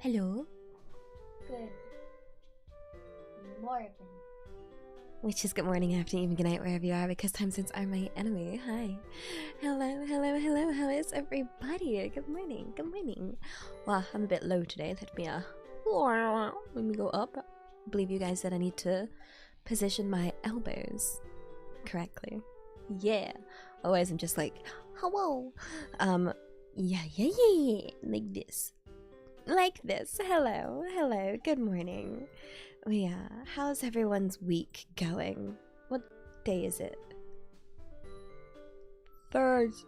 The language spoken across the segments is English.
Hello. Good morning. Which is good morning, afternoon, good night, wherever you are, because time zones are my enemy. Hi. Hello, hello, hello. How is everybody? Good morning, good morning. Well, I'm a bit low today. Let me go up. I believe you guys said I need to position my elbows correctly. Yeah. Otherwise, I'm just like, hello. Yeah. Like this. Like this. Hello, hello. Good morning. Yeah, how's everyone's week going? What day is it? Thurs.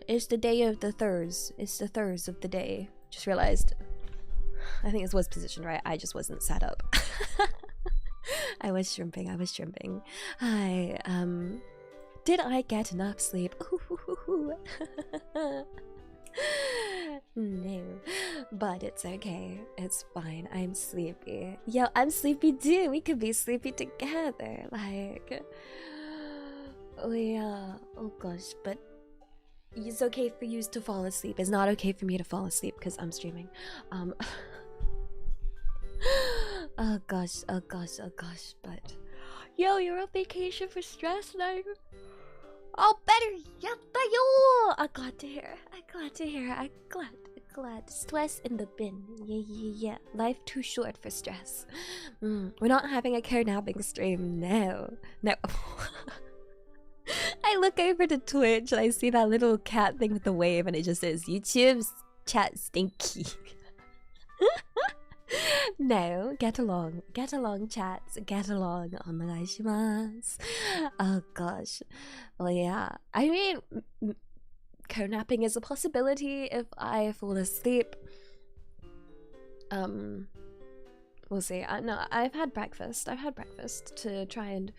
It's the day of the Thurs. It's the Thurs of the day. Just realized. I think this was positioned right. I just wasn't sat up. I was shrimping. Hi, did I get enough sleep? No, but it's okay. It's fine. I'm sleepy. Yo, I'm sleepy too. We could be sleepy together. Like, oh yeah. Oh gosh, but it's okay for you to fall asleep. It's not okay for me to fall asleep because I'm streaming. Oh gosh. But yo, you're on vacation for stress now. Oh, better yet, yo! I'm glad to hear. I'm glad. Stress in the bin. Yeah. Life too short for stress. We're not having a kidnapping stream. No. I look over to Twitch and I see that little cat thing with the wave, and it just says YouTube's chat stinky. No, get along, chats, get along. Onegaishimasu. Oh gosh. Well, yeah. I mean, co-napping is a possibility if I fall asleep. We'll see. No, I've had breakfast. To try and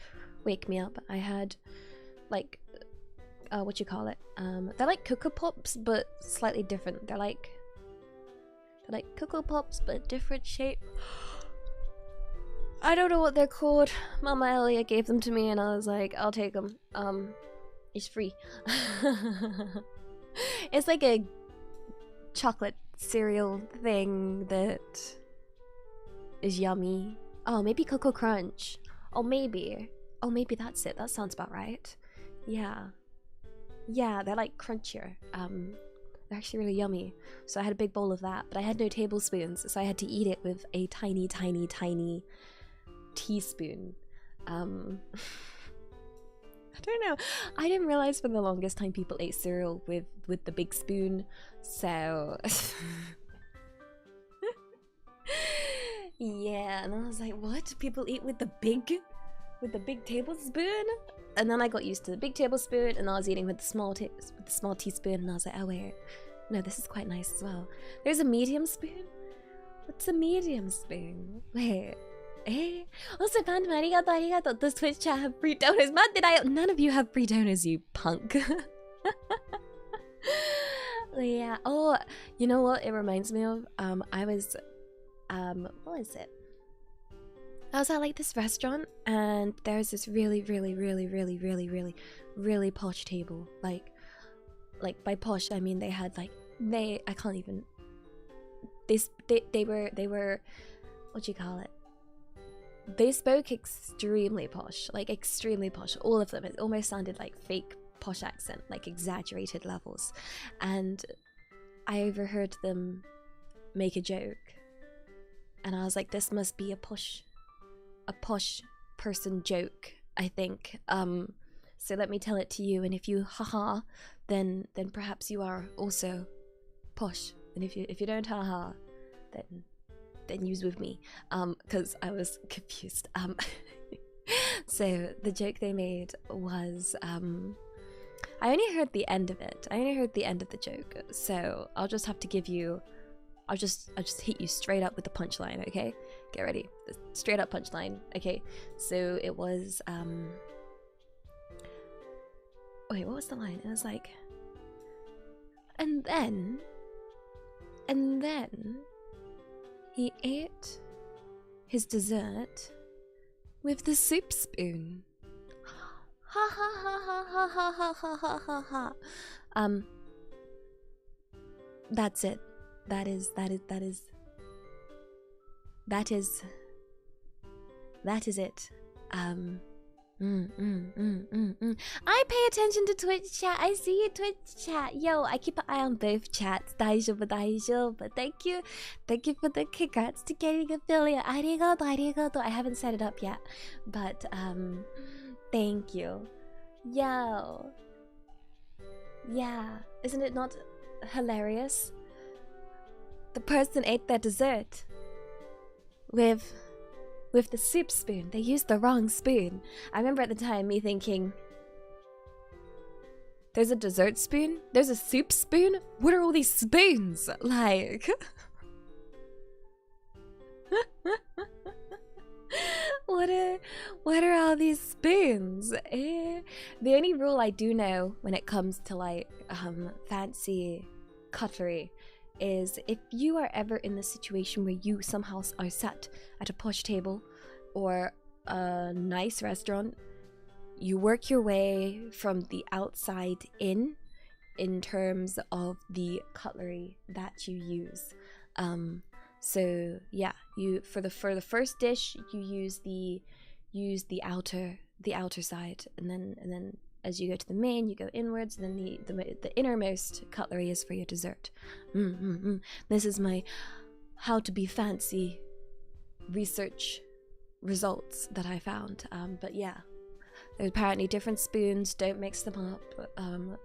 wake me up. I had, like, what you call it? They're like Cocoa Pops, but slightly different. They're like Cocoa Pops, but different shape. I don't know what they're called. Mama Elia gave them to me and I was like, I'll take them. It's free. It's like a chocolate cereal thing that is yummy. Oh, maybe Cocoa Crunch. Oh, maybe that's it. That sounds about right. Yeah, they're like crunchier. They're actually really yummy. So I had a big bowl of that, but I had no tablespoons, so I had to eat it with a tiny teaspoon. I don't know. I didn't realize for the longest time people ate cereal with the big spoon. So yeah, and I was like, what? People eat with the big tablespoon? And then I got used to the big tablespoon, and I was eating with the small teaspoon, and I was like, oh wait, no, this is quite nice as well. There's a medium spoon? What's a medium spoon? Wait, eh? Also, fandom, arigato. Does Twitch chat have free donors? None of you have free donors, you punk. Yeah, oh, you know what it reminds me of? I was, what is it? I was at like this restaurant, and there's this really posh table. Like by posh I mean they had like they were what do you call it? They spoke extremely posh, like extremely posh. All of them. It almost sounded like fake posh accent, like exaggerated levels. And I overheard them make a joke, and I was like, this must be a posh person joke, I think. So let me tell it to you, and if you haha, then perhaps you are also posh. And if you don't haha, then use with me. Because I was confused. So the joke they made was I only heard the end of it. I only heard the end of the joke. So I'll just have to give you I'll just hit you straight up with the punchline, okay? Get ready. Straight up punchline, okay? So it was, wait, what was the line? It was like, and then he ate his dessert with the soup spoon. Ha ha ha ha ha ha ha ha ha ha. That's it. That is it. I pay attention to Twitch chat. I see you, Twitch chat. Yo, I keep an eye on both chats. Daijoubu. Thank you for the congrats to getting affiliate. Arigato. I haven't set it up yet, but thank you. Yo, yeah, isn't it not hilarious? The person ate their dessert with the soup spoon. They used the wrong spoon. I remember at the time me thinking, there's a dessert spoon? There's a soup spoon? What are all these spoons? Like... What are all these spoons? The only rule I do know when it comes to like fancy cutlery is if you are ever in the situation where you somehow are sat at a posh table or a nice restaurant, you work your way from the outside in terms of the cutlery that you use. So yeah, you for the first dish you use the outer side, and then as you go to the main, you go inwards, and then the innermost cutlery is for your dessert. This is my how to be fancy research results that I found. But yeah, there's apparently different spoons. Don't mix them up. I'm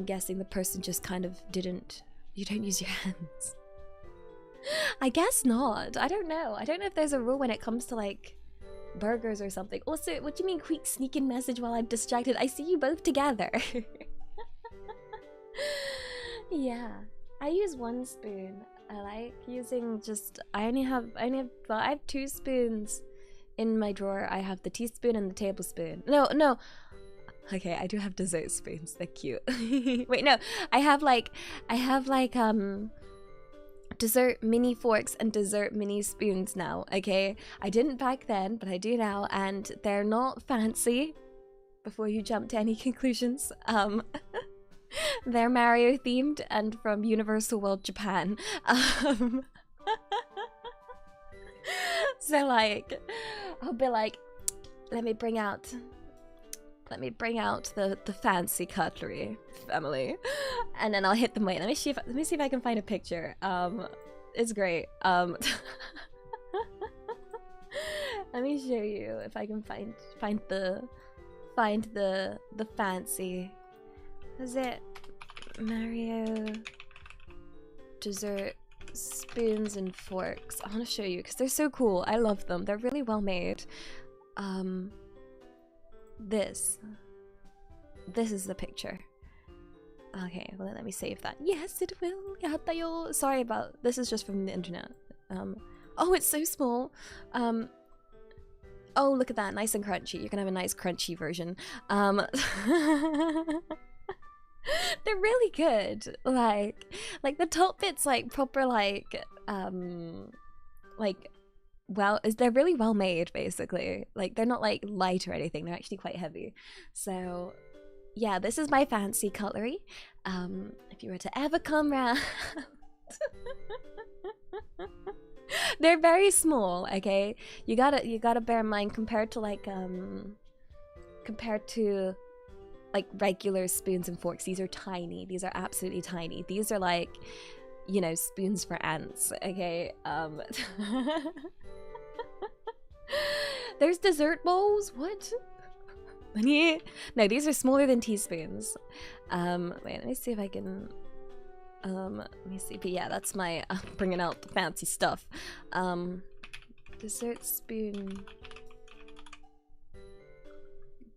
guessing the person just kind of didn't. You don't use your hands. I guess not. I don't know. I don't know if there's a rule when it comes to like burgers or something. Also, what do you mean quick sneaking message while I'm distracted? I see you both together. Yeah, I use one spoon. I like using just I have 2 spoons in my drawer. I have the teaspoon and the tablespoon. No. Okay, I do have dessert spoons. They're cute. Wait, no. I have like dessert mini forks and dessert mini spoons now, okay? I didn't back then, but I do now, and they're not fancy, before you jump to any conclusions. They're Mario themed and from Universal World Japan. So like, I'll be like, let me bring out the fancy cutlery, family, and then I'll hit them. Wait, let me see if I can find a picture. It's great. Let me show you if I can find the fancy. Is it Mario dessert spoons and forks? I want to show you because they're so cool. I love them. They're really well made. This is the picture. Okay, well let me save that. Yes, it will. Yattayo. Sorry about this. Is just from the internet. Oh, it's so small. Oh, look at that, nice and crunchy. You're gonna have a nice crunchy version. They're really good. Like the top bit's like proper well, they're really well made, basically. Like they're not like light or anything. They're actually quite heavy. So yeah, this is my fancy cutlery. If you were to ever come round, they're very small. Okay, you gotta bear in mind compared to regular spoons and forks. These are tiny. These are absolutely tiny. These are like, you know, spoons for ants. Okay. There's dessert bowls. What? No, these are smaller than teaspoons. Wait, let me see if I can. Let me see. But yeah, that's my bringing out the fancy stuff. Dessert spoon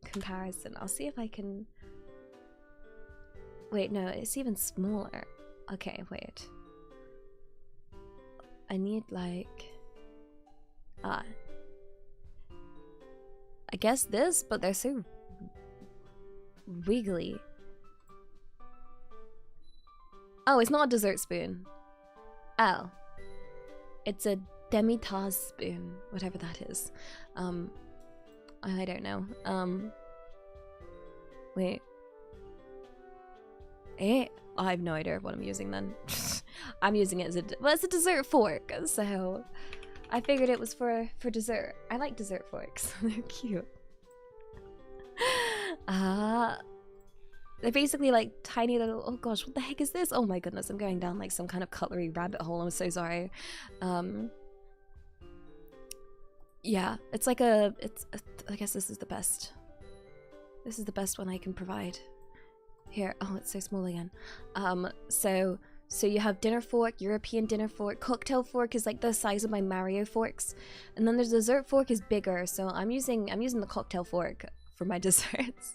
comparison. I'll see if I can. Wait, no, it's even smaller. Okay, wait. I need like. I guess this, but they're so wiggly. Oh, it's not a dessert spoon. Oh. It's a demi-tasse spoon, whatever that is. I don't know. Wait. I have no idea what I'm using then. I'm using it as it's a dessert fork, so I figured it was for dessert. I like dessert forks. They're cute. They're basically like tiny little, oh gosh, what the heck is this? Oh my goodness, I'm going down like some kind of cutlery rabbit hole. I'm so sorry. Yeah, it's like I guess this is the best. This is the best one I can provide. Here, oh, it's so small again. So you have dinner fork, European dinner fork, cocktail fork is like the size of my Mario forks, and then there's dessert fork is bigger. So I'm using the cocktail fork for my desserts.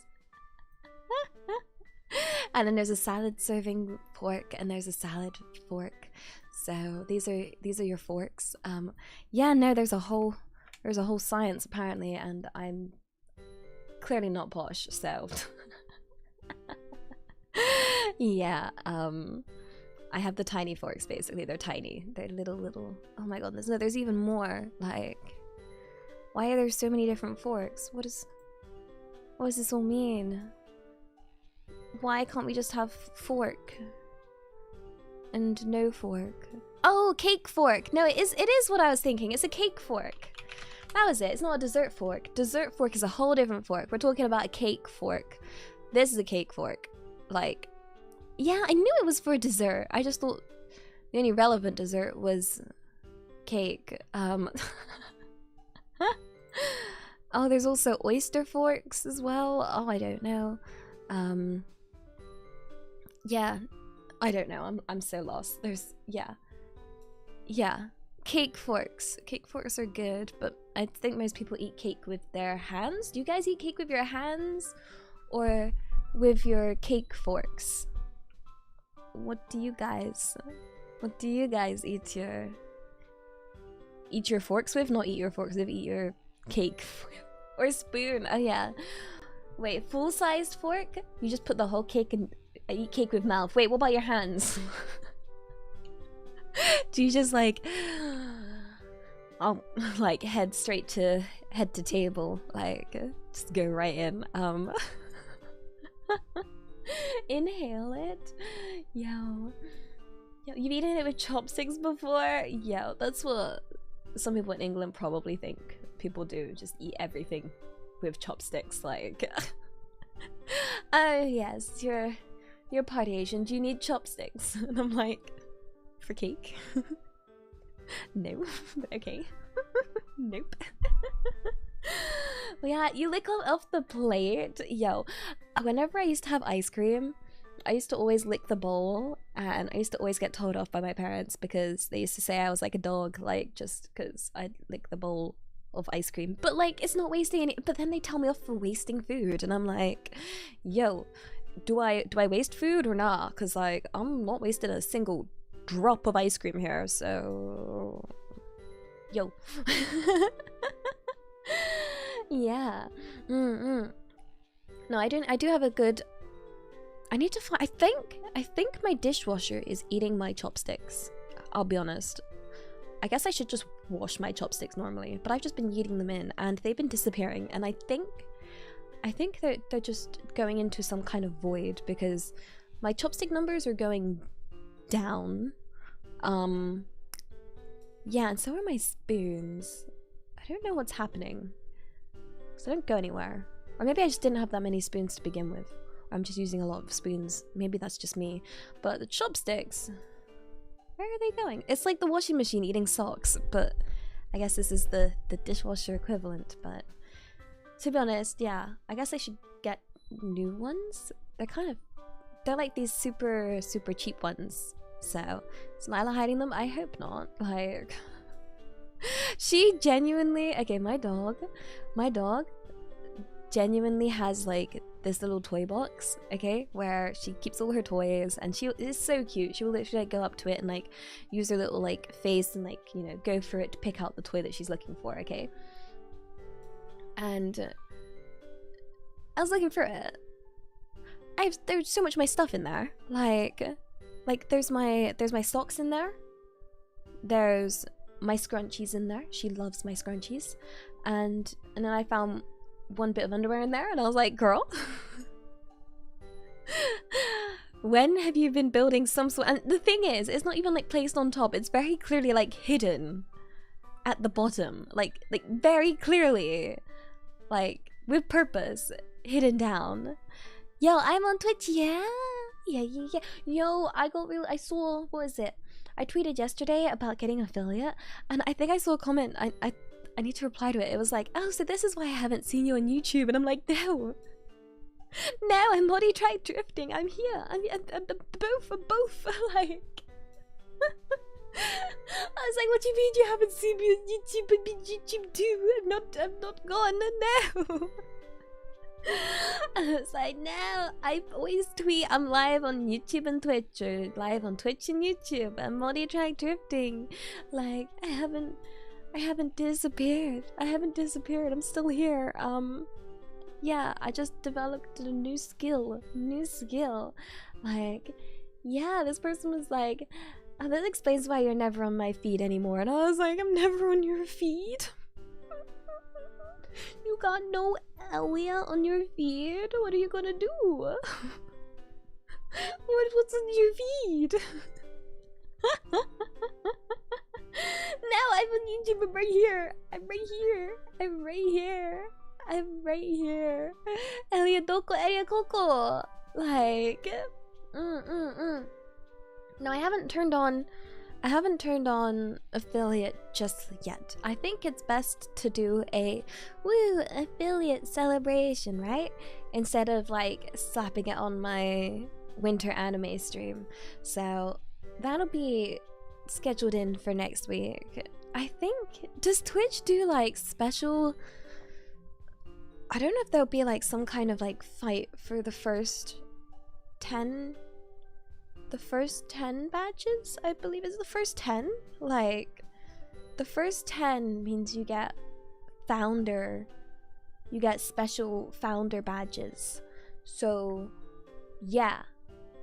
And then there's a salad serving fork, and there's a salad fork. So these are your forks. Yeah, no, there's a whole science apparently, and I'm clearly not posh, so yeah. I have the tiny forks basically. They're tiny. They're little. Oh my god, there's even more. Like, why are there so many different forks? What does this all mean? Why can't we just have fork and no fork? Oh, cake fork. No, it is what I was thinking. It's a cake fork. That was it. It's not a dessert fork. Dessert fork is a whole different fork. We're talking about a cake fork. This is a cake fork. Like, yeah, I knew it was for dessert. I just thought the only relevant dessert was cake. Oh, there's also oyster forks as well. Oh, I don't know. Yeah, I don't know. I'm so lost. There's yeah. Cake forks. Cake forks are good, but I think most people eat cake with their hands. Do you guys eat cake with your hands or with your cake forks? What do you guys eat your forks with? Not eat your forks with, eat your cake or spoon. Oh yeah. Wait, full-sized fork? You just put the whole cake and eat cake with mouth. Wait, what about your hands? Do you just like, oh, like head to table, like just go right in. Inhale it. Yo, you've eaten it with chopsticks before? Yo, that's what some people in England probably think people do. Just eat everything with chopsticks, like. Oh yes, you're part Asian. Do you need chopsticks? And I'm like, for cake? No. Okay. Nope. Well, yeah, you lick off the plate. Yo, whenever I used to have ice cream, I used to always lick the bowl, and I used to always get told off by my parents because they used to say I was like a dog, like just because I'd lick the bowl of ice cream. But like, it's not wasting any. But then they tell me off for wasting food, and I'm like, yo, do I waste food or not? Because like, I'm not wasting a single drop of ice cream here, so yo. Yeah. No, I do have a good. I need to find. I think my dishwasher is eating my chopsticks. I'll be honest. I guess I should just wash my chopsticks normally, but I've just been eating them in, and they've been disappearing. And I think they're just going into some kind of void because my chopstick numbers are going down. Yeah, and so are my spoons. I don't know what's happening. So I don't go anywhere. Or maybe I just didn't have that many spoons to begin with. Or I'm just using a lot of spoons. Maybe that's just me. But the chopsticks, where are they going? It's like the washing machine eating socks, but I guess this is the dishwasher equivalent. But to be honest, yeah, I guess I should get new ones. They're like these super cheap ones. So is Lila hiding them? I hope not. Like, she genuinely, okay, my dog genuinely has like this little toy box, okay, where she keeps all her toys, and she is so cute. She will literally like go up to it and like use her little like face and like, you know, go for it to pick out the toy that she's looking for, okay. And I was looking for it. There's so much of my stuff in there, like there's my socks in there, there's my scrunchies in there. She loves my scrunchies. And then I found one bit of underwear in there, and I was like, girl, When have you been building some sort? And the thing is, it's not even like placed on top. It's very clearly like hidden at the bottom, like very clearly, like with purpose, hidden down. Yo, I'm on Twitch. Yeah. Yo, I saw, what is it? I tweeted yesterday about getting affiliate, and I think I saw a comment. I need to reply to it. It was like, oh, so this is why I haven't seen you on YouTube. And I'm like, no. No, I'm body track drifting. I'm here. I'm both. Like, I was like, what do you mean you haven't seen me on YouTube? I'm in YouTube too. I'm not gone. No. I was like, no, I always tweet. I'm live on YouTube and Twitch, or live on Twitch and YouTube. I'm body track drifting. Like, I haven't disappeared. I'm still here. Yeah, I just developed a new skill. Like, yeah, this person was like, oh, this explains why you're never on my feed anymore. And I was like, I'm never on your feed. You got no Elia on your feed? What are you gonna do? What's on your feed? Now I'm on YouTube. I'm right here. Elia doko, Elia koko. Like, No, I haven't turned on affiliate just yet. I think it's best to do a affiliate celebration, right? Instead of like slapping it on my winter anime stream. So that'll be scheduled in for next week. I think, does Twitch do like special, I don't know if there'll be like some kind of like fight for the first 10 badges, I believe. Is the first 10? Like, the first 10 means you get special founder badges. So yeah,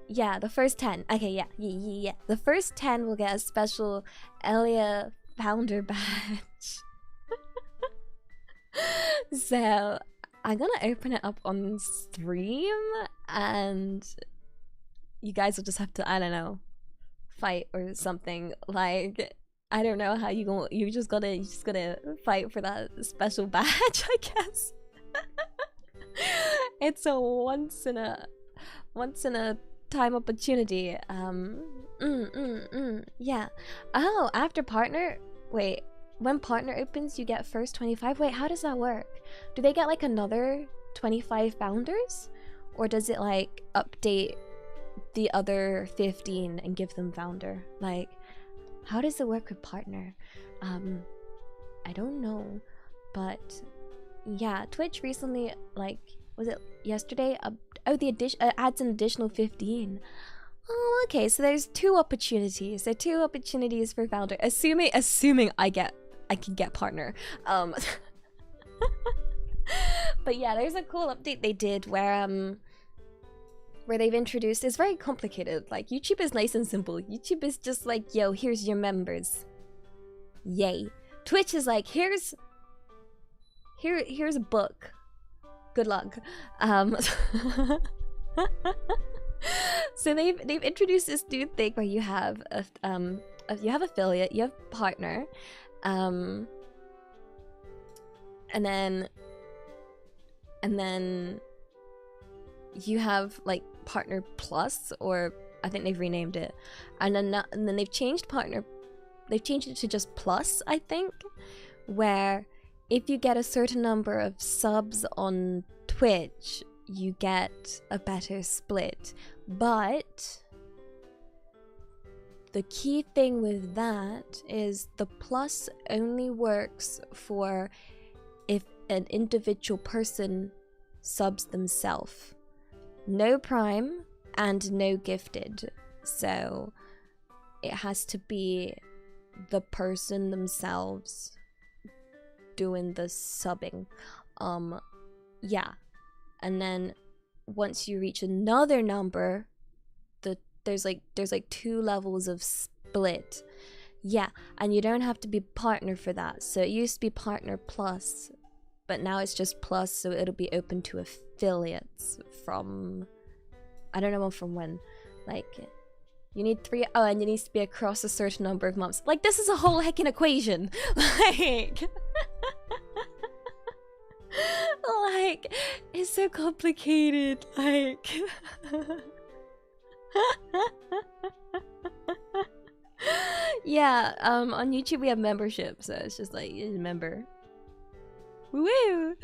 the first 10. Okay, yeah. The first 10 will get a special Elia founder badge. So I'm gonna open it up on stream, and you guys will just have to, I don't know, fight or something. Like, I don't know how you just gotta fight for that special badge, I guess. It's a once in a time opportunity. Yeah. Oh, after partner, wait, when partner opens you get first 25. Wait, how does that work? Do they get like another 25 founders, or does it like update the other 15 and give them founder? Like, how does it work with partner? I don't know, but yeah, Twitch recently, like, was it yesterday, the addition adds an additional 15. Oh, okay, so there's two opportunities. There are two opportunities for founder, assuming I can get partner. But yeah, there's a cool update they did where they've introduced, it's very complicated. Like, YouTube is nice and simple. YouTube is just like, yo, here's your members. Yay. Twitch is like, here's a book. Good luck. So they've introduced this new thing where you have affiliate, you have partner, and then you have like partner plus, or I think they've renamed it, and then they've changed partner. They've changed it to just plus, I think, where if you get a certain number of subs on Twitch, you get a better split. But the key thing with that is the plus only works for if an individual person subs themselves. No prime and no gifted. So it has to be the person themselves doing the subbing. Yeah. And then once you reach another number, there's like 2 levels of split. Yeah, and you don't have to be partner for that. So it used to be partner plus, but now it's just plus, so it'll be open to affiliates from, I don't know from when, Like, you need 3. Oh, and you need to be across a certain number of months. Like, this is a whole heckin' equation. Like, like, it's so complicated. Like, yeah. On YouTube we have membership, so it's just like you member. Woo!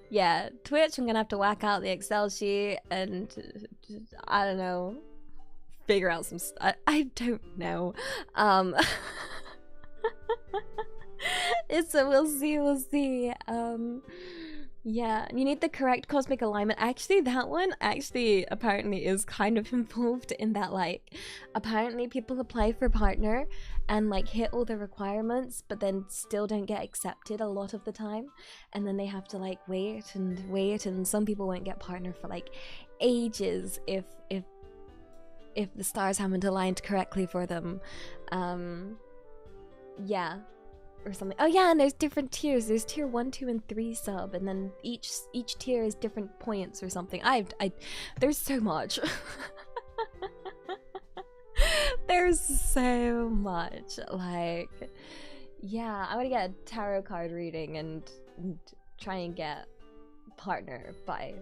Yeah, Twitch, I'm gonna have to whack out the Excel sheet and I don't know, figure out some I don't know. It's a we'll see. Yeah, you need the correct cosmic alignment. Actually, that one actually apparently is kind of involved in that, like, apparently people apply for partner and like hit all the requirements but then still don't get accepted a lot of the time, and then they have to like wait and some people won't get partner for like ages if the stars haven't aligned correctly for them. Yeah, or something. Oh yeah, and there's different tiers. There's tier 1, 2, and 3 sub, and then each tier is different points or something. There's so much. There's so much. Like, yeah, I want to get a tarot card reading and try and get partner by,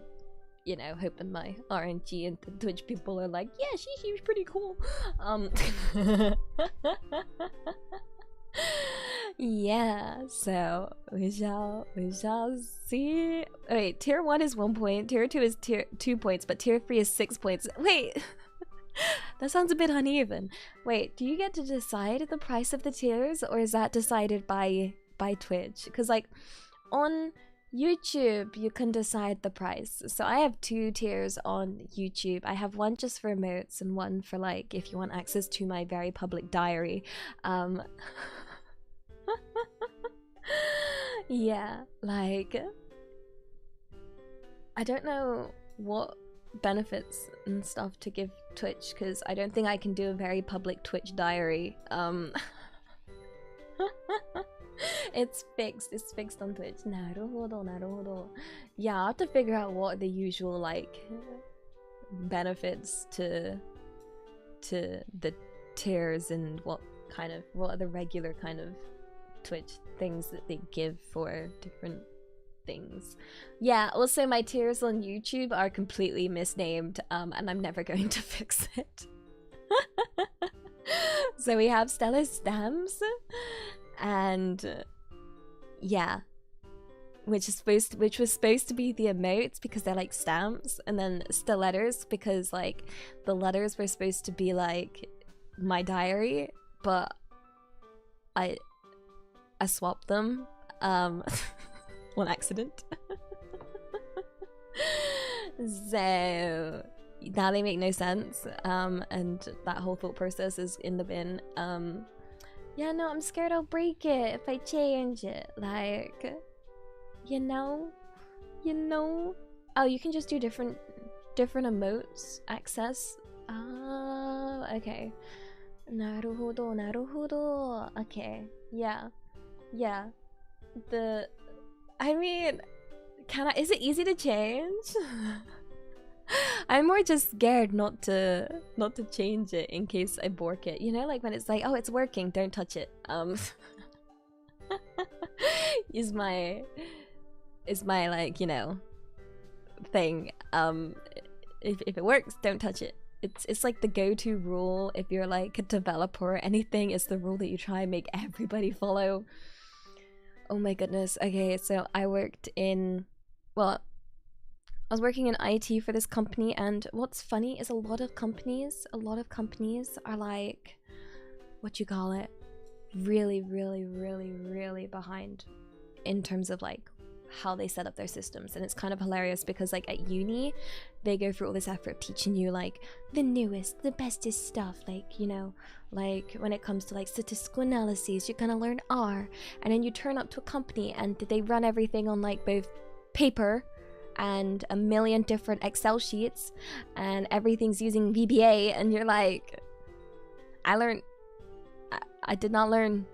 you know, hoping my RNG and the Twitch people are like, yeah, she seems pretty cool. Yeah, so we shall see. Wait, tier 1 is 1 point, tier 2 is 2 points, but tier 3 is 6 points. Wait, that sounds a bit uneven. Wait, do you get to decide the price of the tiers, or is that decided by Twitch? Because like on YouTube you can decide the price. So I have 2 tiers on YouTube. I have one just for emotes and one for like if you want access to my very public diary. Yeah, like, I don't know what benefits and stuff to give Twitch, because I don't think I can do a very public Twitch diary. It's fixed on Twitch. Naruhodo. Yeah, I have to figure out what the usual like benefits to the tiers and what are the regular kind of Twitch things that they give for different things. Yeah, also my tiers on YouTube are completely misnamed, and I'm never going to fix it. So we have Stellar Stamps, and yeah, which was supposed to be the emotes because they're like stamps, and then Stelletters because like the letters were supposed to be like my diary, but I swapped them on accident. So now they make no sense, and that whole thought process is in the bin. Yeah, no, I'm scared I'll break it if I change it. Like, you know. Oh, you can just do different emotes access. Oh, okay. Naruhodo. Okay, yeah. I mean, is it easy to change? I'm more just scared not to change it in case I bork it. You know, like when it's like, oh, it's working, don't touch it. Is my like, you know, thing. If it works, don't touch it. It's like the go-to rule if you're like a developer or anything. It's the rule that you try and make everybody follow. Oh my goodness. Okay, so I was working in IT for this company, and what's funny is a lot of companies are like, what you call it, really behind in terms of like how they set up their systems. And it's kind of hilarious because like at uni they go through all this effort teaching you like the newest, the bestest stuff, like, you know, like when it comes to like statistical analyses, you're gonna learn R, and then you turn up to a company and they run everything on like both paper and a million different Excel sheets, and everything's using VBA, and you're like, I did not learn.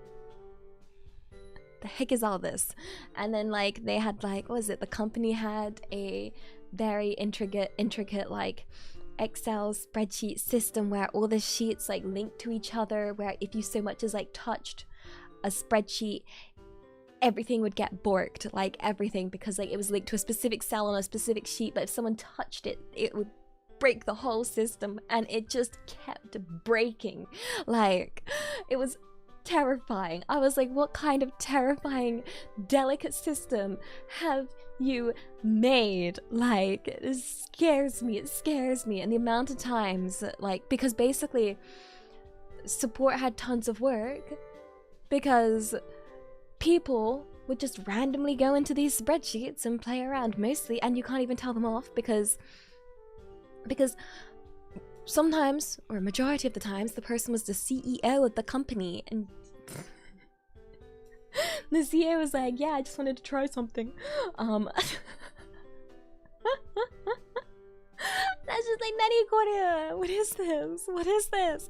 The heck is all this? And then like they had like, what was it, the company had a very intricate like Excel spreadsheet system where all the sheets like linked to each other, where if you so much as like touched a spreadsheet, everything would get borked, like everything, because like it was linked to a specific cell on a specific sheet, but if someone touched it, it would break the whole system, and it just kept breaking. Like, it was terrifying. I was like, what kind of terrifying, delicate system have you made? Like, it scares me, and the amount of times, like, because basically support had tons of work because people would just randomly go into these spreadsheets and play around mostly, and you can't even tell them off because sometimes, or a majority of the times, the person was the CEO of the company, and the CEO was like, yeah, I just wanted to try something. That's just like, Nani, what is this? What is this?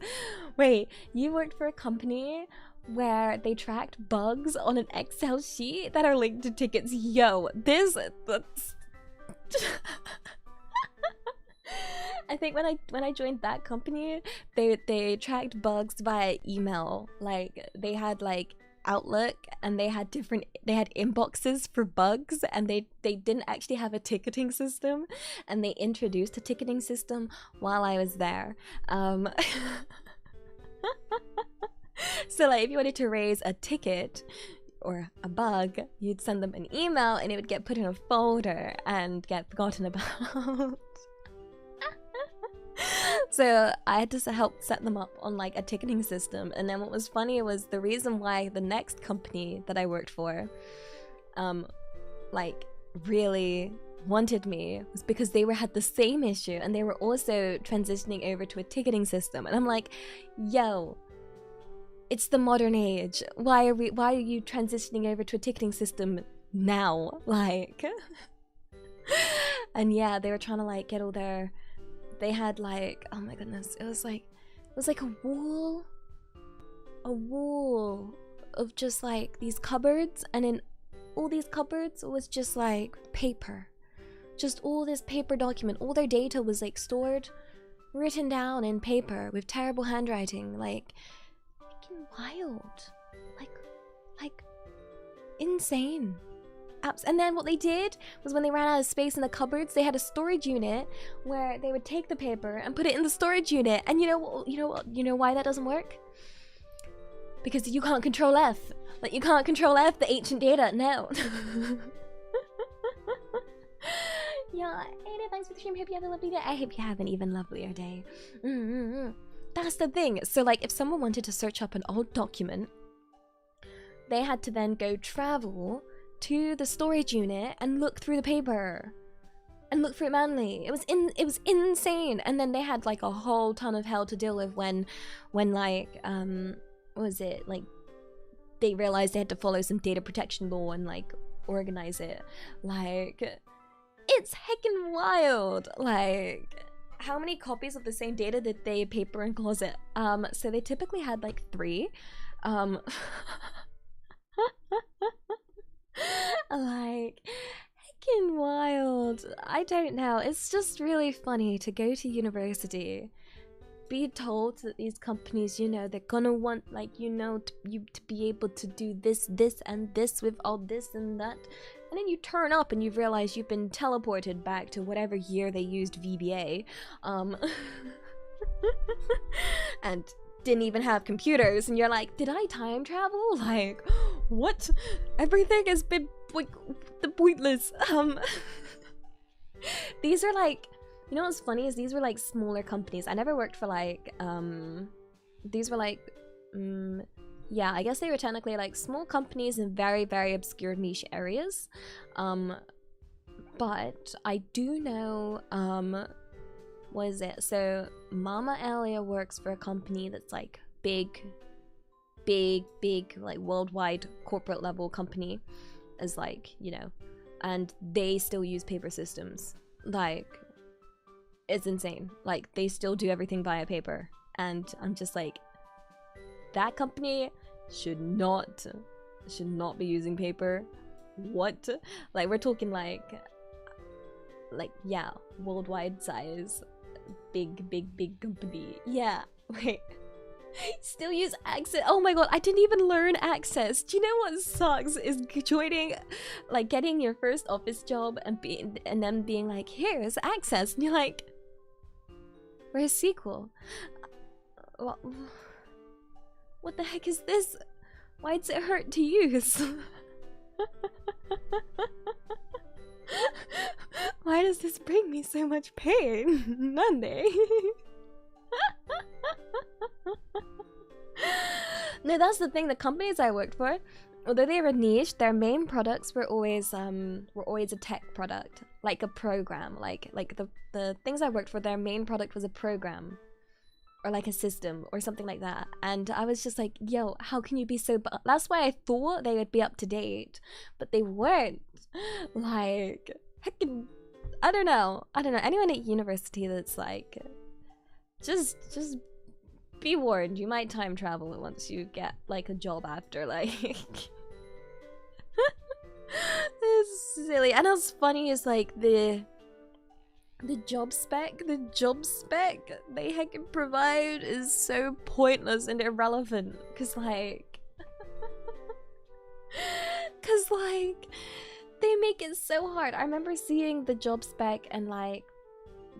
Wait, you worked for a company where they tracked bugs on an Excel sheet that are linked to tickets? Yo, that's I think when I joined that company, they tracked bugs via email. Like, they had like Outlook, and they had inboxes for bugs, and they didn't actually have a ticketing system, and they introduced a ticketing system while I was there. So like, if you wanted to raise a ticket or a bug, you'd send them an email, and it would get put in a folder and get forgotten about. So I had to help set them up on like a ticketing system. And then what was funny was the reason why the next company that I worked for like really wanted me was because they had the same issue, and they were also transitioning over to a ticketing system. And I'm like, yo, it's the modern age. Why are you transitioning over to a ticketing system now? Like, and yeah, they were trying to like get all their, they had like, oh my goodness, it was like a wall of just like these cupboards, and in all these cupboards was just like paper, just all this paper document. All their data was like stored, written down in paper with terrible handwriting. Like, freaking wild, like insane. And then what they did was, when they ran out of space in the cupboards, they had a storage unit where they would take the paper and put it in the storage unit. And you know why that doesn't work? Because you can't control F. Like, you can't control F the ancient data. No. Yeah, Ada, thanks for the stream. Hope you have a lovely day. I hope you have an even lovelier day. That's the thing. So like, if someone wanted to search up an old document, they had to then go travel to the storage unit and look through the paper and look through it manually. It was insane. And then they had like a whole ton of hell to deal with when like what was it, like, they realized they had to follow some data protection law and like organize it. Like, it's heckin' wild. Like, how many copies of the same data did they paper and closet? So they typically had like 3. Like, heckin' wild. I don't know. It's just really funny to go to university, be told that these companies, you know, they're gonna want, like, you know, you to be able to do this, and this with all this and that. And then you turn up and you realize you've been teleported back to whatever year they used VBA. And didn't even have computers, and you're like, did I time travel? Like, what? Everything has been like the pointless. These are like, you know what's funny is these were like smaller companies. I never worked for like these were like yeah, I guess they were technically like small companies in very, very obscure niche areas. But I do know what is it? So Mama Elia works for a company that's like big, like worldwide corporate level company, as like, you know, and they still use paper systems. Like, it's insane. Like, they still do everything via paper, and I'm just like, that company should not be using paper. What? Like, we're talking like yeah, worldwide size big company. Yeah, wait. Still use Access. Oh my god, I didn't even learn Access. Do you know what sucks is joining, like getting your first office job and then being like, here's Access, and you're like, where's SQL? What the heck is this? Why does it hurt to use? Why does this bring me so much pain? Monday. No, that's the thing. The companies I worked for, although they were niche, their main products were always a tech product, like a program. Like the things I worked for, their main product was a program, or like a system, or something like that. And I was just like, yo, how can you be so? That's why I thought they would be up to date, but they weren't. Like, heckin', I don't know. Anyone at university that's like, just be warned, you might time travel once you get like a job after, like. It's silly. And what's funny is like the job spec they heckin' provide is so pointless and irrelevant, cause like they make it so hard. I remember seeing the job spec and like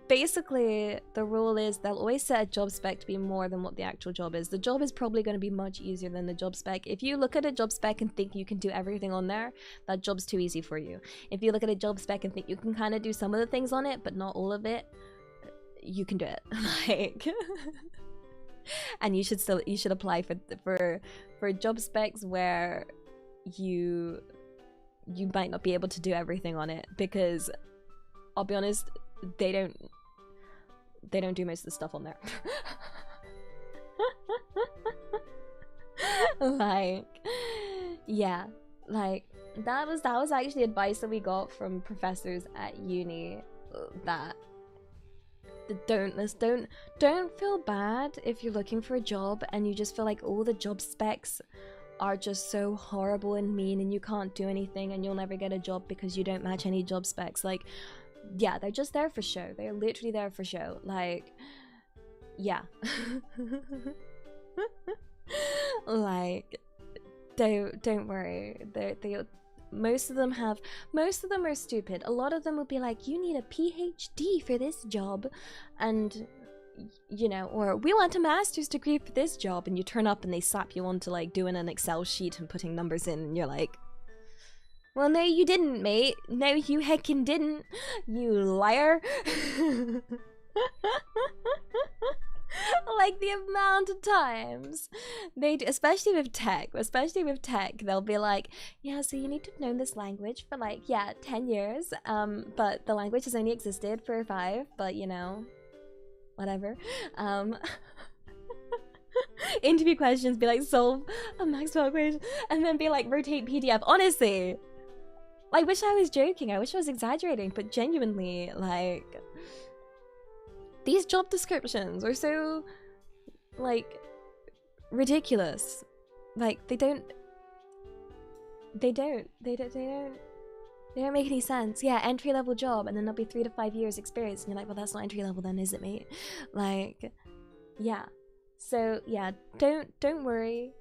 basically the rule is they'll always set a job spec to be more than what the actual job is. The job is probably going to be much easier than the job spec. If you look at a job spec and think you can do everything on there, that job's too easy for you. If you look at a job spec and think you can kind of do some of the things on it but not all of it, you can do it. Like and you should apply for job specs where you might not be able to do everything on it, because I'll be honest, they don't do most of the stuff on there. Like, yeah, like that was actually advice that we got from professors at uni, that don't feel bad if you're looking for a job and you just feel like all the job specs are just so horrible and mean and you can't do anything and you'll never get a job because you don't match any job specs. Like, yeah, they're just there for show. They're literally there for show. Like, yeah. Like, don't worry. Most of them are stupid. A lot of them will be like, you need a PhD for this job, and you know, or we want a master's degree for this job, and you turn up and they slap you onto like doing an Excel sheet and putting numbers in, and you're like, well, no, you didn't, mate. No, you heckin' didn't. You liar. Like the amount of times they do, especially with tech, they'll be like, yeah, so you need to know this language for like, yeah, 10 years. But the language has only existed for 5, but you know, whatever. Interview questions be like, solve a Maxwell equation, and then be like, rotate PDF. Honestly, I wish I was joking, I wish I was exaggerating, but genuinely, like, these job descriptions are so, like, ridiculous. Like, they don't make any sense. Yeah, entry-level job, and then there'll be 3 to 5 years experience, and you're like, well, that's not entry-level then, is it, mate? Like, yeah. So, yeah, don't worry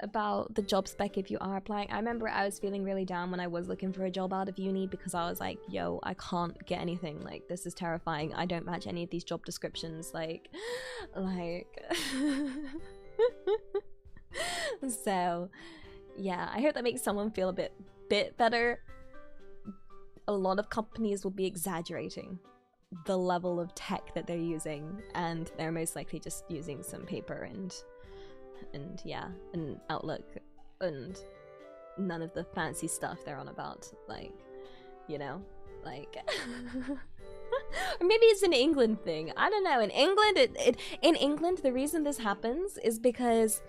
about the job spec if you are applying. I remember I was feeling really down when I was looking for a job out of uni, because I was like, yo, I can't get anything. Like, this is terrifying. I don't match any of these job descriptions. Like so yeah, I hope that makes someone feel a bit better. A lot of companies will be exaggerating the level of tech that they're using, and they're most likely just using some paper and yeah, and Outlook and none of the fancy stuff they're on about, like, you know, like or maybe it's an England thing, I don't know. In England, in England, the reason this happens is because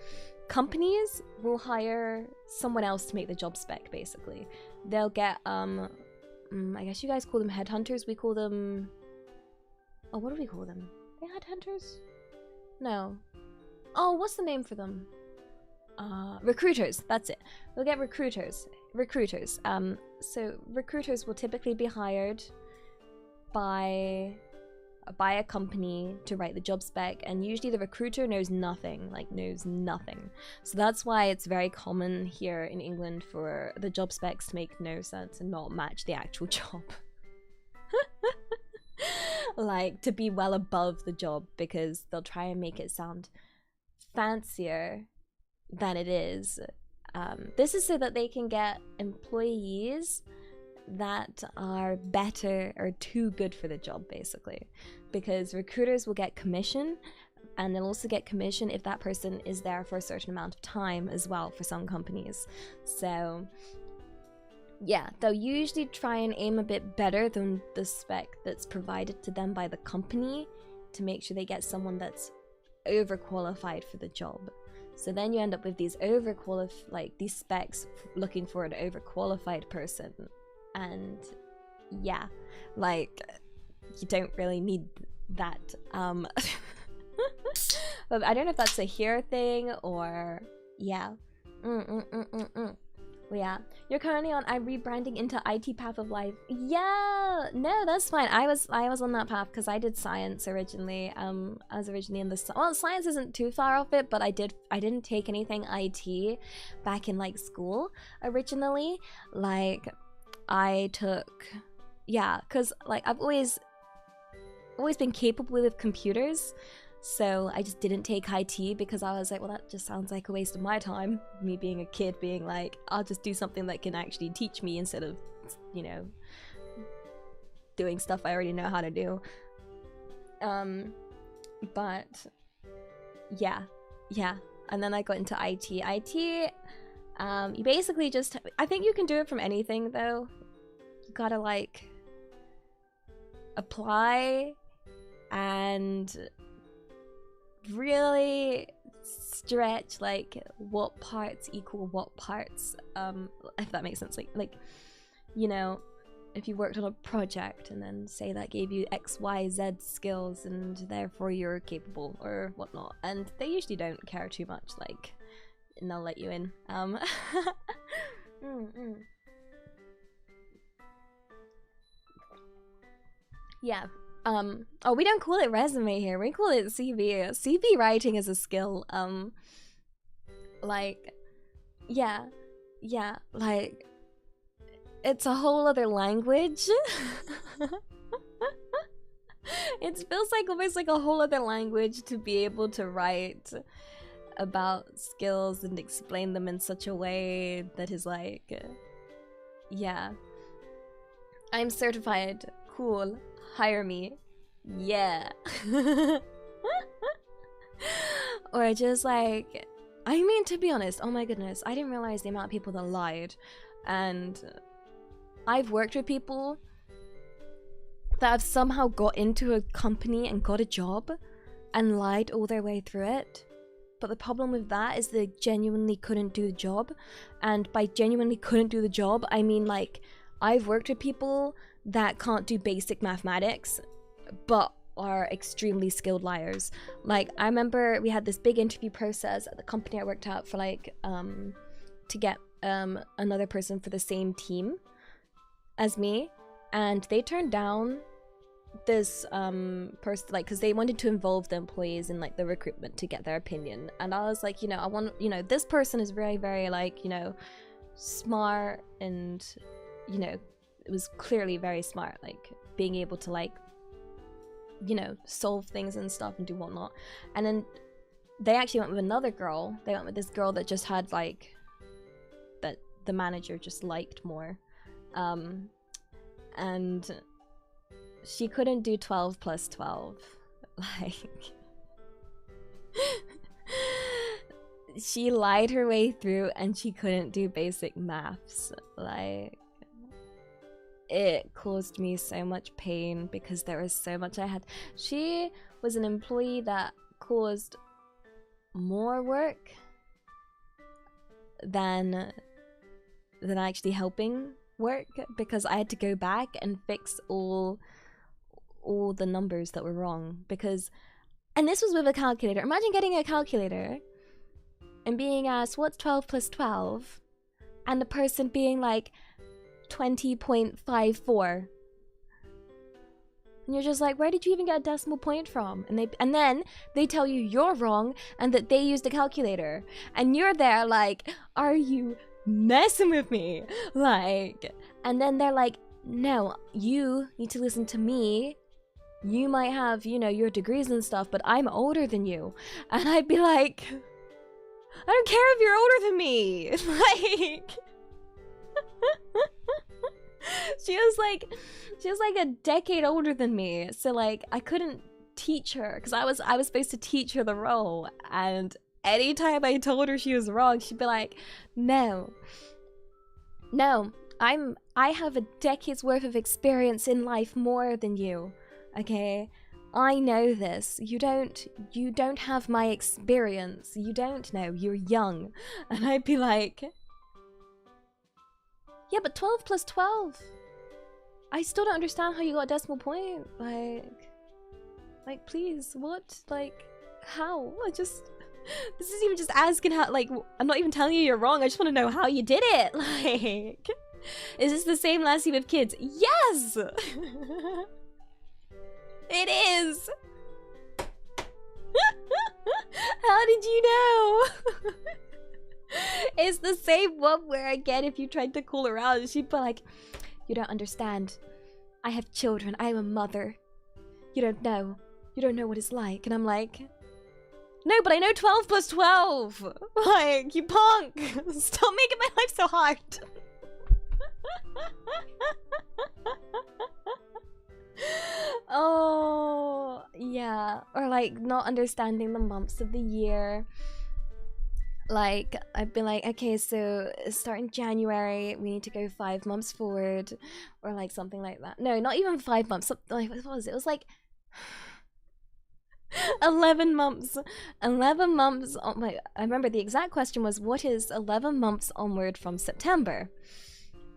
companies will hire someone else to make the job spec. Basically, they'll get I guess you guys call them headhunters, we call them, oh, what do we call them? They headhunters? No. Oh, what's the name for them? Recruiters, that's it. We'll get recruiters. So recruiters will typically be hired by by a company to write the job spec, and usually the recruiter knows nothing, so that's why it's very common here in England for the job specs to make no sense and not match the actual job. Like, to be well above the job, because they'll try and make it sound fancier than it is. This is so that they can get employees that are better or too good for the job, basically, because recruiters will get commission, and they'll also get commission if that person is there for a certain amount of time as well for some companies. So yeah, they'll usually try and aim a bit better than the spec that's provided to them by the company to make sure they get someone that's overqualified for the job. So then you end up with these these specs looking for an overqualified person. And yeah, like, you don't really need that. But I don't know if that's a here thing or yeah. Yeah, you're currently on rebranding into IT path of life. Yeah, no, that's fine. I was on that path because I did science originally. I was originally in the science isn't too far off it, but I didn't take anything IT back in like school originally. Like, I took, yeah, because like I've always been capable with computers, so I just didn't take IT because I was like, well, that just sounds like a waste of my time. Me being a kid being like, I'll just do something that can actually teach me instead of, you know, doing stuff I already know how to do. But yeah, and then I got into IT. You basically just, I think you can do it from anything though. You gotta like apply and really stretch like what parts equal what parts, if that makes sense. Like, you know, if you worked on a project and then say that gave you XYZ skills and therefore you're capable or whatnot, and they usually don't care too much, like, and they'll let you in. Yeah. Oh, we don't call it resume here. We call it CV. CV writing is a skill. Like, yeah, like, it's a whole other language. It feels like almost like a whole other language to be able to write about skills and explain them in such a way that is like, yeah, I'm certified, cool, hire me, yeah. Or just like, I mean, to be honest, oh my goodness, I didn't realize the amount of people that lied. And I've worked with people that have somehow got into a company and got a job and lied all their way through it. But the problem with that is they genuinely couldn't do the job. And by genuinely couldn't do the job, I mean, like, I've worked with people that can't do basic mathematics, but are extremely skilled liars. Like, I remember we had this big interview process at the company I worked at for like, to get another person for the same team as me. And they turned down this person, like, because they wanted to involve the employees in like the recruitment to get their opinion. And I was like, you know, I want, you know, this person is very, very like, you know, smart, and, you know, it was clearly very smart, like being able to like, you know, solve things and stuff and do whatnot. And then they actually went with another girl. They went with this girl that just had like, that the manager just liked more. And she couldn't do 12 plus 12. Like, she lied her way through and she couldn't do basic maths. Like, it caused me so much pain because there was so much I had. She was an employee that caused more work than actually helping work, because I had to go back and fix all the numbers that were wrong. Because, and this was with a calculator. Imagine getting a calculator and being asked, what's 12 plus 12? And the person being like 20.54. And you're just like, where did you even get a decimal point from? And then they tell you you're wrong and that they used a calculator. And you're there like, are you messing with me? Like, and then they're like, no, you need to listen to me. You might have, you know, your degrees and stuff, but I'm older than you. And I'd be like, I don't care if you're older than me. Like, she was like a decade older than me. So like, I couldn't teach her because I was supposed to teach her the role. And anytime I told her she was wrong, she'd be like, no, I have a decade's worth of experience in life more than you. Okay, I know this. You don't have my experience. You don't know. You're young. And I'd be like, yeah, but 12 plus 12. I still don't understand how you got a decimal point. Like, please, what? Like, how? this is even just asking how, like, I'm not even telling you you're wrong. I just want to know how you did it. Like, is this the same Lassie with kids? Yes! It is! How did you know? It's the same one where, again, if you tried to call her out, she'd be like, you don't understand. I have children. I am a mother. You don't know. You don't know what it's like. And I'm like, no, but I know 12 plus 12. Like, you punk. Stop making my life so hard. Oh, yeah. Or like not understanding the months of the year. Like, I'd be like, okay, so starting January, we need to go 5 months forward. Or like something like that. No, not even 5 months. Like, what was it? It was like 11 months. 11 months. Oh my, I remember the exact question was, what is 11 months onward from September?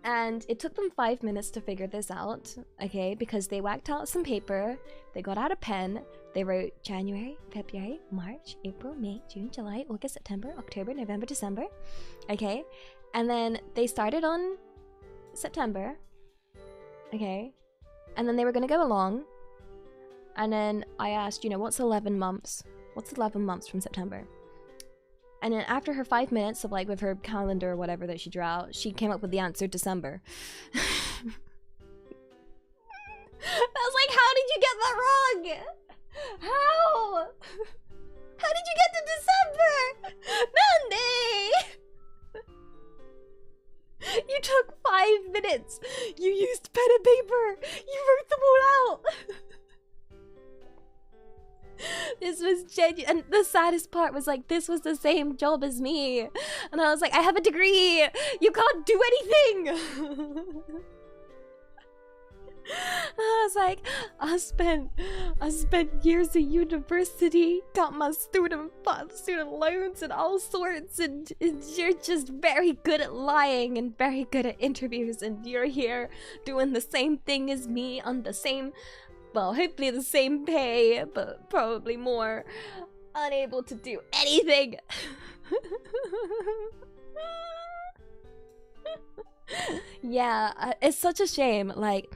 And it took them 5 minutes to figure this out, okay? Because they whacked out some paper, they got out a pen, they wrote January, February, March, April, May, June, July, August, September, October, November, December, okay? And then they started on September, okay? And then they were gonna go along, and then I asked, you know, what's 11 months? What's 11 months from September? And then after her 5 minutes of like with her calendar or whatever that she drew out, she came up with the answer December. I was like, how did you get that wrong? How? How did you get to December? Monday! You took 5 minutes. You used pen and paper. You wrote them all out. This was genuine, and the saddest part was like, this was the same job as me, and I was like, I have a degree, you can't do anything. I was like, I spent years at university, got my student loans and all sorts, and you're just very good at lying and very good at interviews, and you're here doing the same thing as me on the same, well, hopefully the same pay, but probably more. Unable to do anything. Yeah, it's such a shame. Like,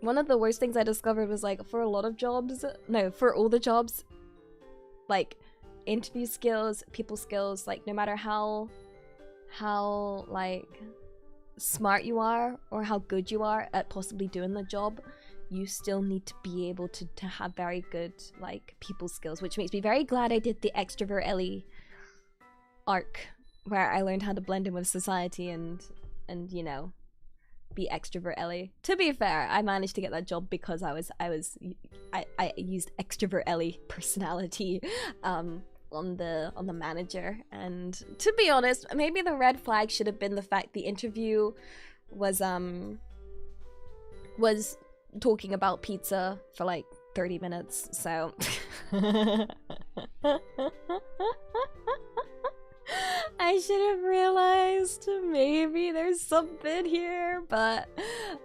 one of the worst things I discovered was like, for a lot of jobs, no, for all the jobs, like interview skills, people skills, like no matter how like smart you are or how good you are at possibly doing the job, you still need to be able to have very good like people skills, which makes me very glad I did the extrovert Ellie arc where I learned how to blend in with society and you know, be extrovert Ellie. To be fair, I managed to get that job because I used extrovert Ellie personality on the manager. And to be honest, maybe the red flag should have been the fact the interview was talking about pizza for like 30 minutes, so I should have realized maybe there's something here, but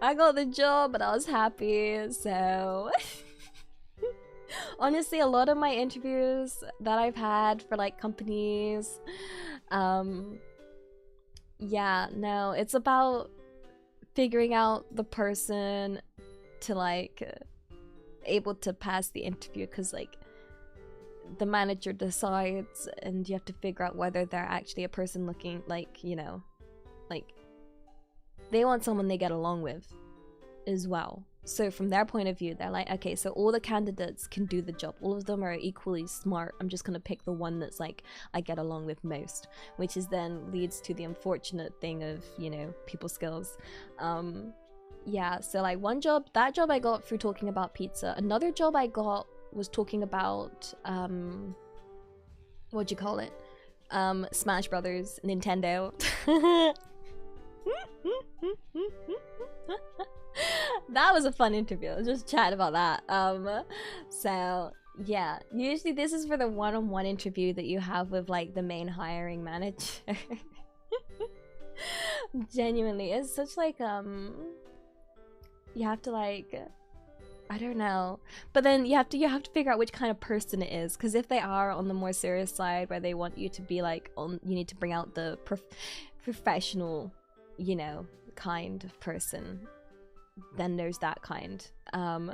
I got the job and I was happy, so honestly, a lot of my interviews that I've had for like companies, yeah, no, it's about figuring out the person to like able to pass the interview because like the manager decides and you have to figure out whether they're actually a person looking like, you know, like they want someone they get along with as well. So from their point of view, they're like, okay, so all the candidates can do the job. All of them are equally smart. I'm just going to pick the one that's like, I get along with most, which is then leads to the unfortunate thing of, you know, people skills. Yeah, so like one job, that job I got through talking about pizza. Another job I got was talking about, what'd you call it? Smash Brothers, Nintendo. That was a fun interview. Just chat about that. So yeah, usually this is for the one-on-one interview that you have with like the main hiring manager. Genuinely, it's such like you have to like, I don't know, but then you have to figure out which kind of person it is, because if they are on the more serious side where they want you to be like you need to bring out the professional, you know, kind of person, then there's that kind. I'm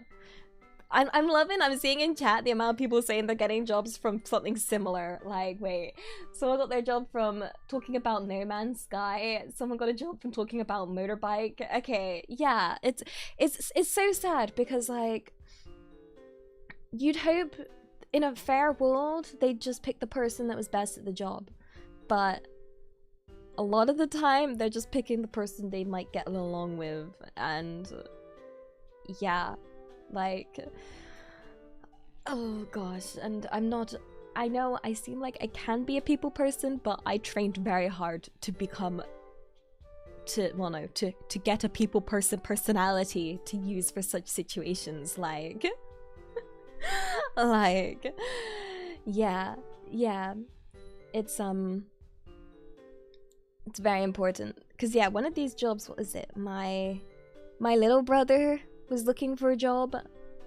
seeing in chat the amount of people saying they're getting jobs from something similar. Like, wait, someone got their job from talking about No Man's Sky. Someone got a job from talking about motorbike. Okay, yeah, it's so sad because like you'd hope in a fair world they'd just pick the person that was best at the job, but a lot of the time they're just picking the person they might get along with, and yeah, like, oh gosh. And I know I seem like I can be a people person, but I trained very hard to become to get a people person personality to use for such situations, like like yeah, it's very important, because yeah, one of these jobs, what is it, my little brother was looking for a job,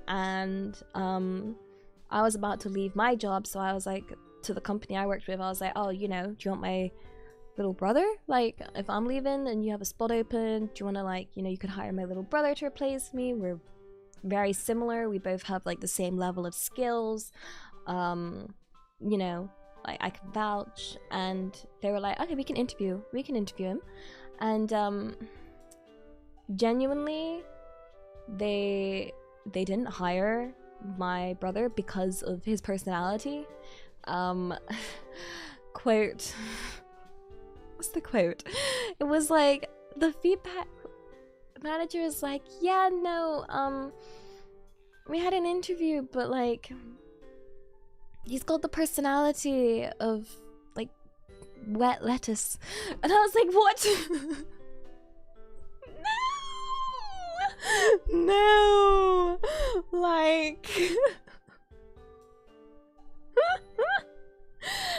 and I was about to leave my job, so I was like to the company I worked with, I was like, oh, you know, do you want my little brother, like if I'm leaving and you have a spot open, do you want to, like, you know, you could hire my little brother to replace me, we're very similar, we both have like the same level of skills, you know, like I can vouch. And they were like, okay, we can interview him. And genuinely they didn't hire my brother because of his personality. Quote, what's the quote? It was like, the feedback manager is like, yeah, no, we had an interview, but like he's got the personality of like wet lettuce. And I was like, what? No, like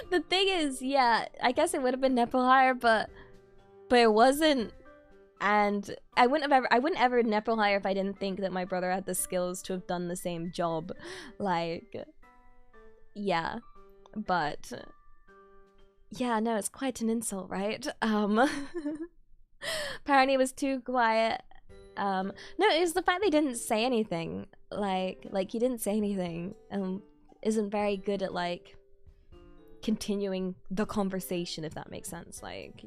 the thing is, yeah, I guess it would have been Nepo hire, but it wasn't. And I wouldn't ever Nepo hire if I didn't think that my brother had the skills to have done the same job. Like, yeah, but yeah, no, it's quite an insult, right? Apparently it was too quiet. No, it was the fact they didn't say anything. Like he didn't say anything and isn't very good at like continuing the conversation, if that makes sense. Like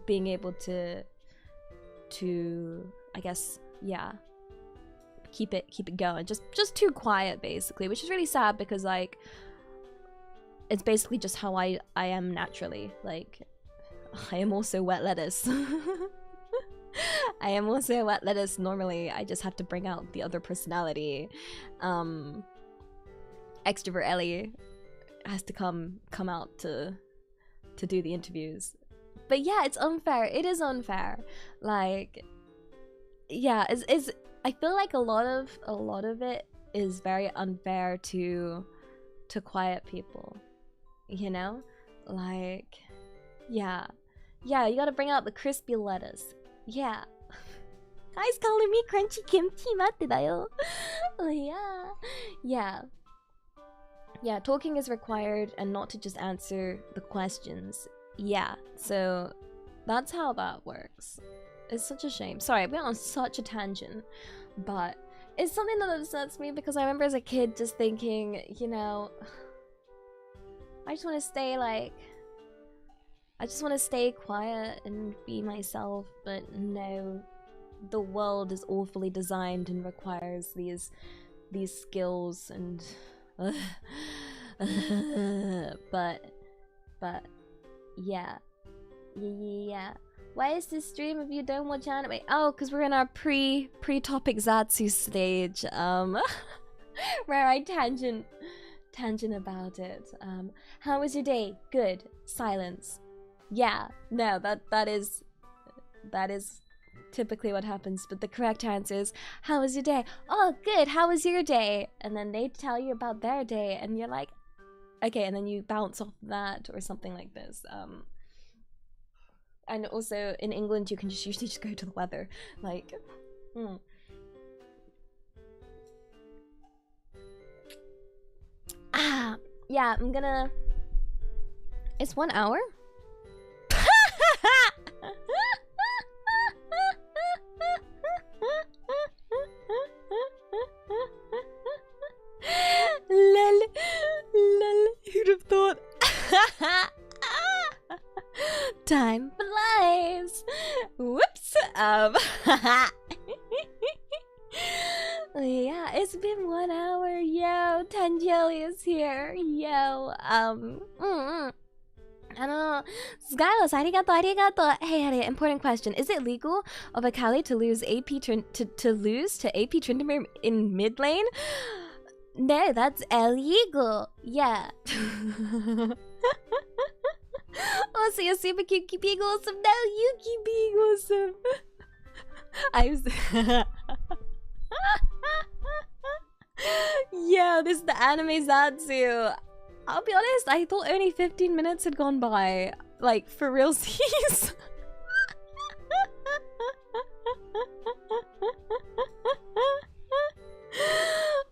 being able to I guess, yeah, keep it going. Just too quiet basically, which is really sad because like it's basically just how I am naturally. Like I am also wet lettuce. I am also a wet lettuce normally. I just have to bring out the other personality. Extrovert Ellie has to come out to do the interviews. But yeah, it's unfair. It is unfair. Like, yeah, is I feel like a lot of it is very unfair to quiet people. You know, like, yeah, you gotta bring out the crispy lettuce. Yeah. Guys calling me crunchy kimchi, matte da yo. Yeah, talking is required and not to just answer the questions. Yeah, so that's how that works. It's such a shame. Sorry, I went on such a tangent, but it's something that upsets me because I remember as a kid just thinking, you know, I just want to stay like, I just want to stay quiet and be myself, but no, the world is awfully designed and requires these skills and but yeah. Why is this stream if you don't watch anime? Oh, because we're in our pre-topic Zatsu stage, where I tangent about it. How was your day? Good. Silence. Yeah, no, that is typically what happens, but the correct answer is, how was your day? Oh, good. How was your day? And then they tell you about their day, and you're like, okay, and then you bounce off that or something like this. And also in England, you can just usually just go to the weather, like. Yeah, I'm gonna. It's 1 hour. Lol, who'd have thought? Time flies. Whoops. Yeah, it's been 1 hour. Yo, Tangeli is here. Yo, I don't know. Skylos, arigato. Hey, important question. Is it legal of a Kali to lose AP to lose to AP Tryndamere in mid lane? No, that's illegal. Yeah. Oh, so you're super cute, keep being awesome. No, you keep being awesome. I was. Yeah, this is the anime Zatsu. I'll be honest, I thought only 15 minutes had gone by. Like, for realsies.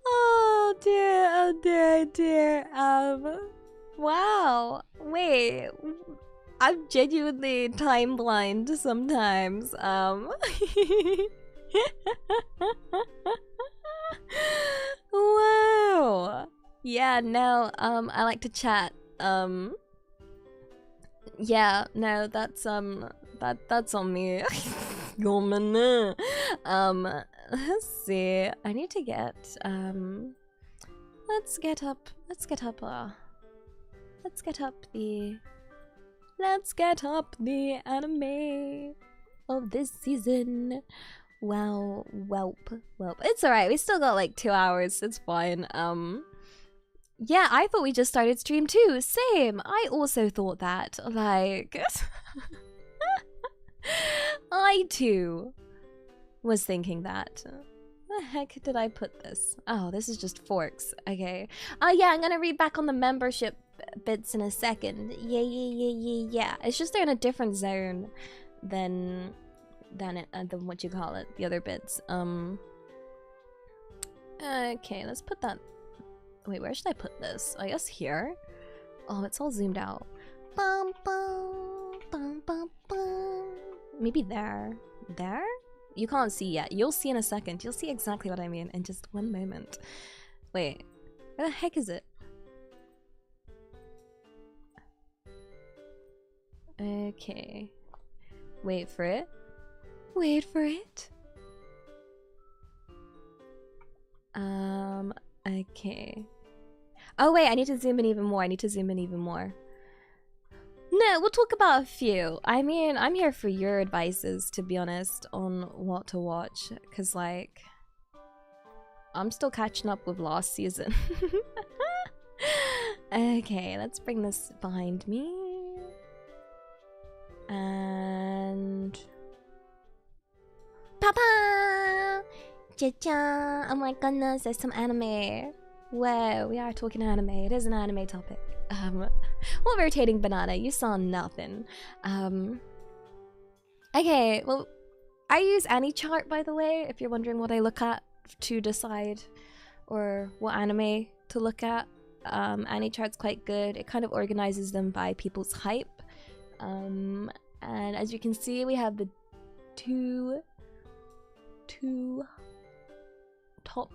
Oh dear. Wow. Wait. I'm genuinely time blind sometimes. Wow. Yeah, no, I like to chat. Yeah, no, that's on me. Let's see. I need to get let's get up the anime of this season. Wow, whelp. It's alright, we still got like 2 hours, it's fine. Yeah, I thought we just started stream too. Same. I also thought that. Like, I too was thinking that. Where the heck did I put this? Oh, this is just forks. Okay. Oh yeah, I'm gonna read back on the membership bits in a second. Yeah. It's just they're in a different zone than what you call it, the other bits. Okay, let's put that. Wait, where should I put this? I guess here. Oh, it's all zoomed out. Maybe there. There? You can't see yet. You'll see in a second. You'll see exactly what I mean in just one moment. Wait, where the heck is it? Okay. Wait for it. Okay. Oh wait, I need to zoom in even more. No, we'll talk about a few. I mean, I'm here for your advices, to be honest, on what to watch. Because, like, I'm still catching up with last season. Okay, let's bring this behind me. And... Papa! Cha-cha! Oh my goodness, there's some anime. Whoa, we are talking anime. It is an anime topic. Well, rotating banana, you saw nothing. Okay, well, I use AniChart, by the way, if you're wondering what I look at to decide or what anime to look at. AniChart's quite good. It kind of organizes them by people's hype. And as you can see, we have the two top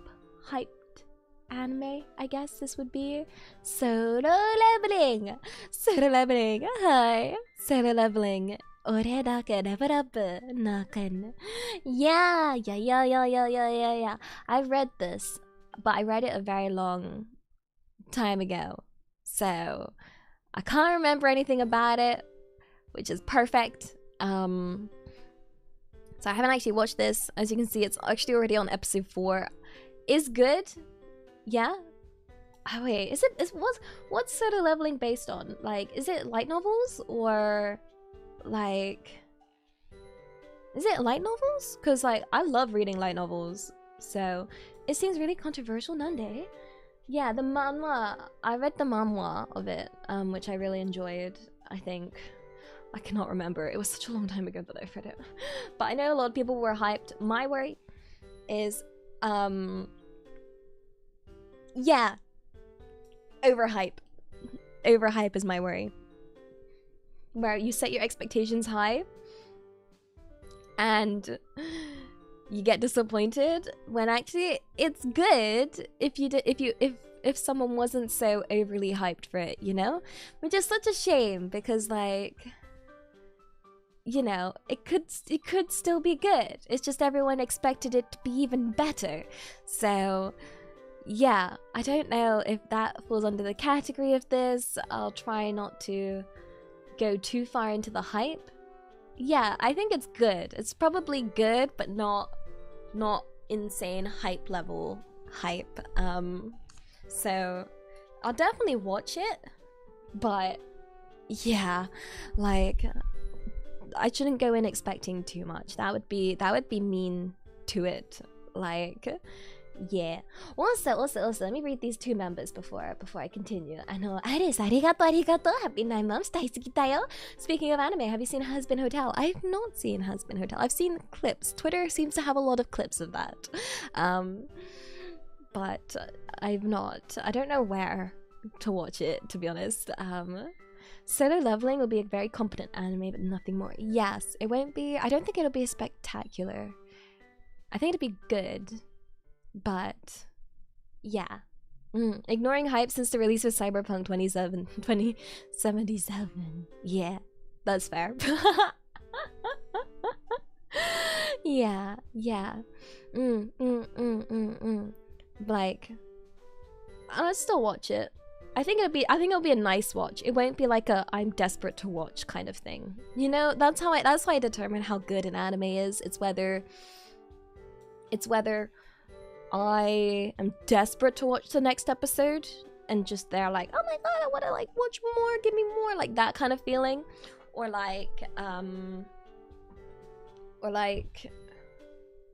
hyped anime, I guess this would be. Solo leveling! Solo leveling! Hi! Solo leveling. Ore dake level up naken. Yeah. I read this, but I read it a very long time ago. So I can't remember anything about it, which is perfect. So I haven't actually watched this. As you can see, it's actually already on episode 4. Is good. Yeah. Oh wait, what's Solo leveling based on? Like, is it light novels or like, is it light novels? Because like I love reading light novels, so it seems really controversial. Nande. Yeah, the manhwa. I read the manhwa of it, which I really enjoyed. I think I cannot remember. It was such a long time ago that I read it, but I know a lot of people were hyped. My worry is, yeah, overhype. Overhype is my worry. Where you set your expectations high and you get disappointed when actually it's good if someone wasn't so overly hyped for it, you know? Which is such a shame because, like, you know, it could still be good. It's just everyone expected it to be even better. So yeah, I don't know if that falls under the category of this. I'll try not to go too far into the hype. Yeah, I think it's good. It's probably good, but not insane hype level hype. So I'll definitely watch it, but yeah, like I shouldn't go in expecting too much. That would be mean to it. Like, yeah. Also, let me read these 2 members before I continue. Aris, arigato. Happy 9 months. Daisukitayo. Speaking of anime, have you seen Husband Hotel? I've not seen Husband Hotel. I've seen clips. Twitter seems to have a lot of clips of that. But I've not. I don't know where to watch it, to be honest. Solo leveling will be a very competent anime, but nothing more. Yes, it won't be. I don't think it'll be spectacular. I think it'll be good. But yeah, ignoring hype since the release of Cyberpunk 2077. Yeah, that's fair. Yeah. Like, I'll still watch it. I think it'll be a nice watch. It won't be like a I'm desperate to watch kind of thing. You know, that's how I determine how good an anime is. It's whether I am desperate to watch the next episode and just they're like, oh my god, I want to like watch more, give me more, like that kind of feeling, or like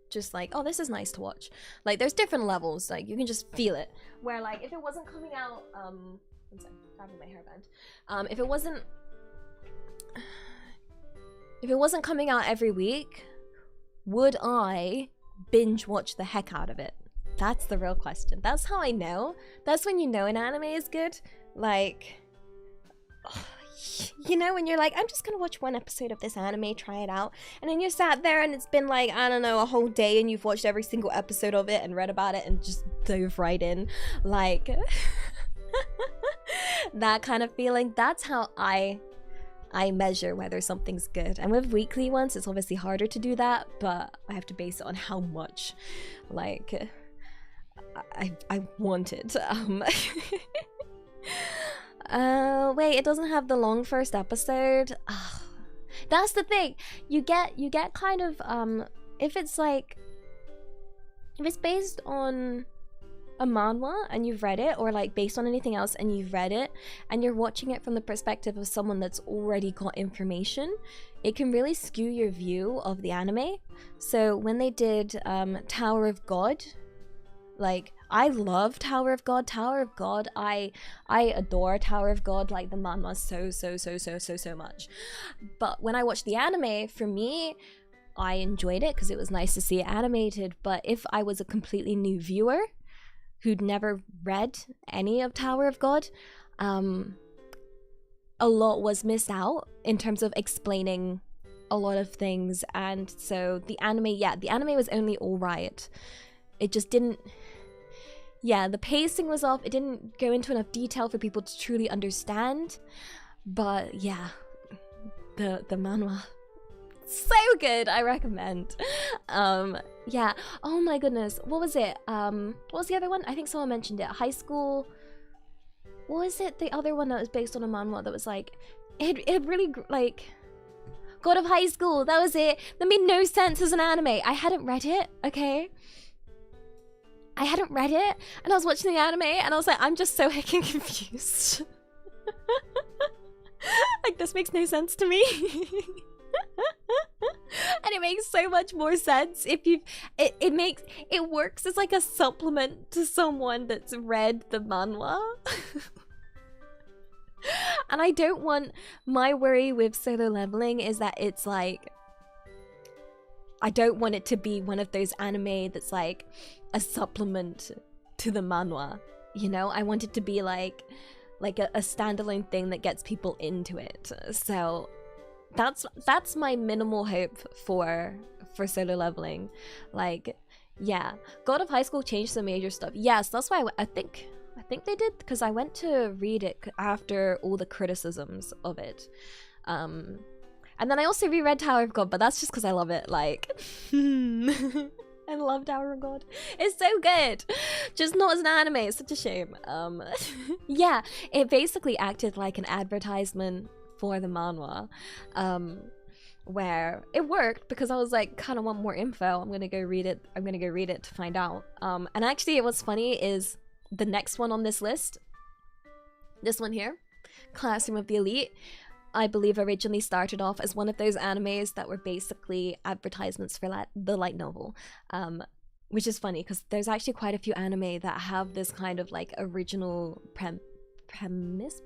just like, oh, this is nice to watch. Like, there's different levels, like you can just feel it. Where like if it wasn't coming out, I'm sorry, grabbing my hairband. If it wasn't coming out every week, would I binge watch the heck out of it? That's the real question. That's how I know. That's when you know an anime is good. Like, you know, when you're like, I'm just gonna watch 1 episode of this anime, try it out, and then you're sat there and it's been like, I don't know, a whole day and you've watched every single episode of it and read about it and just dove right in, like that kind of feeling. That's how I measure whether something's good. And with weekly ones, it's obviously harder to do that, but I have to base it on how much, like, I want it. Wait, it doesn't have the long first episode. Ugh. That's the thing. You get kind of if it's based on a manhwa and you've read it, or like based on anything else and you've read it and you're watching it from the perspective of someone that's already got information, it can really skew your view of the anime. So when they did Tower of God, like, I love Tower of God. I adore Tower of God, like the manhwa so much. But when I watched the anime, for me, I enjoyed it because it was nice to see it animated. But if I was a completely new viewer who'd never read any of Tower of God, a lot was missed out in terms of explaining a lot of things. And so the anime was only alright. it just didn't, yeah, the pacing was off. It didn't go into enough detail for people to truly understand. But yeah, the manhwa, so good. I recommend. Yeah. Oh my goodness. What was it? What was the other one? I think someone mentioned it. High School. What was it? The other one that was based on a manhwa that was like, it really like, God of High School. That was it. That made no sense as an anime. I hadn't read it. Okay. I hadn't read it, and I was watching the anime, and I was like, I'm just so heckin' confused. Like, this makes no sense to me. And it makes so much more sense if you've, it works as like a supplement to someone that's read the manhwa. And I don't want, my worry with Solo Leveling is that it's like, I don't want it to be one of those anime that's like a supplement to the manhwa, you know? I want it to be like a standalone thing that gets people into it. So that's my minimal hope for Solo Leveling. Like, yeah, God of High School changed some major stuff. Yes, that's why I think they did, because I went to read it after all the criticisms of it. And then I also reread Tower of God, but that's just because I love it. Like, I love Tower of God. It's so good. Just not as an anime. It's such a shame. Yeah, it basically acted like an advertisement for the manhwa, where it worked because I was like, kind of want more info. I'm gonna go read it. I'm gonna go read it to find out. And actually, what's funny is the next one on this list, this one here, Classroom of the Elite, I believe originally started off as one of those animes that were basically advertisements for the light novel, which is funny because there's actually quite a few anime that have this kind of like original premise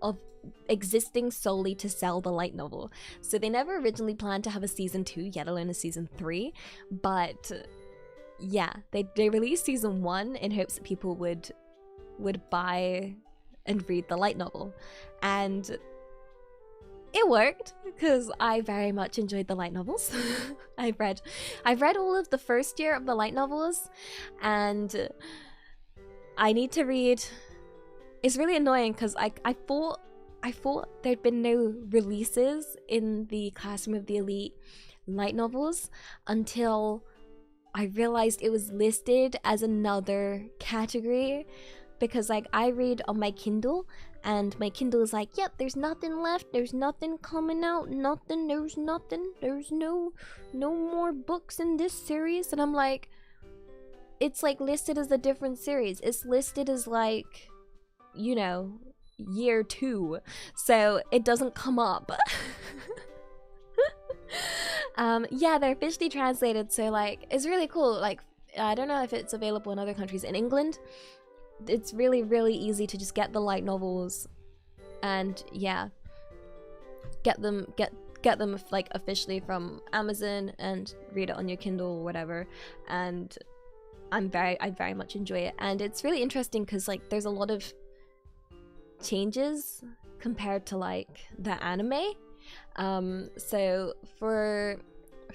of existing solely to sell the light novel. So they never originally planned to have a season 2, yet alone a season 3, but yeah, they released season 1 in hopes that people would buy and read the light novel, and it worked because I very much enjoyed the light novels. I've read all of the first year of the light novels, and I need to read. It's really annoying because I thought there'd been no releases in the Classroom of the Elite light novels until I realized it was listed as another category, because like I read on my Kindle, and my Kindle is like, yep, there's nothing left, there's nothing coming out, there's no more books in this series. And I'm like, it's like listed as a different series. It's listed as like, you know, year 2, so it doesn't come up. Yeah, they're officially translated, so like it's really cool. Like, I don't know if it's available in other countries. In England, it's really, really easy to just get the light novels and yeah, get them like officially from Amazon and read it on your Kindle or whatever. And I very much enjoy it, and it's really interesting because like there's a lot of changes compared to like the anime. So for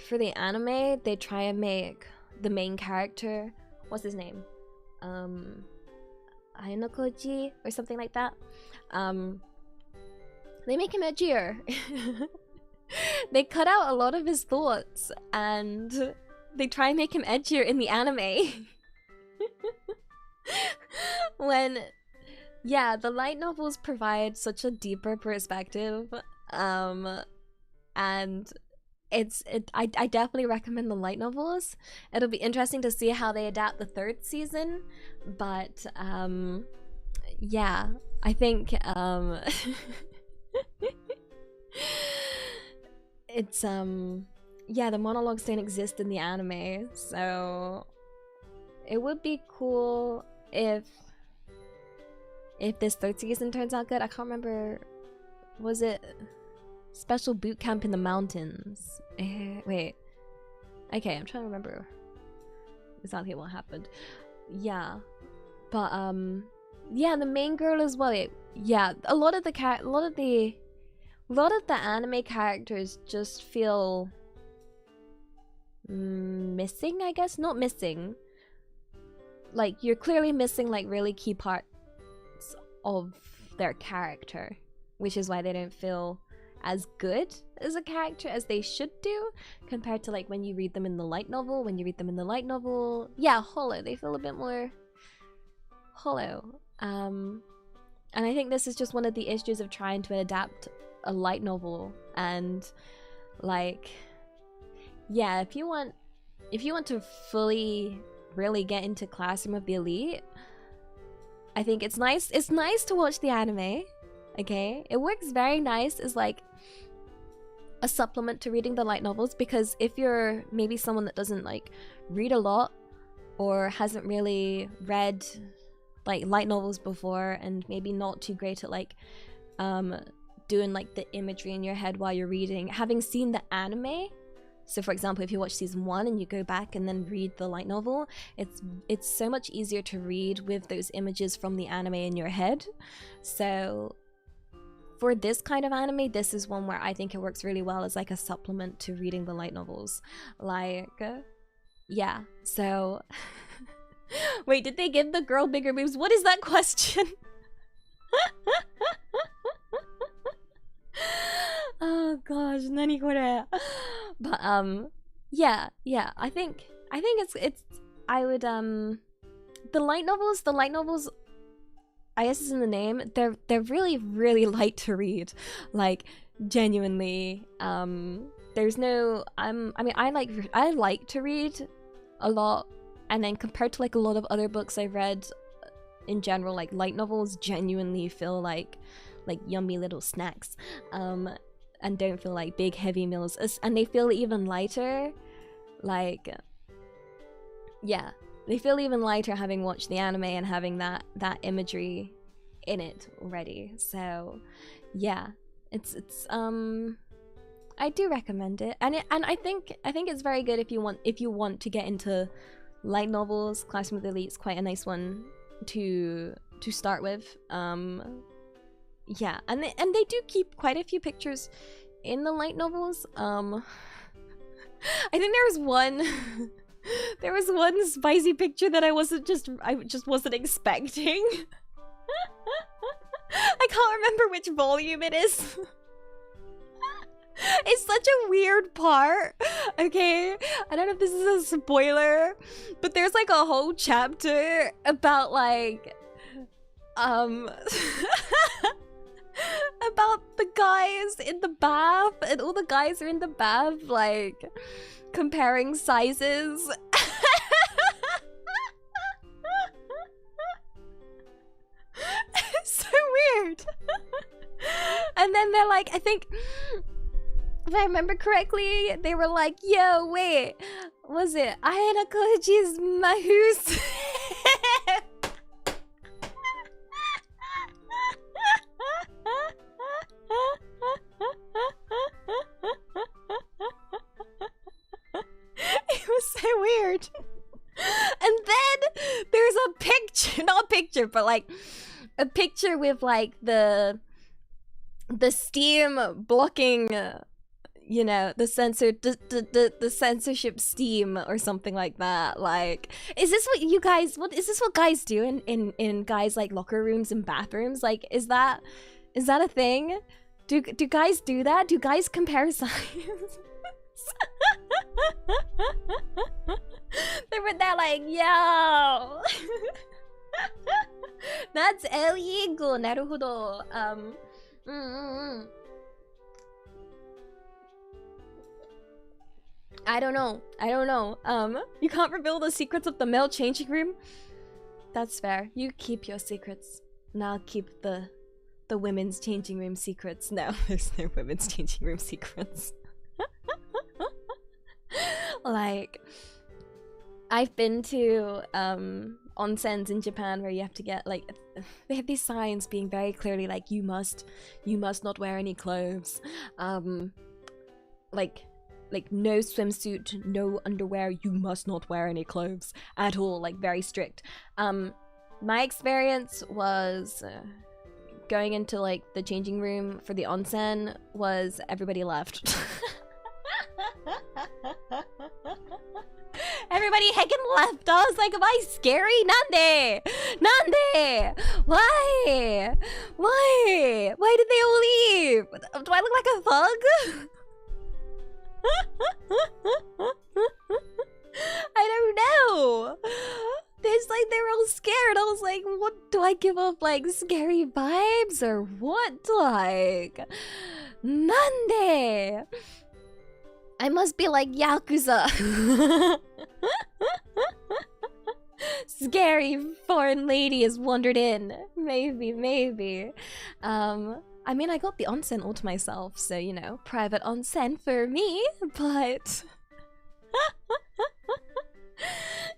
the anime, they try and make the main character, what's his name, Ainokoji or something like that. They make him edgier. They cut out a lot of his thoughts and they try and make him edgier in the anime. When, yeah, the light novels provide such a deeper perspective, and I definitely recommend the light novels. It'll be interesting to see how they adapt the 3rd season, but yeah, I think it's yeah, the monologues don't exist in the anime, so it would be cool if this 3rd season turns out good. I can't remember, was it Special Boot Camp in the Mountains? Wait, okay, I'm trying to remember exactly what happened. Yeah, but yeah, the main girl as well. Yeah, a lot of the anime characters just feel missing, I guess. Not missing, like you're clearly missing like really key parts of their character, which is why they don't feel as good as a character as they should do compared to like when you read them in the light novel. When you read them in the light novel, yeah, hollow. They feel a bit more hollow. And I think this is just one of the issues of trying to adapt a light novel. And like, yeah, if you want to fully really get into Classroom of the Elite, I think it's nice to watch the anime. Okay, it works very nice as like a supplement to reading the light novels, because if you're maybe someone that doesn't like read a lot or hasn't really read like light novels before and maybe not too great at like doing like the imagery in your head while you're reading, having seen the anime. So for example, if you watch season 1 and you go back and then read the light novel, it's so much easier to read with those images from the anime in your head. So for this kind of anime, this is one where I think it works really well as like a supplement to reading the light novels. Like, yeah, so... Wait, did they give the girl bigger boobs? What is that question? Oh gosh, nani kore? But yeah, I think it's I would the light novels, I guess it's in the name, they're really, really light to read. Like genuinely, there's no I mean I like to read a lot, and then compared to like a lot of other books I've read in general, like light novels genuinely feel like yummy little snacks, and don't feel like big heavy meals, and they feel even lighter. Like, yeah, they feel even lighter having watched the anime and having that imagery in it already. So yeah, it's I do recommend it, and I think it's very good if you want to get into light novels. Classroom of the Elite is quite a nice one to start with. Yeah, and they do keep quite a few pictures in the light novels. I think there was one spicy picture that I just wasn't expecting. I can't remember which volume it is. It's such a weird part. Okay, I don't know if this is a spoiler, but there's like a whole chapter about like about the guys in the bath, and all the guys are in the bath like comparing sizes. It's so weird. And then they're like, I think if I remember correctly, they were like, yo, wait, was it Aena Koji's Mahus? It was so weird. And then there's a picture, not a picture, but like a picture with like the steam blocking, you know, the censorship steam or something like that. Like, is this what guys do in guys like locker rooms and bathrooms? Like, is that a thing? Do guys do that? Do guys compare sizes? They were there like, yo. That's illegal. Naruhodo. I don't know. You can't reveal the secrets of the male changing room. That's fair. You keep your secrets, and I'll keep the women's changing room secrets. No, there's no women's changing room secrets. Like, I've been to onsens in Japan where you have to get like, they have these signs being very clearly like, you must not wear any clothes, like no swimsuit, no underwear, you must not wear any clothes at all, like very strict. My experience was going into like the changing room for the onsen was everybody left. everybody heckin' left. I was like, am I scary? Nande! Nande! Why? Why? Why did they all leave? Do I look like a thug? I don't know. It's like they were all scared. I was like, what, do I give off like scary vibes or what? Like, Nande? I must be like Yakuza. Scary foreign lady has wandered in. Maybe. I mean, I got the onsen all to myself, so, you know, private onsen for me, but...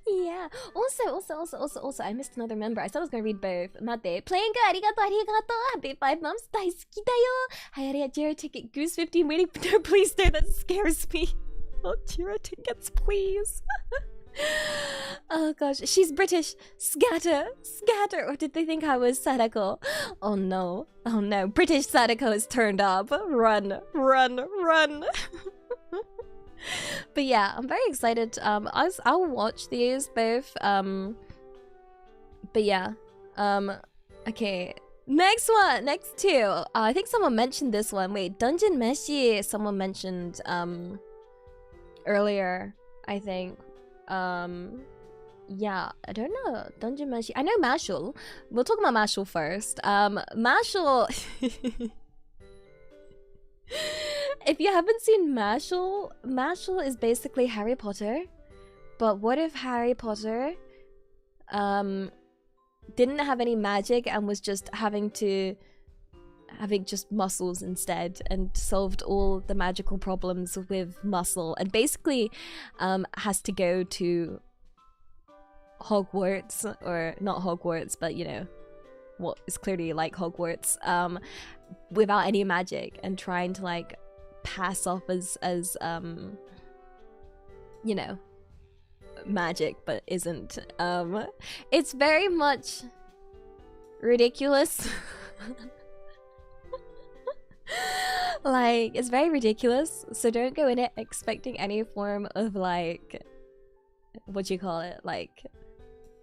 Yeah. Also, I missed another member. I said I was gonna read both. Mate. Playing good. Arigato. Happy 5 months. Daisuki da yo. Hayari Jiro ticket. Goose 15 waiting. No, please, no, that scares me. Oh, Jiro tickets, please. Oh gosh, she's British. Scatter. Or did they think I was Sadako? Oh no. British Sadako is turned up. Run. But yeah, I'm very excited. I'll watch these both. But yeah. Okay. Next two. I think someone mentioned this one. Wait, Dungeon Meshi. Someone mentioned earlier. I think. Yeah, I don't know. Dungeon Meshi. I know Mashal. We'll talk about Mashal first. Mashal. If you haven't seen Mashal, Mashal is basically Harry Potter. But what if Harry Potter didn't have any magic and was just having just muscles instead and solved all the magical problems with muscle and basically has to go to Hogwarts, or not Hogwarts, but you know what is clearly like Hogwarts, without any magic and trying to like pass off as you know, magic but isn't. It's very much ridiculous. Like, it's very ridiculous, so don't go in it expecting any form of like, what do you call it, like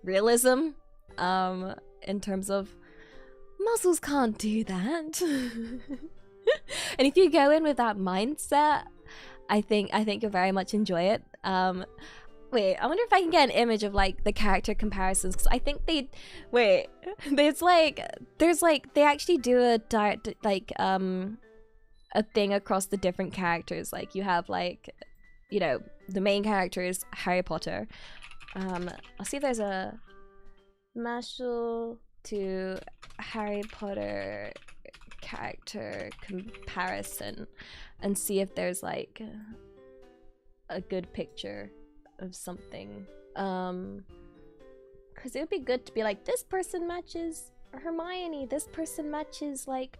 realism, in terms of muscles can't do that. And if you go in with that mindset, I think you'll very much enjoy it. Wait, I wonder if I can get an image of like the character comparisons, because I think they, wait, there's like they actually do a a thing across the different characters. Like you have like, you know, the main character is Harry Potter. I'll see if there's a Mashal to Harry Potter character comparison and see if there's like a good picture of something. Because it would be good to be like, this person matches Hermione, this person matches like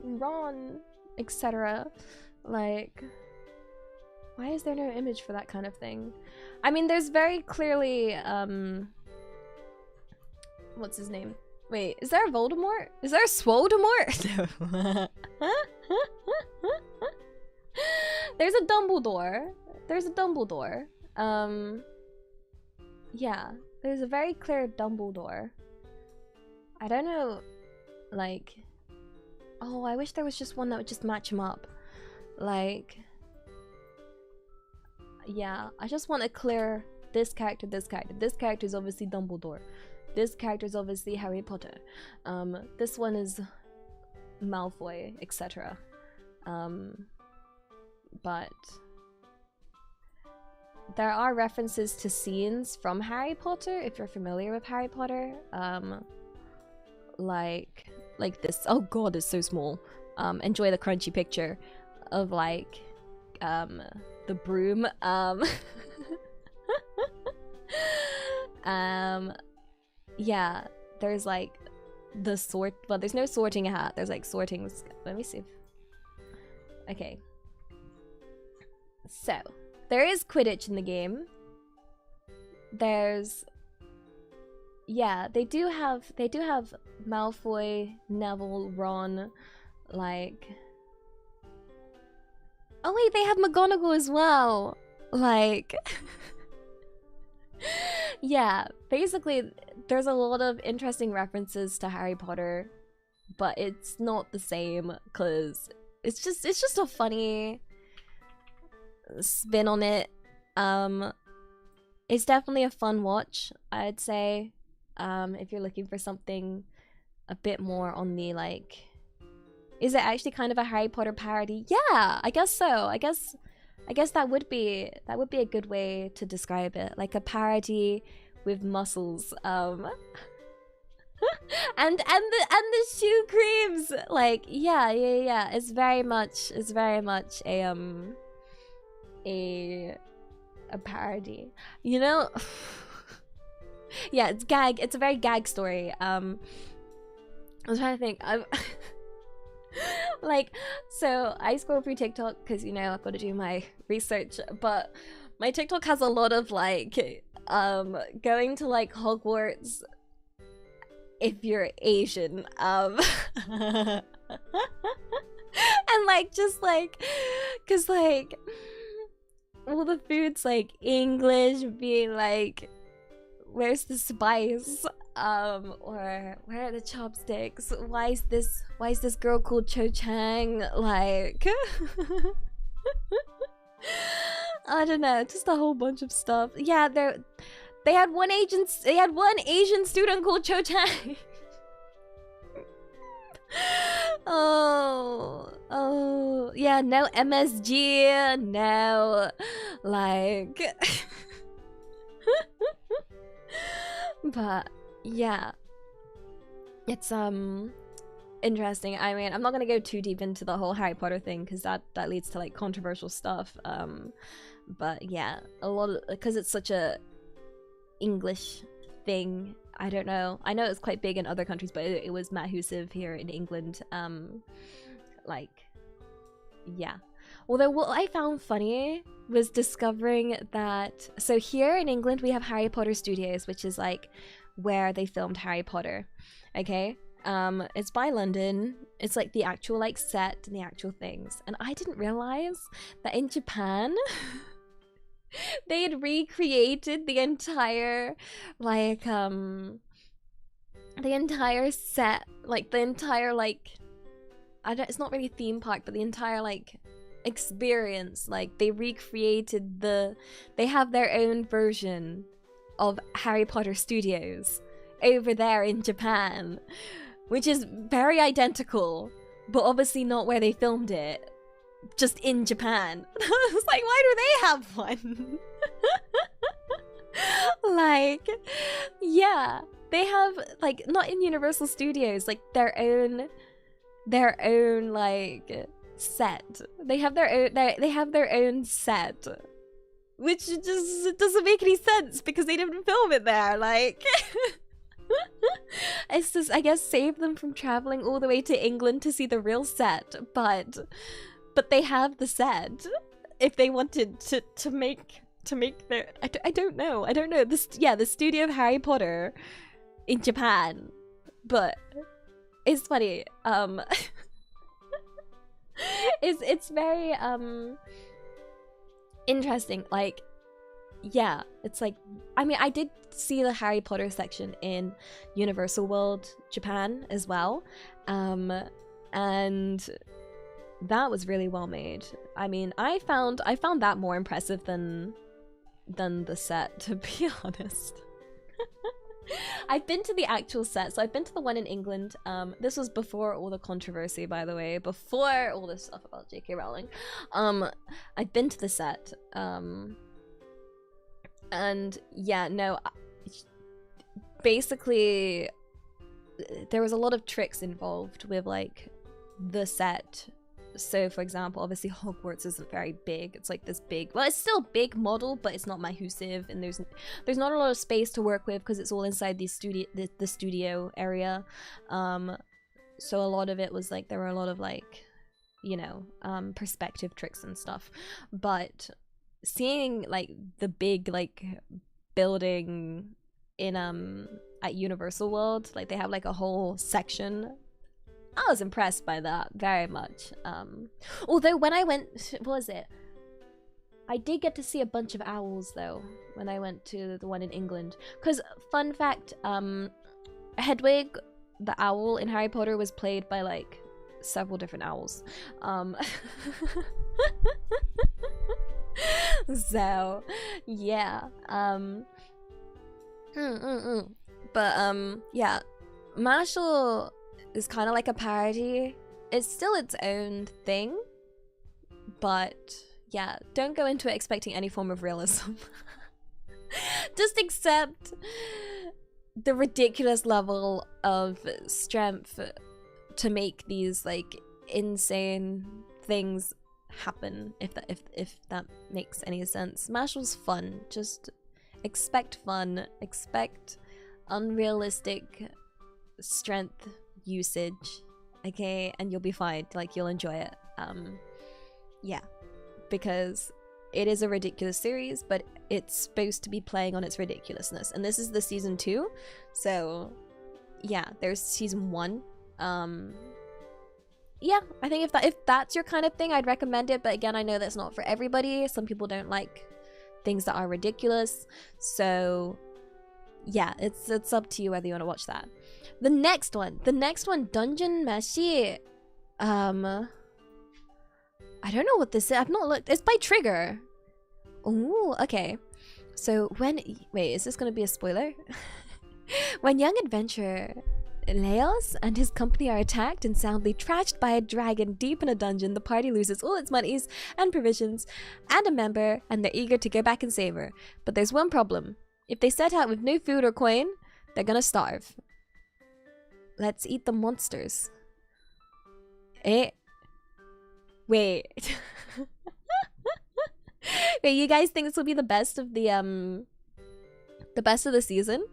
Ron, etc. Like, why is there no image for that kind of thing? I mean, there's very clearly what's his name? Wait, is there a Voldemort? Is there a Swoldemort? No. There's a Dumbledore. Yeah, there's a very clear Dumbledore. I don't know, like, oh, I wish there was just one that would just match him up. Like, yeah, I just want to clear this character, this character. This character is obviously Dumbledore. This character is obviously Harry Potter. This one is Malfoy, etc. But there are references to scenes from Harry Potter, if you're familiar with Harry Potter. Like this. Oh god, it's so small. Enjoy the crunchy picture of like the broom. Yeah, there's like the sort, well, there's no sorting hat, there's like sorting. Let me see if... Okay, so there is Quidditch in the game. There's, yeah, they do have Malfoy, Neville, Ron, like, oh wait, they have McGonagall as well. Like, yeah, basically, there's a lot of interesting references to Harry Potter, but it's not the same because it's just a funny spin on it. It's definitely a fun watch, I'd say. If you're looking for something a bit more on the like, is it actually kind of a Harry Potter parody? Yeah, I guess so. I guess that would be a good way to describe it, like a parody with muscles. And the shoe creams. Like, yeah. It's very much a parody. You know? Yeah, it's a very gag story. I'm trying to think. Like, so I scroll through TikTok because, you know, I've got to do my research, but my TikTok has a lot of like going to like Hogwarts if you're Asian, and like just like, cause like all the food's like English, being like, where's the spice? Or where are the chopsticks? Why is this girl called Cho Chang? Like, I don't know, just a whole bunch of stuff. Yeah, they had one Asian student called Cho Chang. Oh, yeah, no MSG, no, like, but yeah, it's interesting. I mean, I'm not gonna go too deep into the whole Harry Potter thing because that leads to like controversial stuff. But yeah, a lot of, because it's such a English thing. I don't know. I know it's quite big in other countries, but it was massive here in England. Like, yeah. Although what I found funny was discovering that, so here in England we have Harry Potter Studios, which is like where they filmed Harry Potter. Okay, it's by London. It's like the actual like set and the actual things. And I didn't realize that in Japan they had recreated the entire like the entire set, like the entire like, it's not really a theme park, but the entire like experience. Like they recreated they have their own version of Harry Potter Studios over there in Japan, which is very identical, but obviously not where they filmed it. Just in Japan. I was like, why do they have one? Like, yeah, they have like, not in Universal Studios, like their own like set. They have their own set, which just doesn't make any sense because they didn't film it there. Like, it's just, I guess, save them from traveling all the way to England to see the real set, but they have the set if they wanted to make their, I don't know this, yeah, the studio of Harry Potter in Japan. But it's funny, it's very interesting. Like, yeah, it's like, I mean, I did see the Harry Potter section in Universal World Japan as well, and that was really well made. I mean, I found that more impressive than the set, to be honest. I've been to the actual set, so I've been to the one in England. This was before all the controversy, by the way, before all this stuff about J.K. Rowling. I've been to the set, and yeah, no, basically there was a lot of tricks involved with like the set. So for example, obviously Hogwarts isn't very big. It's like this big, well, it's still big model, but it's not massive, and there's not a lot of space to work with because it's all inside the studio area. So a lot of it was like, there were a lot of like, you know, perspective tricks and stuff. But seeing like the big like building in at Universal World, like they have like a whole section, I was impressed by that very much. Although when I went, what was it? I did get to see a bunch of owls though when I went to the one in England. Because fun fact, Hedwig, the owl in Harry Potter, was played by like several different owls. So yeah. But yeah, Marshall is kind of like a parody. It's still its own thing, but yeah, don't go into it expecting any form of realism. Just accept the ridiculous level of strength to make these like insane things happen, if that makes any sense. Marshall's fun. Just expect fun, expect unrealistic strength usage, okay, and you'll be fine. Like, you'll enjoy it. Yeah, because it is a ridiculous series, but it's supposed to be playing on its ridiculousness, and this is the season 2, so yeah, there's season 1. Yeah, I think if that's your kind of thing, I'd recommend it, but again, I know that's not for everybody. Some people don't like things that are ridiculous, so yeah, it's up to you whether you want to watch that. The next one, Dungeon Meshi. I don't know what this is. I've not looked. It's by Trigger. Oh, okay. So wait, is this gonna be a spoiler? When young adventurer Leos and his company are attacked and soundly trashed by a dragon deep in a dungeon, the party loses all its monies and provisions and a member, and they're eager to go back and save her. But there's one problem. If they set out with no food or coin, they're gonna starve. Let's eat the monsters. Wait. Wait, you guys think this will be the best of the season?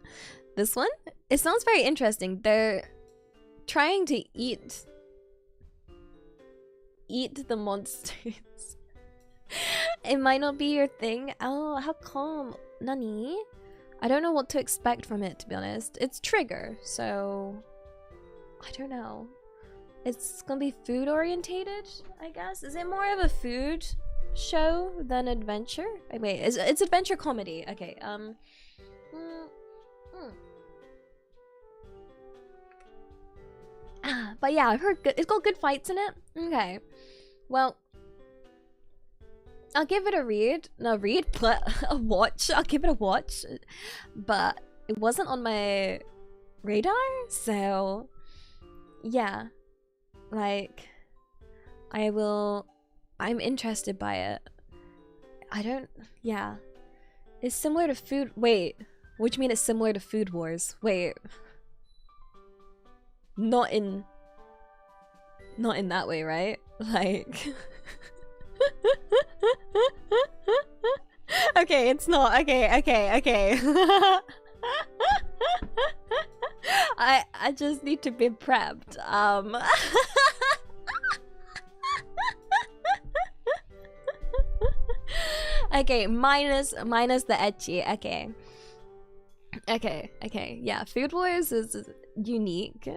This one? It sounds very interesting. They're trying to eat the monsters. It might not be your thing. Oh, how calm. Nani? I don't know what to expect from it, to be honest. It's Trigger, so I don't know. It's gonna be food orientated, I guess. Is it more of a food show than adventure? Wait, it's adventure comedy. Okay. But yeah, I've heard it's got good fights in it. Okay. Well, I'll give it a read. No, read, but a watch. I'll give it a watch. But it wasn't on my radar, so yeah. Like, I'm interested by it. Yeah. It's similar to Food, wait. What do you mean it's similar to Food Wars? Wait. Not in that way, right? Like... Okay, it's not. Okay. I just need to be prepped. Okay, minus the ecchi. Okay. Yeah, Food Wars is unique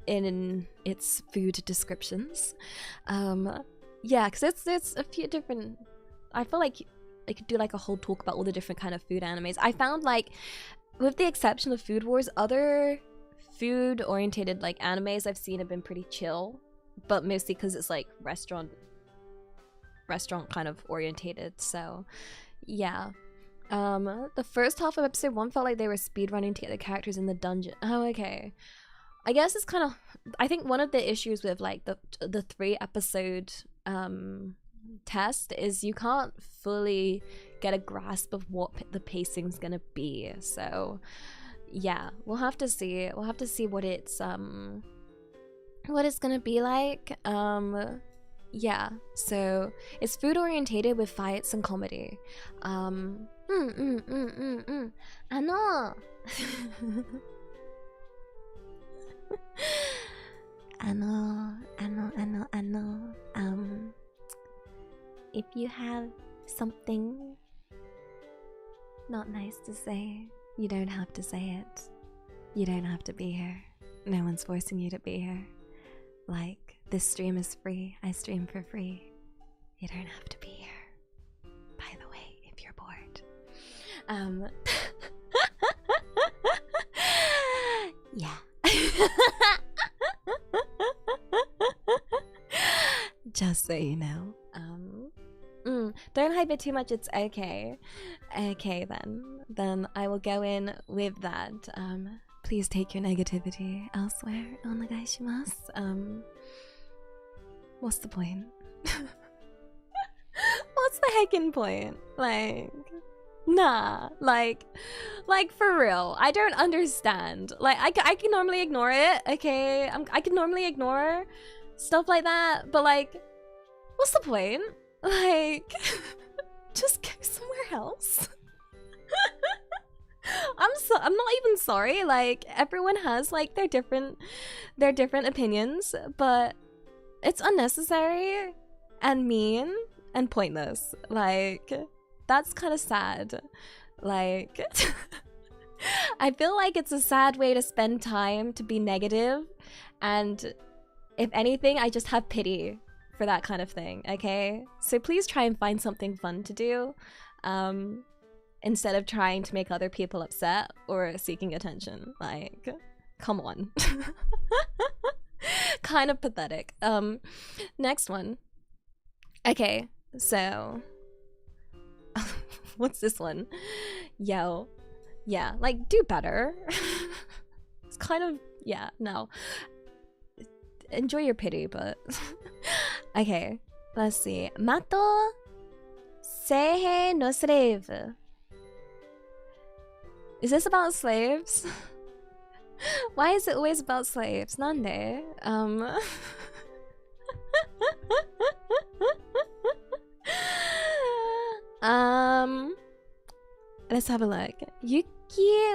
in its food descriptions. Yeah, because there's a few different. I feel like I could do like a whole talk about all the different kind of food animes. I found like, with the exception of Food Wars, other food orientated like animes I've seen have been pretty chill, but mostly because it's like restaurant kind of orientated. So yeah. The first half of episode 1 felt like they were speedrunning to get the characters in the dungeon. Oh, okay. I guess it's kind of, I think one of the issues with like the 3-episode test is you can't fully get a grasp of what the pacing's gonna be. So yeah, we'll have to see what it's gonna be like. Yeah, so it's food orientated with fights and comedy. I know. I know. If you have something not nice to say, you don't have to say it. You don't have to be here. No one's forcing you to be here. Like, this stream is free. I stream for free. You don't have to be here. Um, yeah. Just so you know. Don't hype it too much, it's okay. Okay then. Then I will go in with that. Please take your negativity elsewhere. Onegaishimasu. What's the point? What's the heckin' point? Like, nah, like for real. I don't understand. Like, I can normally ignore it, okay? I can normally ignore stuff like that, but like, what's the point? Like, just go somewhere else. I'm not even sorry. Like, everyone has like their different opinions, but it's unnecessary and mean and pointless. Like, that's kind of sad. Like, I feel like it's a sad way to spend time to be negative, and if anything, I just have pity for that kind of thing, okay? So please try and find something fun to do, instead of trying to make other people upset or seeking attention. Like, come on. Kind of pathetic. Next one. Okay, so what's this one? Yo. Yeah, like, do better. It's kind of, yeah, no. Enjoy your pity, but okay, let's see. Mato Seihe no slave. Is this about slaves? Why is it always about slaves? Nande? Let's have a look. Yuki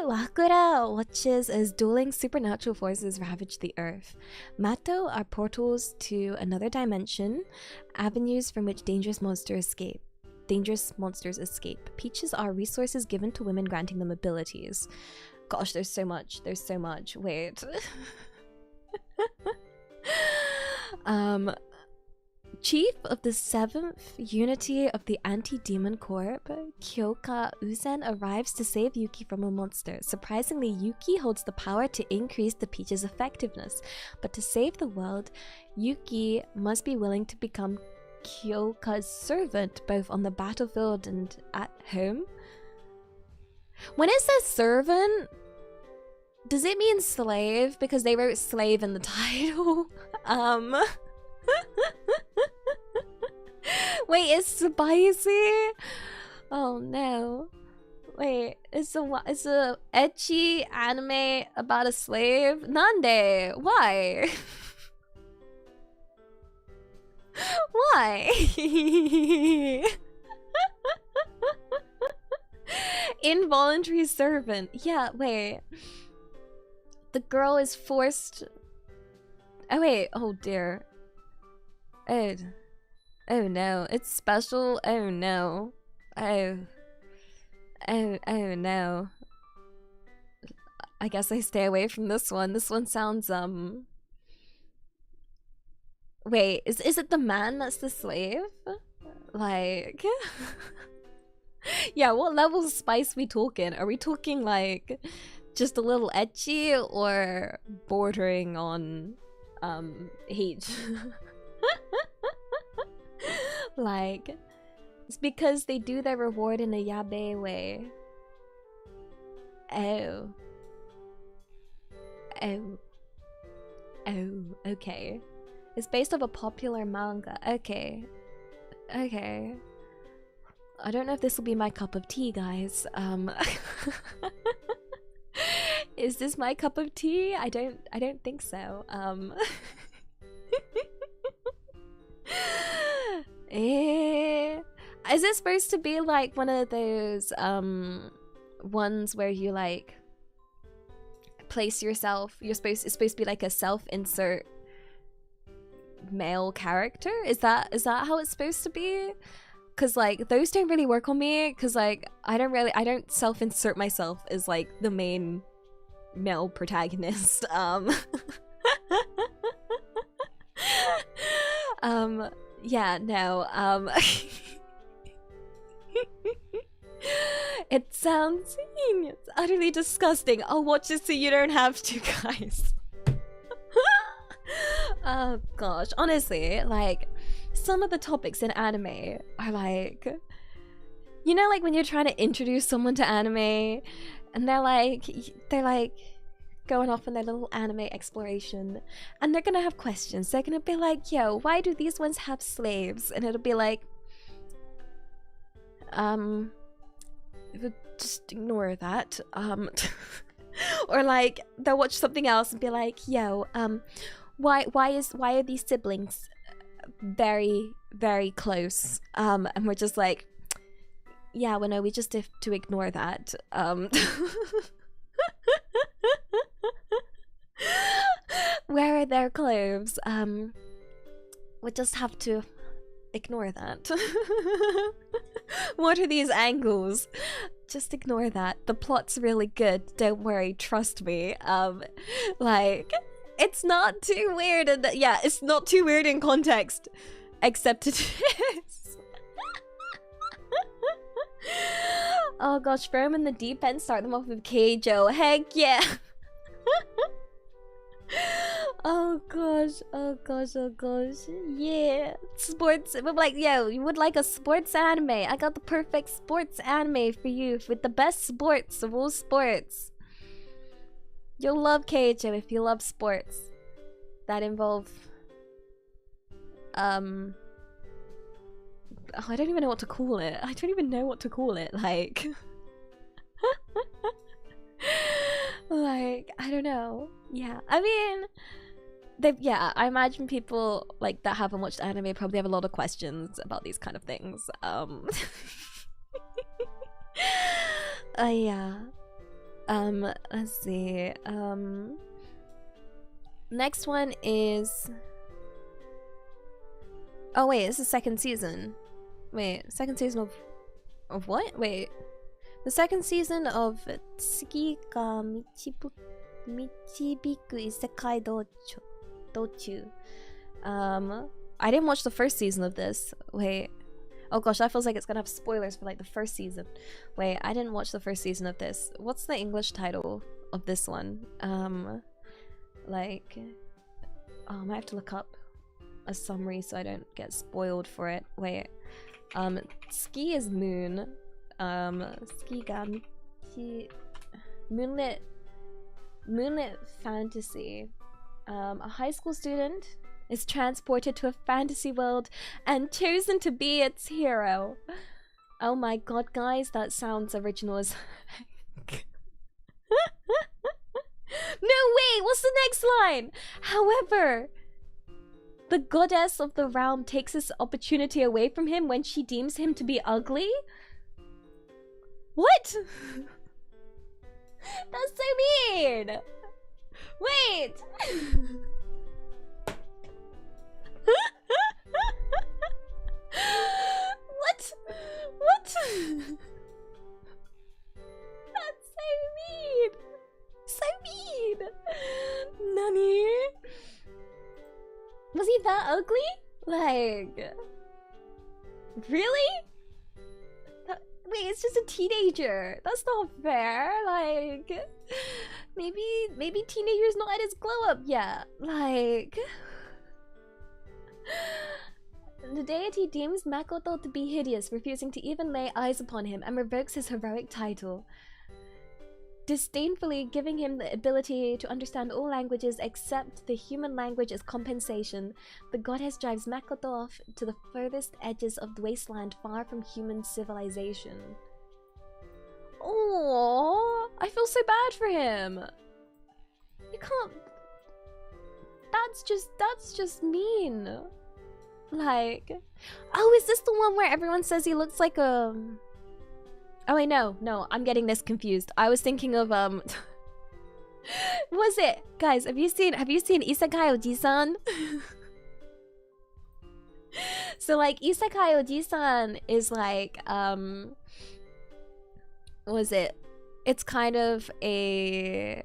Wakura watches as dueling supernatural forces ravage the earth. Mato are portals to another dimension, avenues from which dangerous monsters escape. Peaches are resources given to women, granting them abilities. Gosh, there's so much. Wait. Chief of the 7th Unity of the Anti-Demon Corps, Kyoka Uzen arrives to save Yuki from a monster. Surprisingly, Yuki holds the power to increase the Peach's effectiveness. But to save the world, Yuki must be willing to become Kyoka's servant, both on the battlefield and at home. When it says servant, does it mean slave? Because they wrote slave in the title. Wait, it's spicy? Oh no. Wait, it's a ecchi anime about a slave? Nande? Why? Why? Involuntary servant. Yeah, wait. The girl is forced... Oh wait, oh dear. Oh no, it's special. Oh no. Oh no. I guess I stay away from this one. This one sounds wait, is it the man that's the slave? Like yeah, what level of spice we talking? Are we talking like just a little ecchi or bordering on heat? Like, it's because they do their reward in a yabe way. Oh, okay. It's based off a popular manga. Okay. I don't know if this will be my cup of tea, guys. Is this my cup of tea? I don't think so. Is it supposed to be like one of those ones where you like place yourself? It's supposed to be like a self-insert male character? Is that how it's supposed to be? Because like those don't really work on me, because like I don't self-insert myself as like the main male protagonist. Yeah, no. It sounds it's utterly disgusting. I'll watch it so you don't have to, guys. Oh gosh, honestly, like some of the topics in anime are like, you know, like when you're trying to introduce someone to anime and they're like going off on their little anime exploration and they're gonna have questions. They're gonna be like, yo, why do these ones have slaves? And it'll be like, just ignore that. Or like they'll watch something else and be like, yo, why are these siblings very, very close? And we're just like, yeah, well, no, we just have to ignore that. Where are their clothes? We just have to ignore that. What are these angles? Just ignore that. The plot's really good. Don't worry, trust me. Like, it's not too weird, and yeah, it's not too weird in context, except it is. Oh gosh, throw them in the deep end, start them off with Keijo. Heck yeah! Oh gosh, oh gosh, oh gosh. Yeah. Sports. I'm like, yo, you would like a sports anime? I got the perfect sports anime for you with the best sports of all sports. You'll love Keijo if you love sports that involve oh, I don't even know what to call it. I don't even know what to call it. Like like, I don't know. Yeah, I mean, yeah, I imagine people like that haven't watched anime probably have a lot of questions about these kind of things. Yeah. Let's see. Next one is. Oh wait, it's the second season. Wait, second season of what? Wait. The second season of Tsuki ga Michibiku Isekai Dochu. I didn't watch the first season of this. Wait. Oh gosh, that feels like it's gonna have spoilers for like the first season. Wait, I didn't watch the first season of this. What's the English title of this one? Like, oh, I might have to look up a summary so I don't get spoiled for it. Wait. Tsuki is moon. Tsuki ga Moonlit fantasy. A high school student is transported to a fantasy world and chosen to be its hero. Oh my god, guys, that sounds original as heck. No, wait, what's the next line? However, the goddess of the realm takes this opportunity away from him when she deems him to be ugly? What? That's so mean! Wait! What? What? That's so mean! So mean! Nani? Was he that ugly? Like... Really? Wait, it's just a teenager. That's not fair. Like, maybe teenager's not at his glow up yet. Like, the deity deems Makoto to be hideous, refusing to even lay eyes upon him, and revokes his heroic title, disdainfully giving him the ability to understand all languages except the human language as compensation. The goddess drives Makoto off to the furthest edges of the wasteland, far from human civilization. Oh, I feel so bad for him. You can't. That's just mean. Like, oh, is this the one where everyone says he looks like a? Oh wait, no, I'm getting this confused. I was thinking of was it, guys? Have you seen Isekai Oji-san? So like Isekai Oji-san is like was it? It's kind of a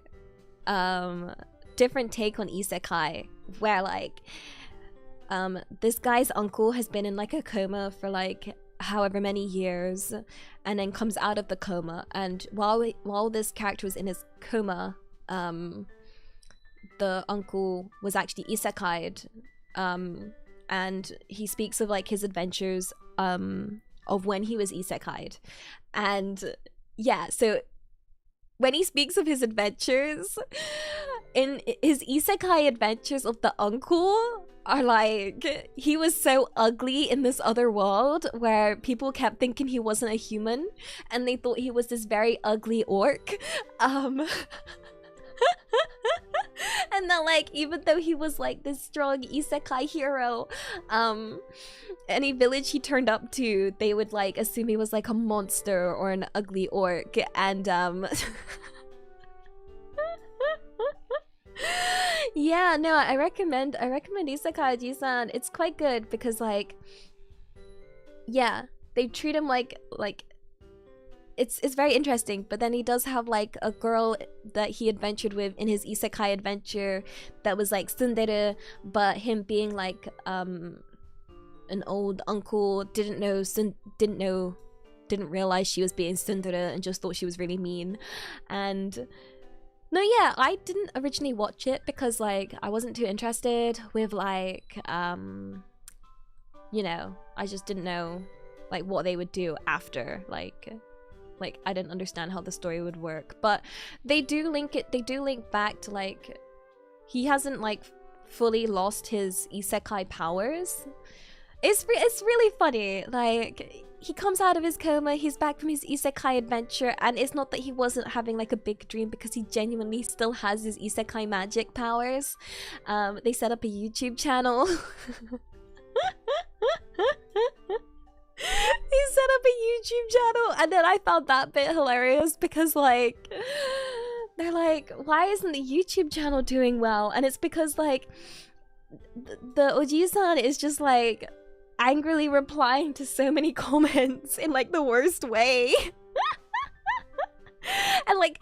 different take on Isekai, where like this guy's uncle has been in like a coma for like however many years, and then comes out of the coma. And while this character was in his coma, the uncle was actually isekai'd, and he speaks of like his adventures of when he was isekai'd. And yeah, so when he speaks of his adventures, in his isekai adventures of the uncle are like, he was so ugly in this other world where people kept thinking he wasn't a human and they thought he was this very ugly orc. And that like, even though he was like this strong isekai hero, any village he turned up to, they would like assume he was like a monster or an ugly orc. And yeah, no, I recommend Isekai Oji-san. It's quite good because like, yeah, they treat him like it's very interesting. But then he does have like a girl that he adventured with in his isekai adventure that was like tsundere, but him being like an old uncle didn't realize she was being tsundere and just thought she was really mean. And no, yeah, I didn't originally watch it because like I wasn't too interested with like you know, I just didn't know like what they would do after, like I didn't understand how the story would work. But they do link back to like he hasn't like fully lost his isekai powers. It's really funny. Like, he comes out of his coma, he's back from his isekai adventure, and it's not that he wasn't having like a big dream, because he genuinely still has his isekai magic powers. They set up a YouTube channel. He set up a YouTube channel, and then I found that bit hilarious because like they're like, why isn't the YouTube channel doing well? And it's because like the Oji-san is just like angrily replying to so many comments in like the worst way. and like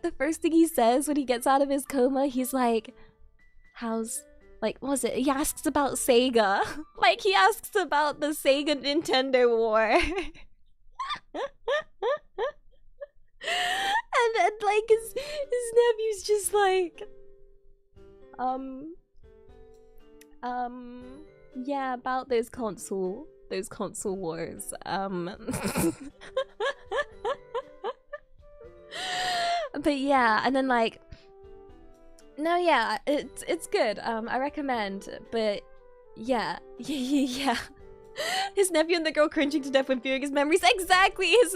the first thing he says when he gets out of his coma, he's like, how's, like, what was it? He asks about Sega. Like, he asks about the Sega Nintendo war. and like his nephew's just like, yeah, about those console wars. But yeah, and then like, no, yeah, it's good. I recommend. But yeah. His nephew and the girl cringing to death when viewing his memories. Exactly, his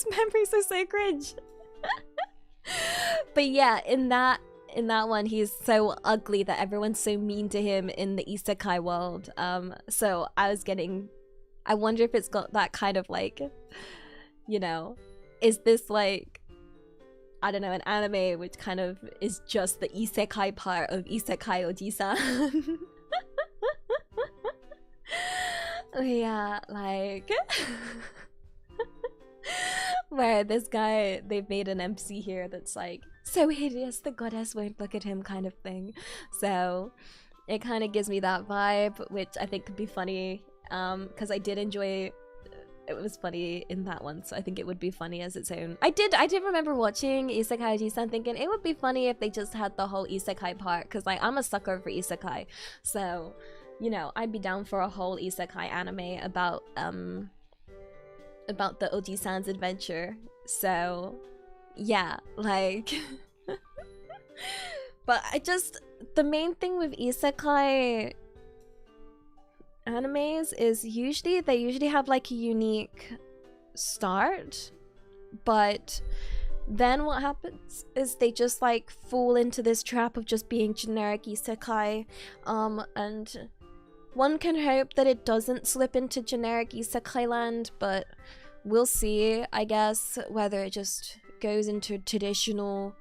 memories are so cringe. But yeah, in that one, he's so ugly that everyone's so mean to him in the isekai world. So I wonder if it's got that kind of like, you know, is this like, I don't know, an anime which kind of is just the isekai part of Isekai Oji-san. Yeah, like where this guy, they've made an MC here that's like, so hideous the goddess won't look at him kind of thing. So it kind of gives me that vibe, which I think could be funny, because I did enjoy it. Was funny in that one, so I think it would be funny as its own. I did remember watching Isekai Oji-san thinking it would be funny if they just had the whole isekai part, because like I'm a sucker for isekai, so you know, I'd be down for a whole isekai anime about the Oji-san's adventure. So yeah, like but the main thing with isekai animes is they usually have like a unique start, but then what happens is they just like fall into this trap of just being generic isekai, and one can hope that it doesn't slip into generic isekai land, but we'll see, I guess, whether it just goes into traditional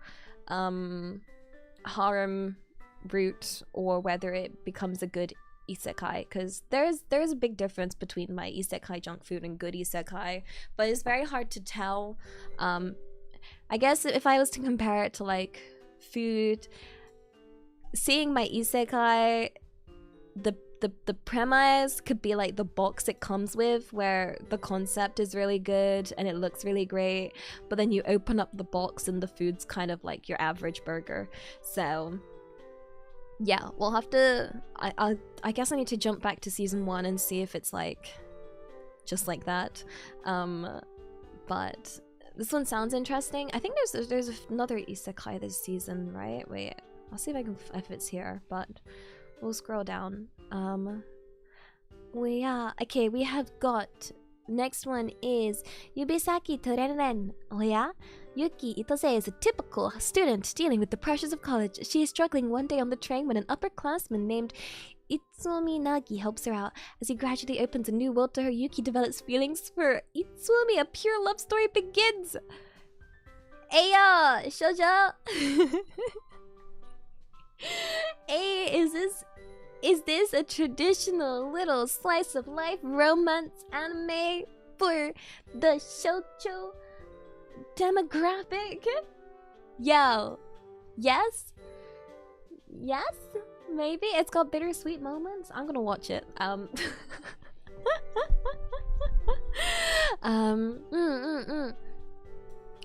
harem route or whether it becomes a good isekai, because there's a big difference between my isekai junk food and good isekai, but it's very hard to tell. I guess if I was to compare it to like food, seeing my isekai, the the premise could be like the box it comes with, where the concept is really good and it looks really great, but then you open up the box and the food's kind of like your average burger. So yeah, we'll have to. I guess I need to jump back to season 1 and see if it's like just like that. But this one sounds interesting. I think there's another isekai this season, right? Wait, I'll see if I can if it's here, but we'll scroll down. Okay, we have got next one is Yubisaki Toreren. Oya? Yuki Itose is a typical student dealing with the pressures of college. She is struggling one day on the train when an upperclassman named Itsumi Nagi helps her out. As he gradually opens a new world to her, Yuki develops feelings for Itsumi. A pure love story begins. Eya, shoujo. Hey, is this a traditional little slice of life romance anime for the shoujo demographic? Yo, yes, maybe it's got bittersweet moments. I'm gonna watch it. I'm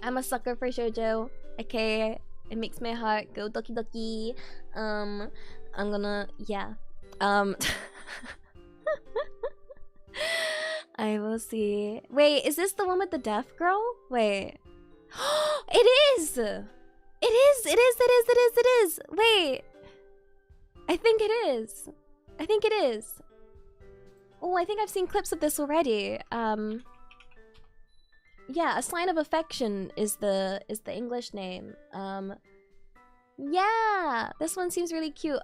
a sucker for shoujo. Okay, it makes my heart go doki doki. I'm gonna, yeah. I will see. Wait, is this the one with the deaf girl? Wait. It is! It is! Wait. I think it is. Oh, I think I've seen clips of this already. Yeah, A Sign of Affection is the English name. Yeah, this one seems really cute.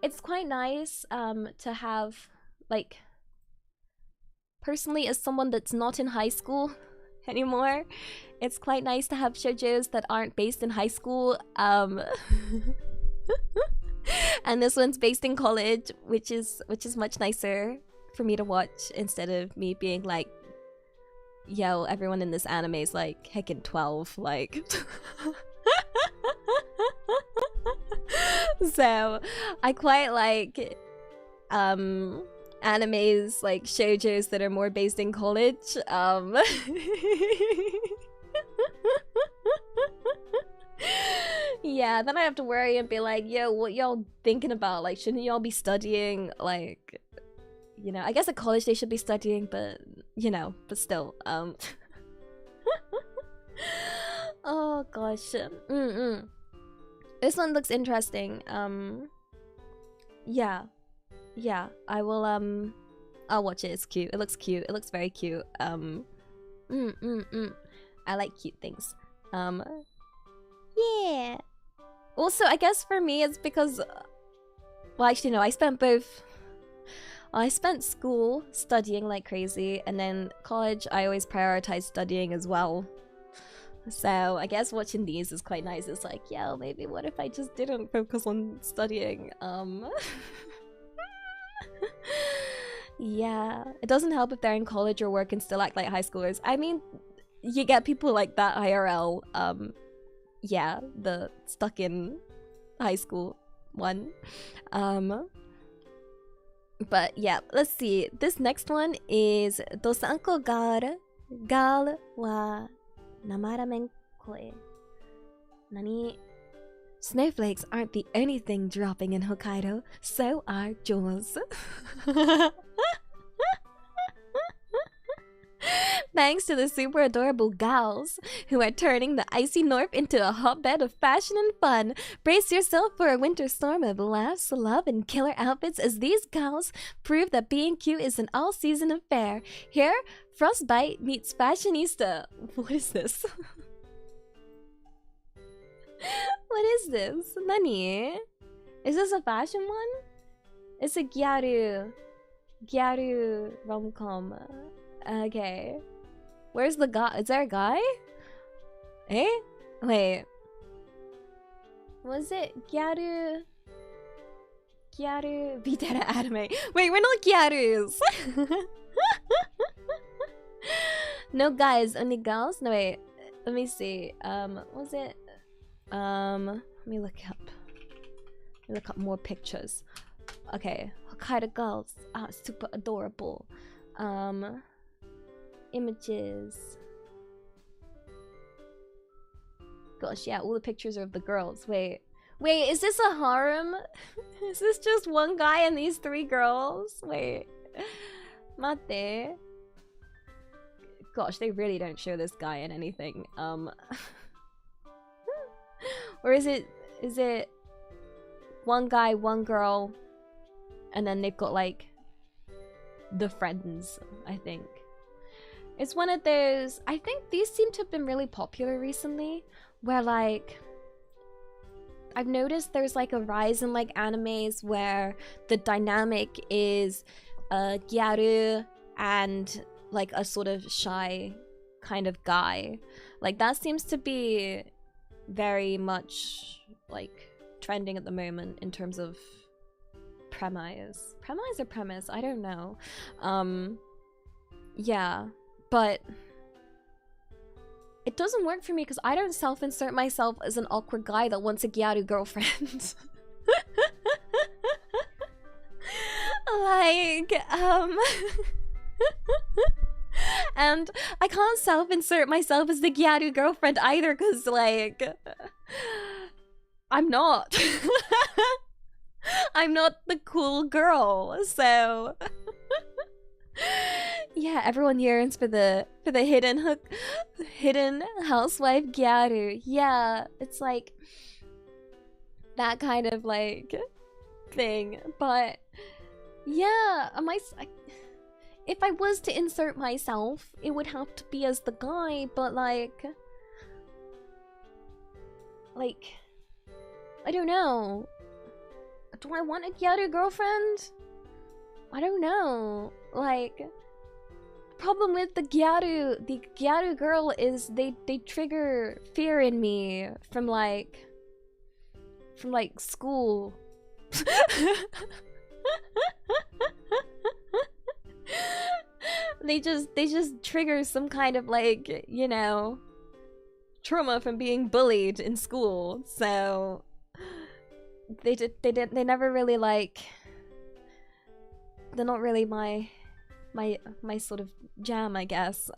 It's quite nice to have, like, personally, as someone that's not in high school anymore, it's quite nice to have shoujos that aren't based in high school. And this one's based in college, which is much nicer for me to watch, instead of me being like, yo, everyone in this anime is like heckin' 12, like. So I quite like animes like shoujos that are more based in college. Yeah, then I have to worry and be like, yo, what y'all thinking about? Like, shouldn't y'all be studying? Like, you know, I guess at college they should be studying, but you know, but still. Oh gosh. This one looks interesting. Yeah, I will I'll watch it. It's cute. It looks cute. It looks very cute. I like cute things. Yeah. Also, I guess for me it's because, well, actually no, I spent school studying like crazy, and then college I always prioritize studying as well. So I guess watching these is quite nice. It's like, yeah, maybe what if I just didn't focus on studying? Yeah, it doesn't help if they're in college or work and still act like high schoolers. I mean, you get people like that IRL. Yeah, the stuck in high school one. But yeah, let's see. This next one is Dosanko Gal wa Namaramen Koi. Nani? Snowflakes aren't the only thing dropping in Hokkaido, so are jaws. Thanks to the super adorable gals who are turning the icy north into a hotbed of fashion and fun. Brace yourself for a winter storm of laughs, love, and killer outfits as these gals prove that being cute is an all-season affair. Here, Frostbite meets Fashionista. What is this? What is this? Nani? Is this a fashion one? It's a gyaru rom-com. Okay. Where's the guy? Is there a guy? Eh? Wait. Was it Gyaru V-Dere anime? Wait, we're not Gyarus! No guys, only girls? No, wait. Let me see. Was it? Let me look up more pictures. Okay, Hokkaido girls are super adorable. Images. Gosh, yeah, all the pictures are of the girls. Wait, is this a harem? Is this just one guy and these 3 girls? Wait. Mate. Gosh, they really don't show this guy in anything. Or is it one guy, one girl, and then they've got like the friends, I think. It's one of those, I think these seem to have been really popular recently, where like I've noticed there's like a rise in like animes where the dynamic is gyaru and like a sort of shy kind of guy. Like that seems to be very much like trending at the moment in terms of premise or premise, I don't know. Yeah, but it doesn't work for me because I don't self-insert myself as an awkward guy that wants a gyaru girlfriend. Like, and I can't self-insert myself as the gyaru girlfriend either because, like, I'm not. I'm not the cool girl, so... Yeah, everyone yearns for the hidden housewife gyaru. Yeah, it's like that kind of like thing. But yeah, if I was to insert myself, it would have to be as the guy. But like I don't know. Do I want a gyaru girlfriend? I don't know. Like, problem with the gyaru girl is they trigger fear in me from like school. They just trigger some kind of like, you know, trauma from being bullied in school. So they never really like, they're not really my sort of jam, I guess.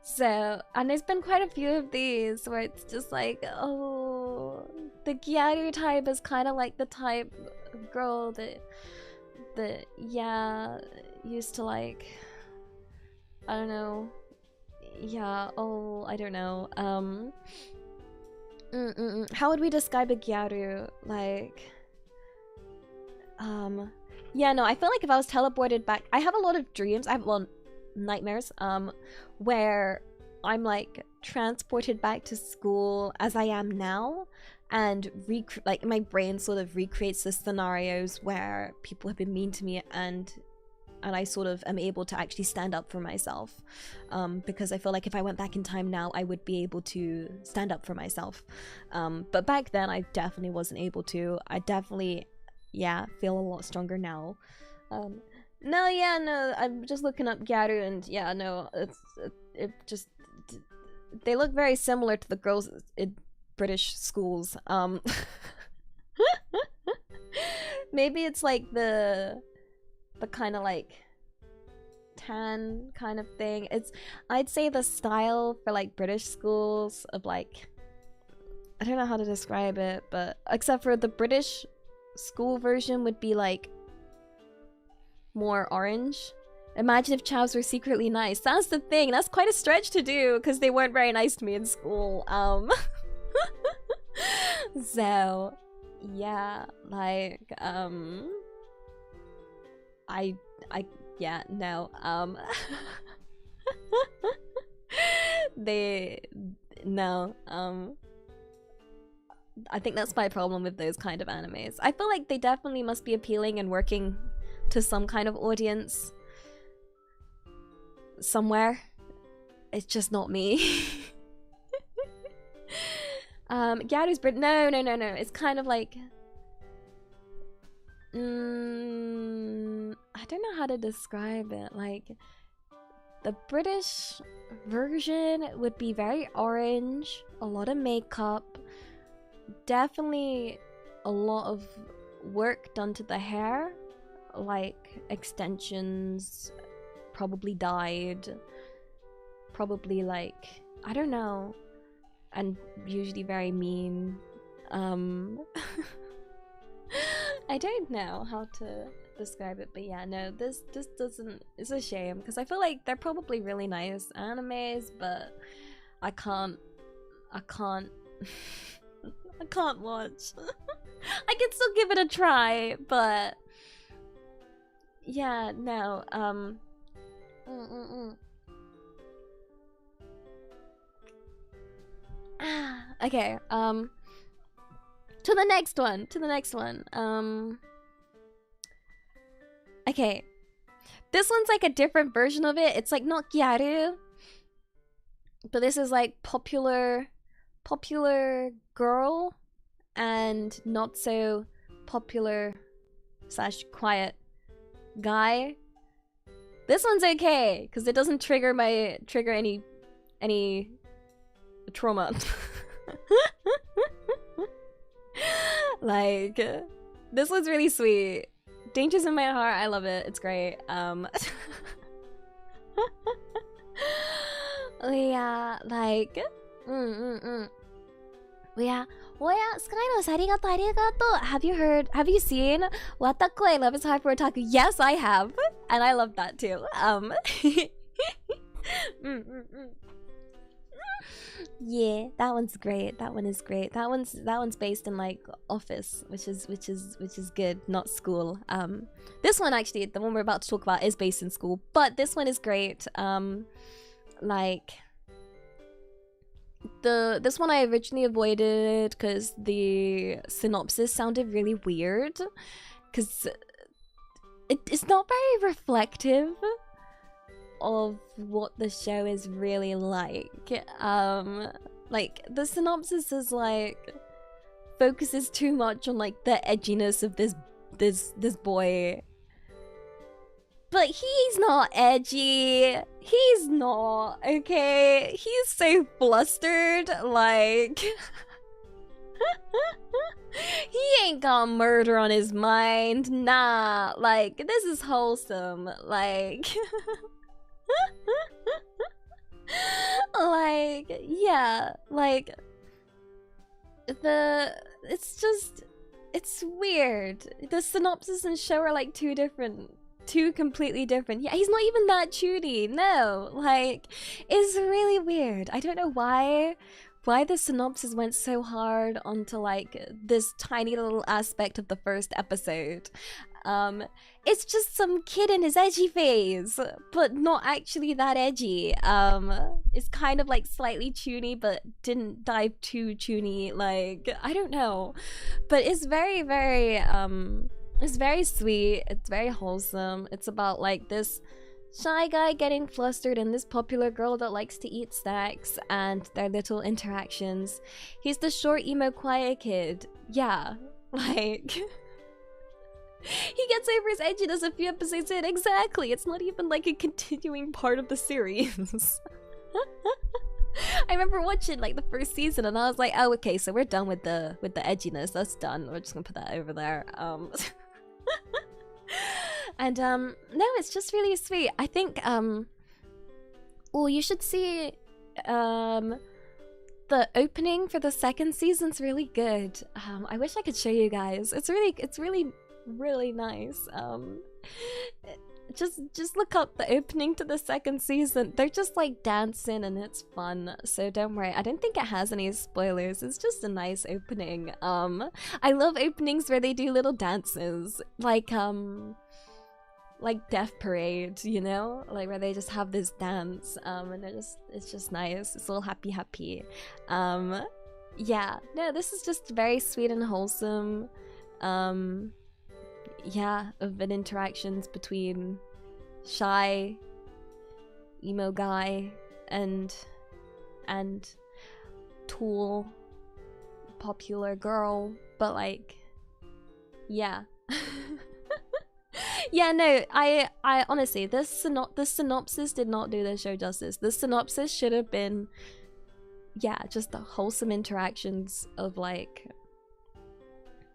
So, and there's been quite a few of these where it's just like, oh, the gyaru type is kind of like the type of girl that yeah, used to like, I don't know, yeah, oh, I don't know, how would we describe a gyaru? Like, yeah, no, I feel like if I was teleported back, I have a lot of dreams, I have, well, nightmares, where I'm like transported back to school as I am now, and like my brain sort of recreates the scenarios where people have been mean to me, and I sort of am able to actually stand up for myself, because I feel like if I went back in time now, I would be able to stand up for myself, but back then I definitely wasn't able to. I definitely, yeah, feel a lot stronger now. No, yeah, no, I'm just looking up gyaru, and yeah, no, it just, they look very similar to the girls in British schools. Maybe it's like the kind of like tan kind of thing. It's, I'd say the style for like British schools of like, I don't know how to describe it, but except for the British school version would be like more orange. Imagine if chavs were secretly nice. That's the thing. That's quite a stretch to do because they weren't very nice to me in school. So yeah, like I yeah, no, they, no, I think that's my problem with those kind of animes. I feel like they definitely must be appealing and working to some kind of audience somewhere. It's just not me. Gyaru's Brit, no, it's kind of like, I don't know how to describe it. Like, the British version would be very orange, a lot of makeup, definitely a lot of work done to the hair, like extensions, probably dyed, probably like, I don't know, and usually very mean. I don't know how to describe it, but yeah, no, this doesn't, it's a shame because I feel like they're probably really nice animes, but I can't I can't watch. I can still give it a try, but yeah, no, okay, to the next one, okay, this one's like a different version of it. It's like not Gyaru, but this is like popular girl and not so popular / quiet guy. This one's okay because it doesn't trigger any trauma. Like, this one's really sweet. Dangers in my heart, I love it. It's great. Yeah, like, yeah. Skynos, arigato. Have you seen Watakoi Love is Hard for Otaku? Yes, I have. And I love that too. Yeah, that one's great. That one is great. That one's based in like office, which is good, not school. This one actually, the one we're about to talk about, is based in school, but this one is great. Like, this one I originally avoided because the synopsis sounded really weird, because it's not very reflective of what the show is really like. Like, the synopsis is like focuses too much on like the edginess of this boy. But he's not edgy. He's not, okay? He's so flustered, like... He ain't got murder on his mind, nah. Like, this is wholesome, like... Like, yeah, like... It's weird. The synopsis and show are like two completely different. Yeah, he's not even that chuny. No, like, it's really weird. I don't know why the synopsis went so hard onto like this tiny little aspect of the first episode. It's just some kid in his edgy phase, but not actually that edgy. It's kind of like slightly chuny, but didn't dive too chuny. Like, I don't know, but it's very, very it's very sweet. It's very wholesome. It's about like this shy guy getting flustered and this popular girl that likes to eat snacks and their little interactions. He's the short, emo, quiet kid. Yeah, like... He gets over his edginess a few episodes in. Exactly. It's not even like a continuing part of the series. I remember watching like the first season and I was like, oh, okay, so we're done with the edginess. That's done. We're just gonna put that over there. And no, it's just really sweet. I think well, you should see the opening for the second season's really good. I wish I could show you guys. It's really nice. Just look up the opening to the second season. They're just like dancing and it's fun, so don't worry. I don't think it has any spoilers. It's just a nice opening. I love openings where they do little dances, like Death Parade, you know, like where they just have this dance, and it's just nice. It's all happy. Yeah, no, this is just very sweet and wholesome. Yeah, of an interactions between shy emo guy and tall popular girl, but like, yeah. Yeah, no, I honestly, this synopsis did not do the show justice. The synopsis should have been, yeah, just the wholesome interactions of like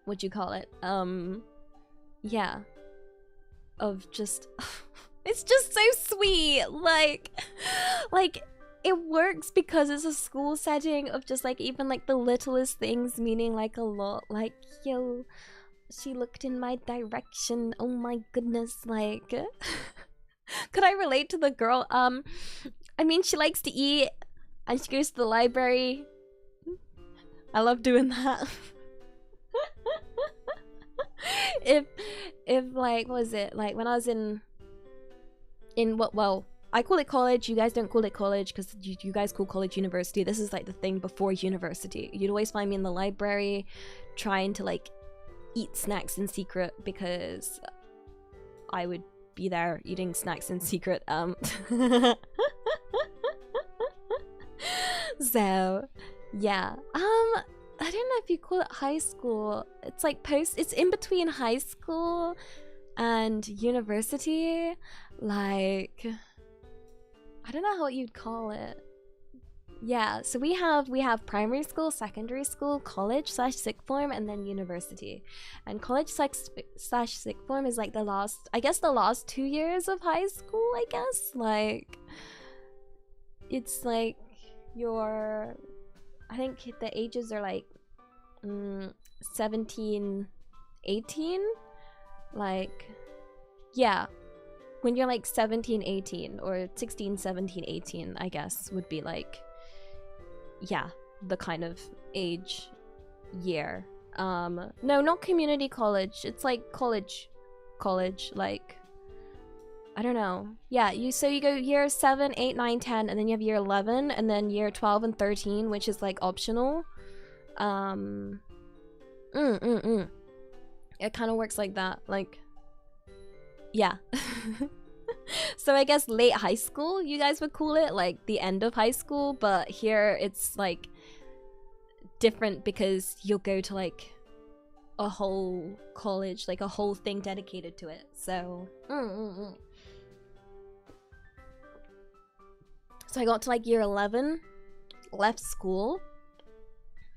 what you call it? Yeah. Of just it's just so sweet. Like it works because it's a school setting of just like even like the littlest things meaning like a lot. Like, yo, she looked in my direction. Oh my goodness, like could I relate to the girl? I mean, she likes to eat and she goes to the library. I love doing that. if like, what was it? Like when I was in what, well, I call it college, you guys don't call it college because you guys call college university. This is like the thing before university. You'd always find me in the library trying to like eat snacks in secret because I would be there eating snacks in secret. So yeah, I don't know if you call it high school. It's like it's in between high school and university. Like, I don't know how you'd call it. Yeah, so we have primary school, secondary school, college / sixth form, and then university. And college / sixth form is like the last 2 years of high school, I guess. Like, it's like I think the ages are like 17, 18. Like, yeah. When you're like 17, 18, or 16, 17, 18, I guess, would be like, yeah, the kind of age year. No, not community college. It's like college, like, I don't know. Yeah, so you go year 7, 8, 9, 10, and then you have year 11, and then year 12 and 13, which is like optional. It kind of works like that. Like, yeah. So I guess late high school, you guys would call it, like the end of high school, but here it's like different because you'll go to like a whole college, like a whole thing dedicated to it. So so I got to like year 11, left school,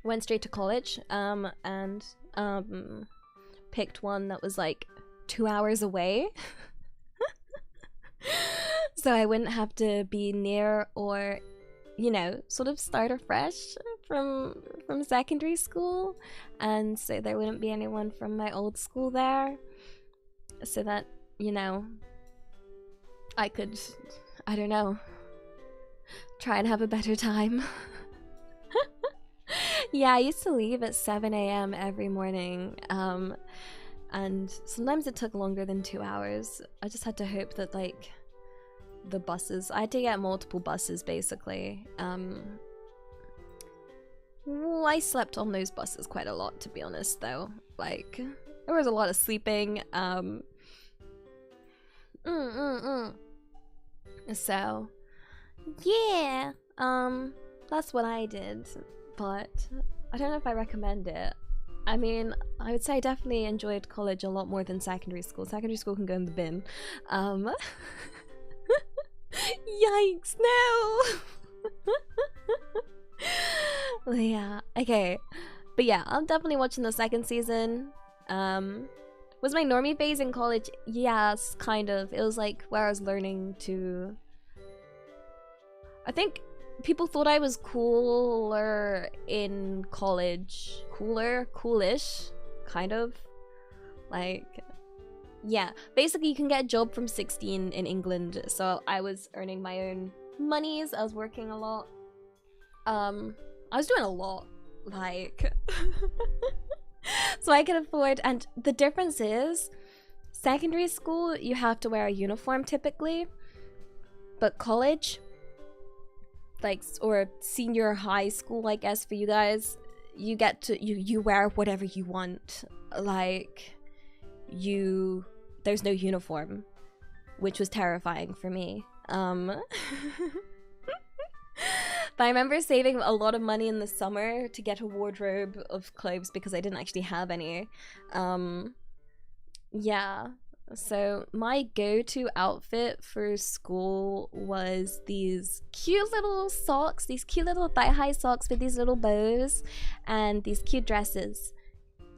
went straight to college, and picked one that was like 2 hours away. So I wouldn't have to be near or, you know, sort of start afresh from secondary school, and so there wouldn't be anyone from my old school there, so that, you know, I could, I don't know, try and have a better time. Yeah, I used to leave at 7 a.m. every morning, and sometimes it took longer than 2 hours. I just had to hope that, like, the buses, I had to get multiple buses, basically. Well, I slept on those buses quite a lot, to be honest, though. Like, there was a lot of sleeping. So, yeah, that's what I did, but I don't know if I recommend it. I mean, I would say I definitely enjoyed college a lot more than secondary school. Secondary school can go in the bin. Yikes, no! Yeah, okay. But yeah, I'm definitely watching the second season. Was my normie phase in college? Yes, kind of. It was like where I was learning to... I think people thought I was cooler in college. Coolish, kind of. Like, yeah. Basically, you can get a job from 16 in England, so I was earning my own monies. I was working a lot. I was doing a lot, like... So I could afford, and the difference is, secondary school, you have to wear a uniform typically, but college, like, or senior high school, I guess, for you guys, you get to, you wear whatever you want. Like, there's no uniform, which was terrifying for me. But I remember saving a lot of money in the summer to get a wardrobe of clothes because I didn't actually have any. Yeah, so my go-to outfit for school was these cute little socks, these cute little thigh-high socks with these little bows, and these cute dresses.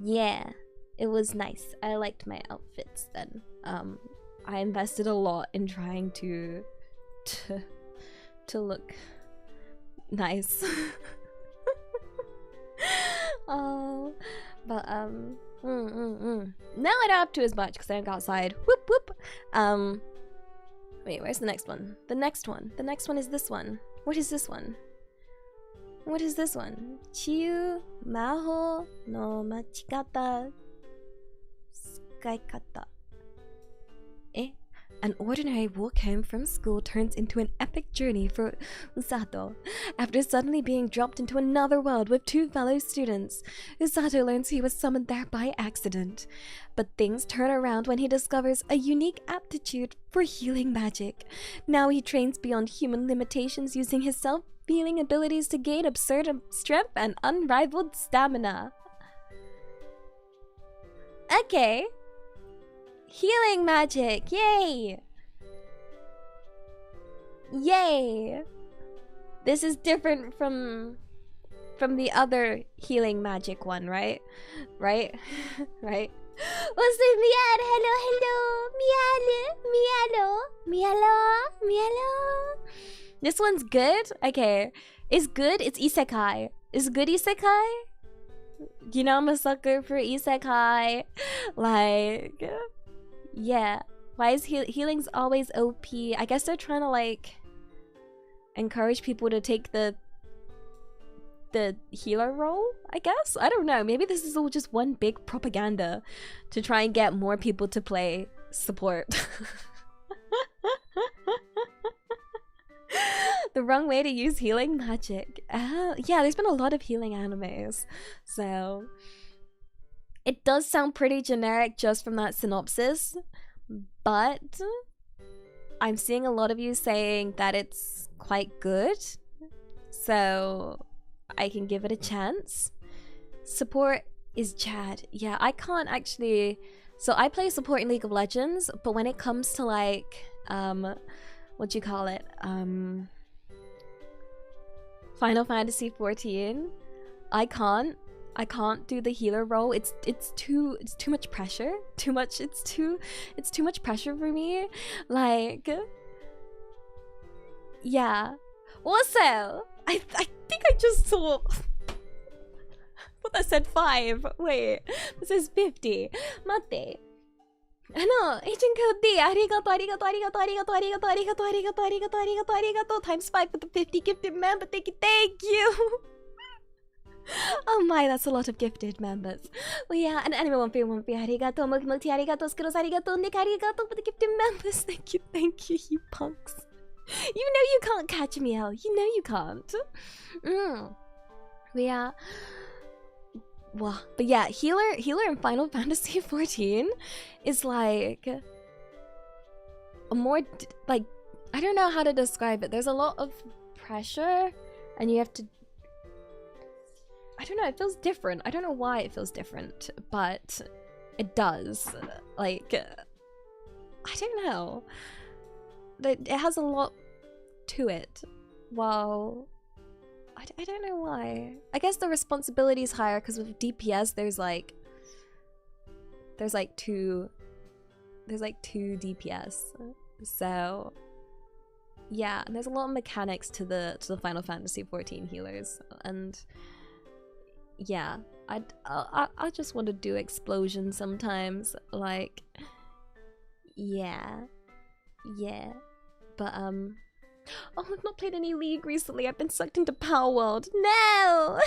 Yeah, it was nice. I liked my outfits then. I invested a lot in trying to look nice. Oh, but now I don't have to as much because I don't go outside. Whoop whoop. Wait, where's the next one? The next one is this one. What is this one? What is this one? Chiyu maho no machikata tsukaikata. Eh? An ordinary walk home from school turns into an epic journey for Usato. After suddenly being dropped into another world with two fellow students, Usato learns he was summoned there by accident. But things turn around when he discovers a unique aptitude for healing magic. Now he trains beyond human limitations using his self-healing abilities to gain absurd strength and unrivaled stamina. Okay. Healing magic! Yay! Yay! This is different from the other healing magic one, right? Right? Right? What's the Mian? Hello, Mialo. This one's good? Okay. It's good? It's Isekai. Is good Isekai? You know I'm a sucker for Isekai. Like... Yeah. Why is healing's always OP? I guess they're trying to like encourage people to take the healer role, I guess? I don't know. Maybe this is all just one big propaganda to try and get more people to play support. The wrong way to use healing magic. Yeah, there's been a lot of healing animes. So it does sound pretty generic just from that synopsis, but I'm seeing a lot of you saying that it's quite good, so I can give it a chance. Support is Chad. Yeah, I can't actually... So I play support in League of Legends, but when it comes to like, what do you call it? Final Fantasy 14, I can't do the healer role. It's too much pressure. It's too much pressure for me. Like, yeah. Also, I think I just saw what that said 5. Wait, this says 50. Mate. Agent code D. Arigato. Times 5 for the 50 gifted member. Thank you. Oh my, that's a lot of gifted members. Well, yeah, and anime 1 for arigato, Moki arigato, Skittles arigato, Nick arigato for the gifted members. Thank you, you punks. You know you can't catch me out. You know you can't. Yeah. Well, but yeah, healer in Final Fantasy 14 is like a more like, I don't know how to describe it. There's a lot of pressure and you have to, I don't know, it feels different. I don't know why it feels different, but it does. Like, I don't know. It has a lot to it. Well, I don't know why. I guess the responsibility is higher because with DPS there's like two DPS. So yeah, and there's a lot of mechanics to the Final Fantasy 14 healers, and yeah, I just want to do explosions sometimes, like, yeah, but oh, I've not played any League recently. I've been sucked into Power World. No.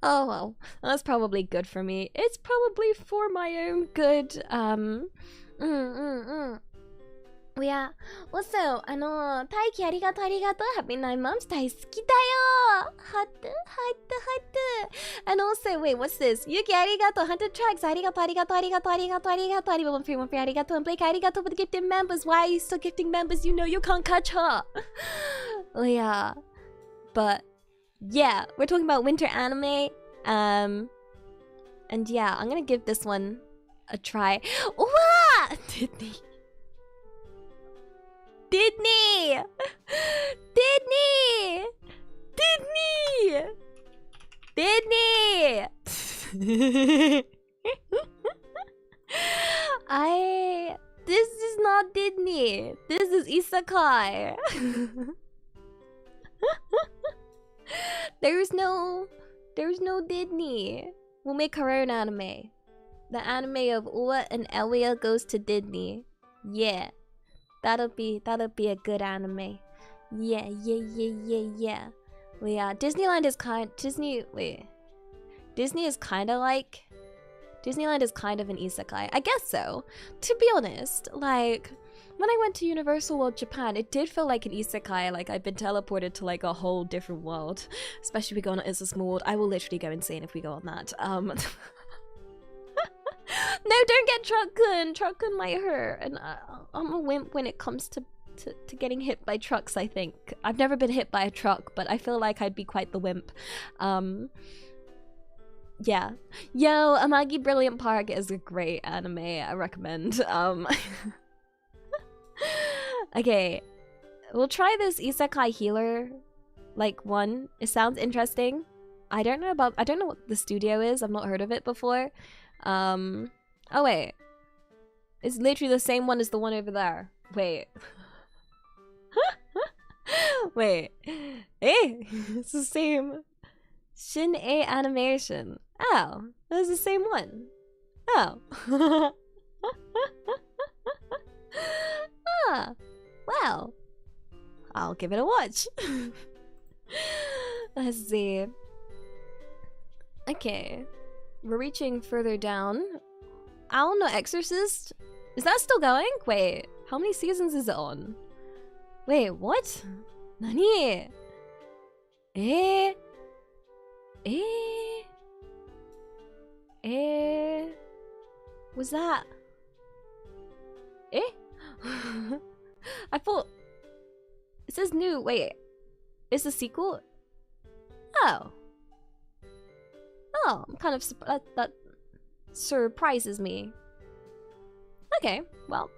Oh well, that's probably good for me. It's probably for my own good. Yeah. Also, 大輝ありがとう Happy 9 months 大好きだよ Heart. And also, wait, what's this? Yuki ありがとう 100 tracks ありがとう Anyone free one free ありがとう and Blake ありがとう for the gifted members. Why are you still gifting members? You know you can't catch her. Yeah. But yeah, we're talking about winter anime. And yeah, I'm gonna give this one a try. What? Disney! This is not Disney. This is Isekai. There's no Disney. We'll make our own anime. The anime of Ua and Elia goes to Disney. Yeah. That'll be a good anime. Yeah. Well, yeah, Disneyland is Disneyland is kind of an isekai. I guess so. To be honest, like, when I went to Universal World Japan, it did feel like an isekai, like I've been teleported to like a whole different world. Especially if we go on It's a Small World. I will literally go insane if we go on that. No, don't get Truck-kun! Truck-kun might hurt, and I'm a wimp when it comes to getting hit by trucks, I think. I've never been hit by a truck, but I feel like I'd be quite the wimp. Yeah. Yo, Amagi Brilliant Park is a great anime. I recommend. Okay. We'll try this Isekai Healer, like, one. It sounds interesting. I don't know what the studio is. I've not heard of it before. Oh wait. It's literally the same one as the one over there. Wait. Wait. Eh? It's the same. Shin-A Animation. Oh, that's the same one. Oh. Ah, well. I'll give it a watch. Let's see. Okay. We're reaching further down. Owl No Exorcist? Is that still going? Wait, how many seasons is it on? Wait, what? Nani? Eh? Was that? Eh? I thought... It says new. Wait. Is the sequel? Oh. Oh, I'm kind of... That surprises me. Okay, well.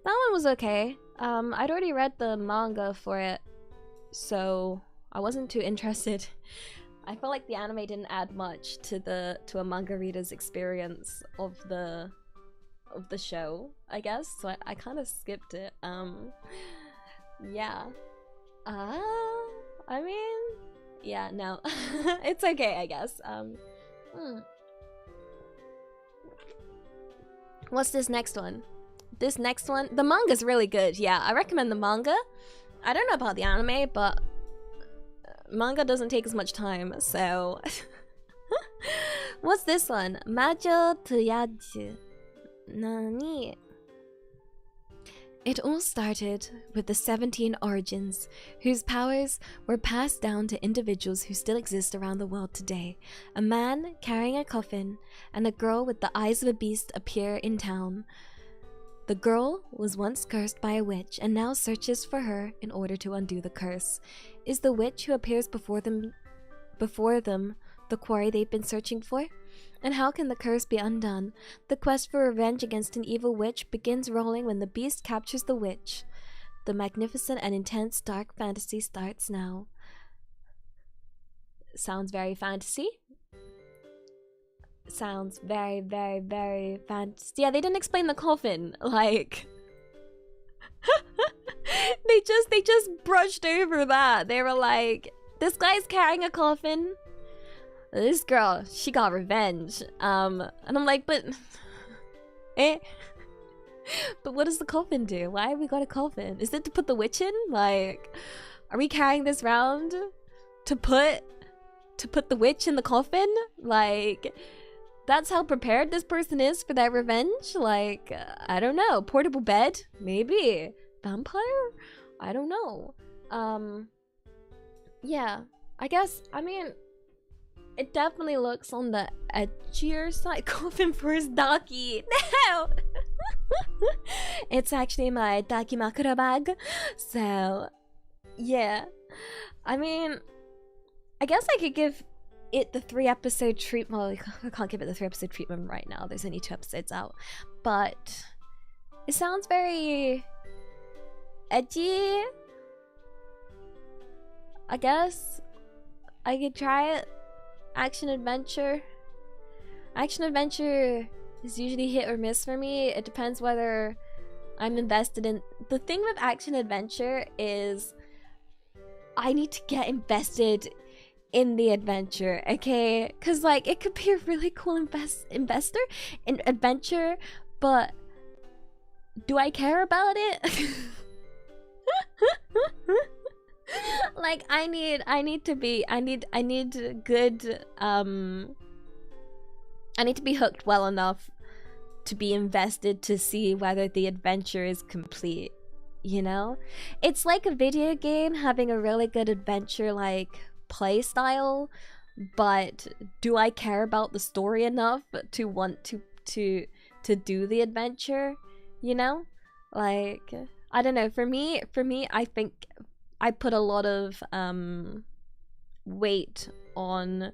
That one was okay. I'd already read the manga for it, so I wasn't too interested. I felt like the anime didn't add much to a manga reader's experience of the show, I guess. So I kind of skipped it. Yeah. I mean, yeah, no. It's okay, I guess. What's this next one? This next one, the manga's really good. Yeah, I recommend the manga. I don't know about the anime, but manga doesn't take as much time, so... What's this one? Majo Tsuyaji. Nani? It all started with the 17 origins, whose powers were passed down to individuals who still exist around the world today. A man carrying a coffin and a girl with the eyes of a beast appear in town. The girl was once cursed by a witch and now searches for her in order to undo the curse. Is the witch who appears before them the quarry they've been searching for? And how can the curse be undone? The quest for revenge against an evil witch begins rolling when the beast captures the witch. The magnificent and intense dark fantasy starts now. Sounds very fantasy. Sounds very, very, very fantasy. Yeah, they didn't explain the coffin. Like... they just brushed over that. They were like, this guy's carrying a coffin. This girl, she got revenge. And I'm like, but... eh? But what does the coffin do? Why have we got a coffin? Is it to put the witch in? Like, are we carrying this round to put the witch in the coffin? Like, that's how prepared this person is for that revenge? Like, I don't know. Portable bed? Maybe. Vampire? I don't know. Yeah. I guess, I mean... It definitely looks on the edgier side. Coffin for his daki. No! It's actually my dakimakura bag. So, yeah. I mean, I guess I could give it the 3-episode treatment. Well, I can't give it the 3-episode treatment right now. There's only 2 episodes out. But it sounds very edgy. I guess I could try it. action adventure. Action adventure is usually hit or miss for me. It depends whether I'm invested in. The thing with action adventure is I need to get invested in the adventure, okay? Because like it could be a really cool adventure, but do I care about it? Like I need to be hooked well enough to be invested to see whether the adventure is complete, you know? It's like a video game having a really good adventure like play style, but do I care about the story enough to want to do the adventure, you know? Like I don't know, for me I think I put a lot of weight on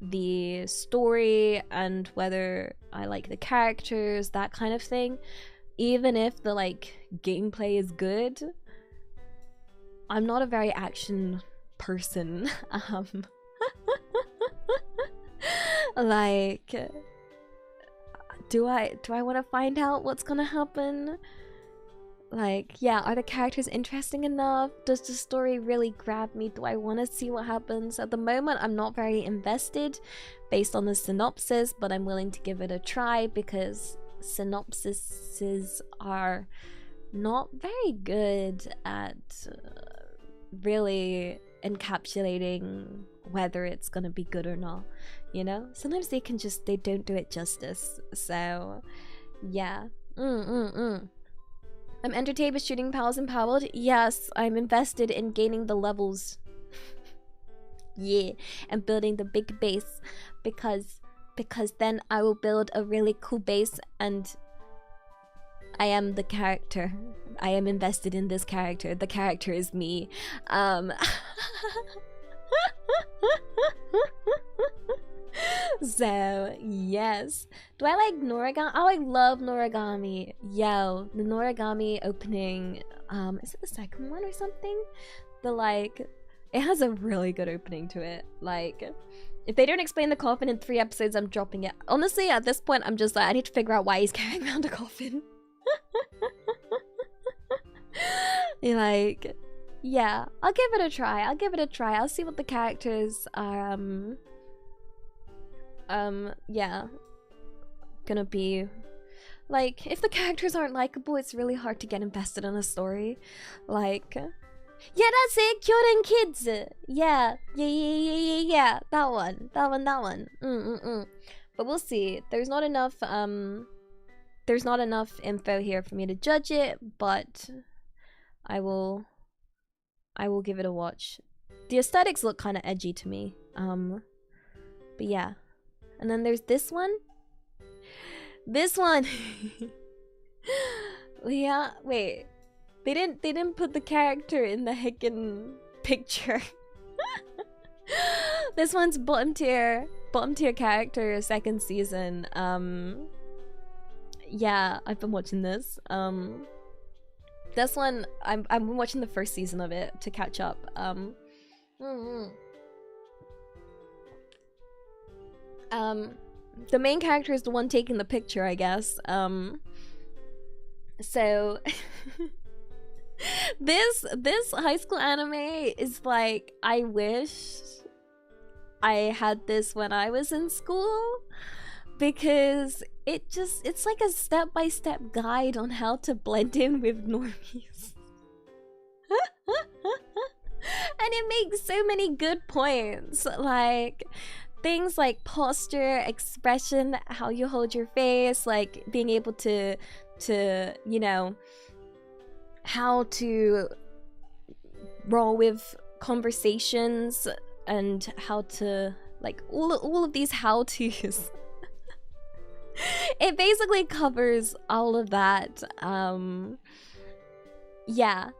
the story and whether I like the characters, that kind of thing. Even if the like gameplay is good, I'm not a very action person. Like do I want to find out what's gonna happen? Like, yeah, are the characters interesting enough? Does the story really grab me? Do I want to see what happens? At the moment, I'm not very invested based on the synopsis, but I'm willing to give it a try because synopsises are not very good at really encapsulating whether it's gonna be good or not, you know? Sometimes they don't do it justice. So, yeah. I'm entertained with shooting pals empowered. Yes, I'm invested in gaining the levels. Yeah, and building the big base because then I will build a really cool base and I am the character. I am invested in this character. The character is me. So, yes. Do I like Noragami? Oh, I love Noragami. Yo, the Noragami opening, is it the second one or something? It has a really good opening to it. Like, if they don't explain the coffin in 3 episodes, I'm dropping it. Honestly, at this point, I'm just like, I need to figure out why he's carrying around a coffin. Like, yeah, I'll give it a try. I'll see what the characters are, yeah, gonna be. Like, if the characters aren't likable, it's really hard to get invested in a story. Like, yeah, that's it, Kyoren Kids. Yeah. That one. But we'll see. There's not enough info here for me to judge it, but I will give it a watch. The aesthetics look kind of edgy to me. But yeah. And then there's this one. Yeah, wait. They didn't put the character in the heckin' picture. This one's bottom tier character, 2nd season. Yeah, I've been watching this. This one, I've been watching the 1st season of it to catch up. The main character is the one taking the picture, I guess. So this high school anime is like, I wish I had this when I was in school, because it's like a step-by-step guide on how to blend in with normies. And it makes so many good points, like things like posture, expression, how you hold your face, like being able to you know, how to roll with conversations and how to, like, all of these how-tos. It basically covers all of that. Yeah,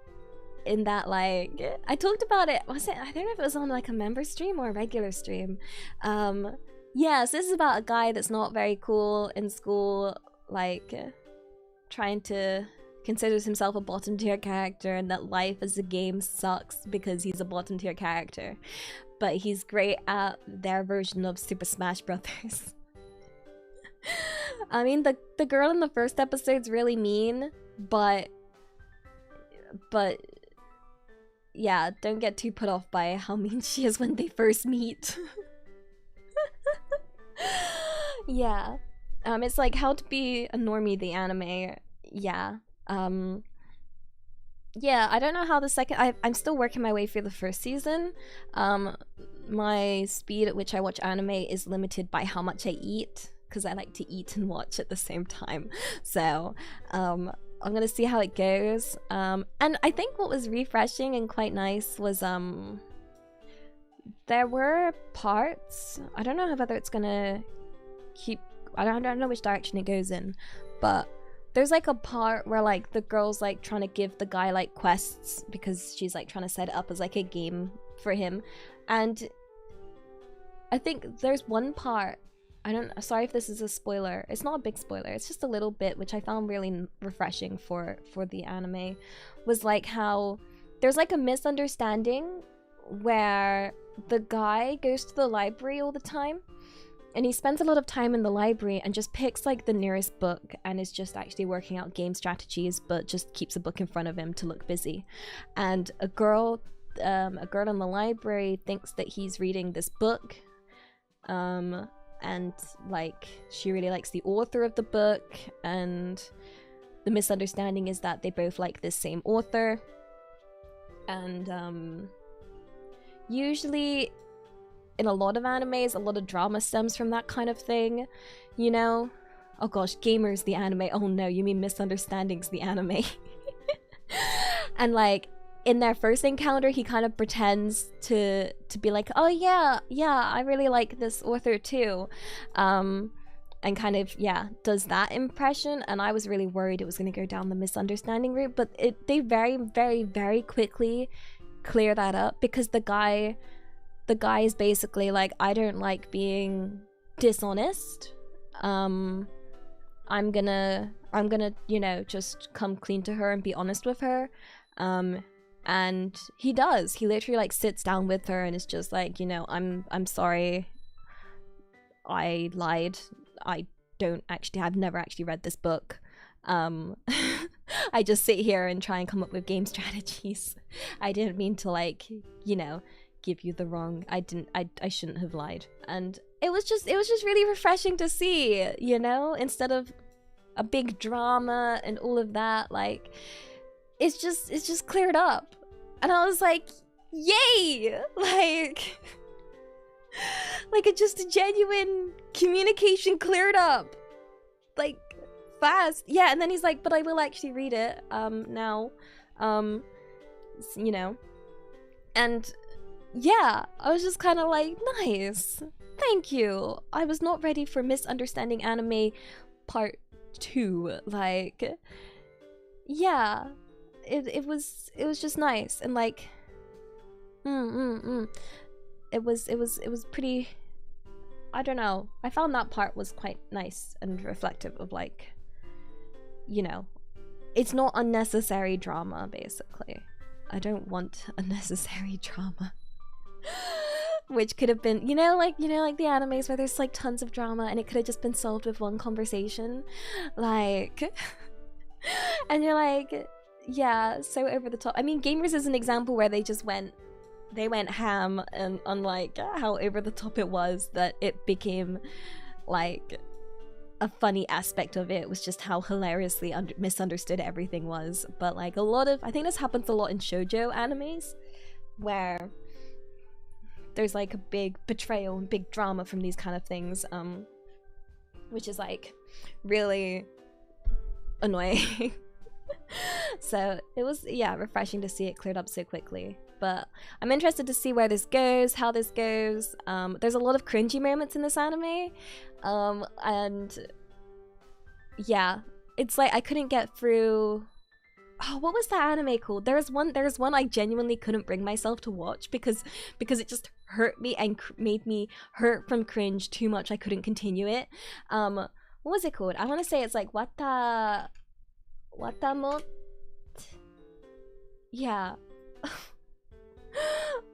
in that, like, I talked about it, I don't know if it was on like a member stream or a regular stream. Yeah, so this is about a guy that's not very cool in school, like trying to considers himself a bottom tier character and that life as a game sucks because he's a bottom tier character. But he's great at their version of Super Smash Brothers. I mean, the girl in the first episode's really mean, but yeah, don't get too put off by how mean she is when they first meet. Yeah. It's like How to Be a Normie, the anime. Yeah. Yeah, I don't know how the second... I'm still working my way through the first season. My speed at which I watch anime is limited by how much I eat, because I like to eat and watch at the same time. So, I'm gonna see how it goes. And I think what was refreshing and quite nice was, there were parts... I don't know whether it's gonna keep... I don't know which direction it goes in, but there's like a part where like the girl's like trying to give the guy like quests because she's like trying to set it up as like a game for him. And I think there's one part, sorry if this is a spoiler, it's not a big spoiler, it's just a little bit, which I found really refreshing for the anime, was like how there's like a misunderstanding where the guy goes to the library all the time and he spends a lot of time in the library and just picks like the nearest book and is just actually working out game strategies, but just keeps a book in front of him to look busy. And a girl in the library thinks that he's reading this book, and like she really likes the author of the book, and the misunderstanding is that they both like this same author. And usually in a lot of animes, a lot of drama stems from that kind of thing, you know? Oh gosh, Gamers the anime. Oh no, you mean Misunderstandings the anime. And like, in their first encounter, he kind of pretends to be like, oh yeah, I really like this author too. And kind of, yeah, does that impression. And I was really worried it was going to go down the misunderstanding route, but they very, very, very quickly clear that up, because the guy is basically like, I don't like being dishonest. I'm gonna, you know, just come clean to her and be honest with her. And he does. He literally like sits down with her and is just like, you know, I'm sorry. I lied. I've never actually read this book. I just sit here and try and come up with game strategies. I didn't mean to, like, you know, give you the wrong... I shouldn't have lied. And it was just really refreshing to see, you know, instead of a big drama and all of that, like, it's just cleared up. And I was like, yay! Like just a genuine communication cleared up. Like, fast. Yeah, and then he's like, but I will actually read it, now. You know. And yeah, I was just kind of like, nice. Thank you. I was not ready for Misunderstanding Anime Part 2. Like, yeah. It was just nice. And like, it was pretty, I don't know. I found that part was quite nice and reflective of, like, you know, it's not unnecessary drama, basically. I don't want unnecessary drama. Which could have been, you know, like the animes where there's like tons of drama and it could have just been solved with one conversation. Like, and you're like, yeah, so over the top. I mean, Gamers is an example where they went ham and on like how over the top it was, that it became like a funny aspect of it was just how hilariously misunderstood everything was. But like a lot of, I think this happens a lot in shoujo animes where there's like a big betrayal and big drama from these kind of things, which is like really annoying. So it was, yeah, refreshing to see it cleared up so quickly. But I'm interested to see where this goes, how this goes. There's a lot of cringy moments in this anime, and yeah, it's like I couldn't get through. Oh, what was that anime called? There's one I genuinely couldn't bring myself to watch because it just hurt me and made me hurt from cringe too much. I couldn't continue it. What was it called? I want to say it's like Watamote. Yeah.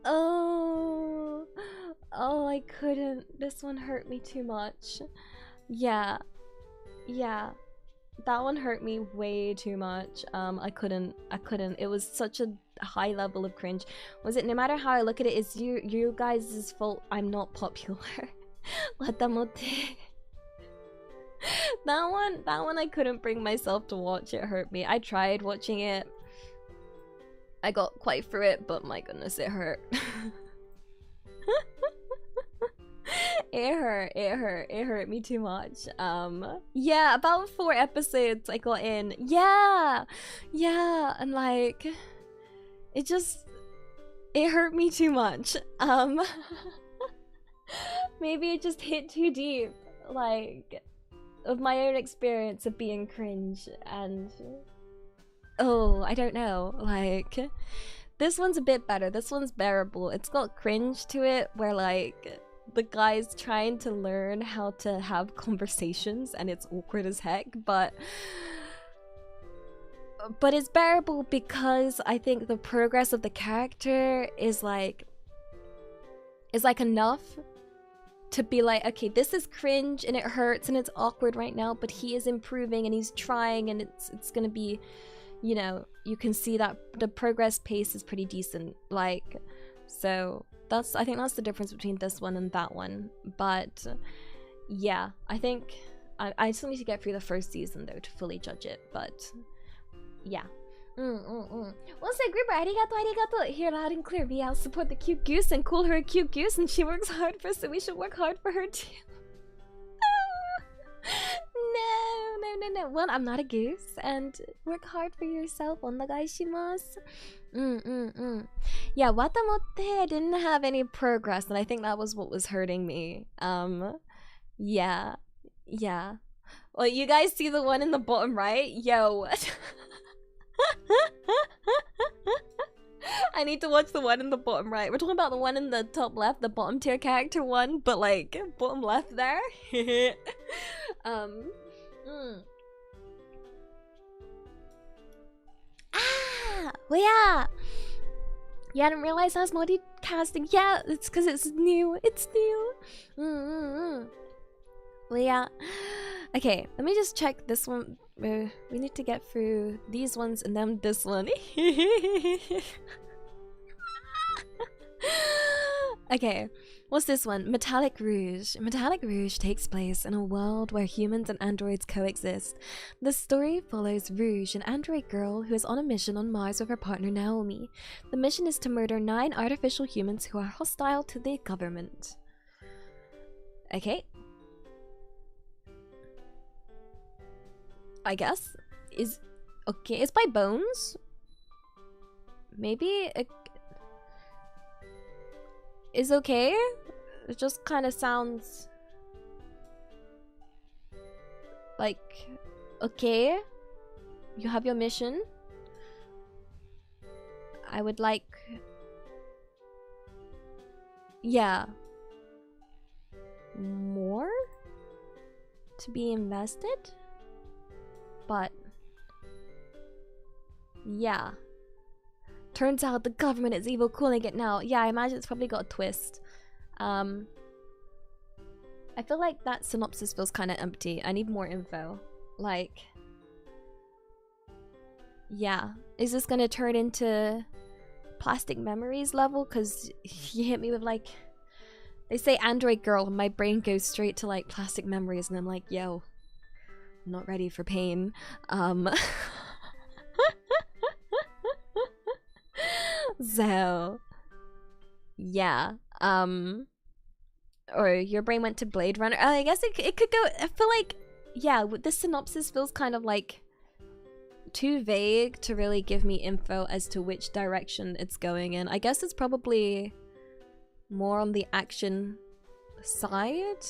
Oh. Oh, I couldn't. This one hurt me too much. Yeah. Yeah. That one hurt me way too much. I couldn't. It was such a high level of cringe. Was it, no matter how I look at it, it's you guys' fault I'm not popular. Watamote. That one I couldn't bring myself to watch. It hurt me. I tried watching it. I got quite through it, but my goodness, it hurt. It hurt me too much. Yeah, about 4 episodes I got in. Yeah, and like, it hurt me too much. Maybe it just hit too deep, like, of my own experience of being cringe, and oh, I don't know, like, this one's a bit better. This one's bearable. It's got cringe to it, where like the guy's trying to learn how to have conversations and it's awkward as heck, but it's bearable because I think the progress of the character is like enough to be like, okay, this is cringe and it hurts and it's awkward right now, but he is improving and he's trying, and it's gonna be, you know, you can see that the progress pace is pretty decent, like, so I think that's the difference between this one and that one. But yeah, I think I still need to get through the first season though to fully judge it, but yeah. Well, say Gruber, arigato. Here, loud and clear. We all support the cute goose and call her a cute goose, and she works hard for us, so we should work hard for her too. No. One, I'm not a goose, and work hard for yourself. Onegaishimasu. Yeah, Watamote didn't have any progress, and I think that was what was hurting me. Yeah. Well, you guys see the one in the bottom right? Yo. I need to watch the one in the bottom right. We're talking about the one in the top left, the bottom tier character one, but like bottom left there. Well, yeah. You hadn't realized I was multicasting. Yeah, it's because it's new. Well, yeah. Okay, let me just check this one. We need to get through these ones and then this one. Okay, what's this one? Metallic Rouge. Metallic Rouge takes place in a world where humans and androids coexist. The story follows Rouge, an android girl who is on a mission on Mars with her partner Naomi. The mission is to murder 9 artificial humans who are hostile to the government. Okay. I guess. Okay, it's by Bones? Maybe it is okay? It just kind of sounds like, okay, you have your mission. I would like, yeah, more to be invested, but yeah. Turns out the government is evil, cooling it now. Yeah, I imagine it's probably got a twist. I feel like that synopsis feels kind of empty. I need more info. Like, yeah. Is this gonna turn into plastic memories level? Because you hit me with like, they say android girl and my brain goes straight to like plastic memories, and I'm like, yo, I'm not ready for pain. So yeah, or your brain went to Blade Runner. I guess it could go. I feel like, yeah, this synopsis feels kind of like too vague to really give me info as to which direction it's going in. I guess it's probably more on the action side,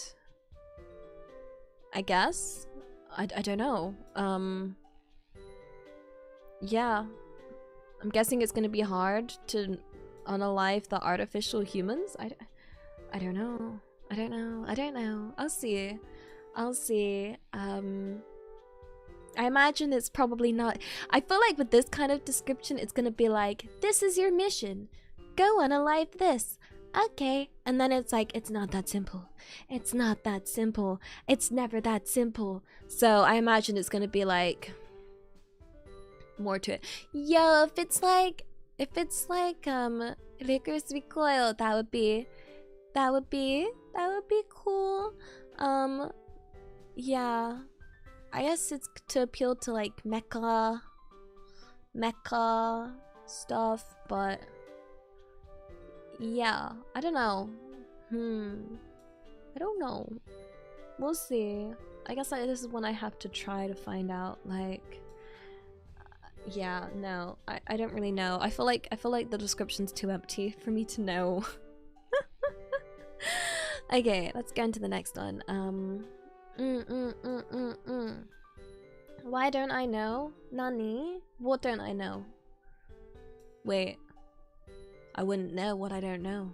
I guess. I don't know. Yeah, I'm guessing it's gonna be hard to unalive the artificial humans. I don't know. I'll see. I imagine it's probably not. I feel like with this kind of description, it's gonna be like, this is your mission. Go unalive this. Okay. And then it's like, it's not that simple. It's not that simple. It's never that simple. So I imagine it's gonna be like more to it. Yo, if it's like Licorice Recoil, that would be cool. Yeah. I guess it's to appeal to like mecha stuff, but yeah, I don't know. I don't know. We'll see. I guess this is one I have to try to find out. Like, yeah, no, I don't really know. I feel like the description's too empty for me to know. Okay, let's go into the next one. Why don't I know? Nani? What don't I know? Wait. I wouldn't know what I don't know.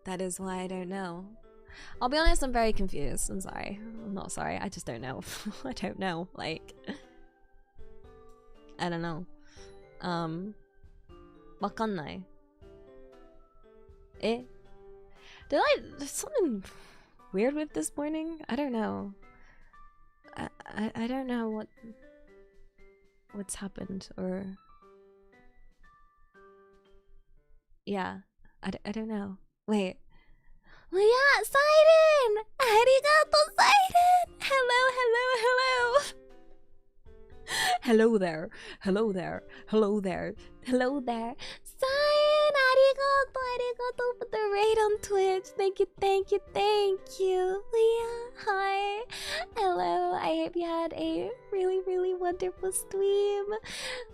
That is why I don't know. I'll be honest, I'm very confused. I'm sorry. I'm not sorry. I just don't know. I don't know. Like, I don't know. わかんない. Eh? There's something weird with this morning? I don't know. I don't know what's happened, or yeah, I don't know. Wait. Yeah, Siren! Arigato, Siren! Hello. Hello there. Hello there. Siren, arigato for the raid on Twitch. Thank you. Leah, hi. Hello, I hope you had a really wonderful stream.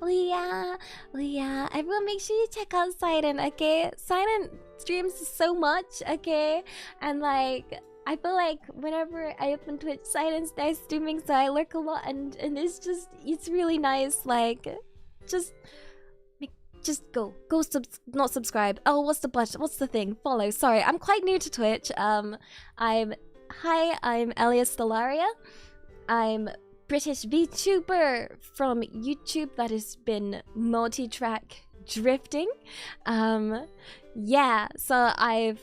Leah, everyone make sure you check out Siren, okay? Siren streams so much, okay? And like, I feel like whenever I open Twitch, Siren's there streaming, so I lurk a lot, and it's really nice. Like, just go not subscribe. Oh, what's the button? What's the thing? Follow. Sorry, I'm quite new to Twitch. I'm Elia Stellaria. I'm British VTuber from YouTube that has been multi-track drifting. Yeah, so I've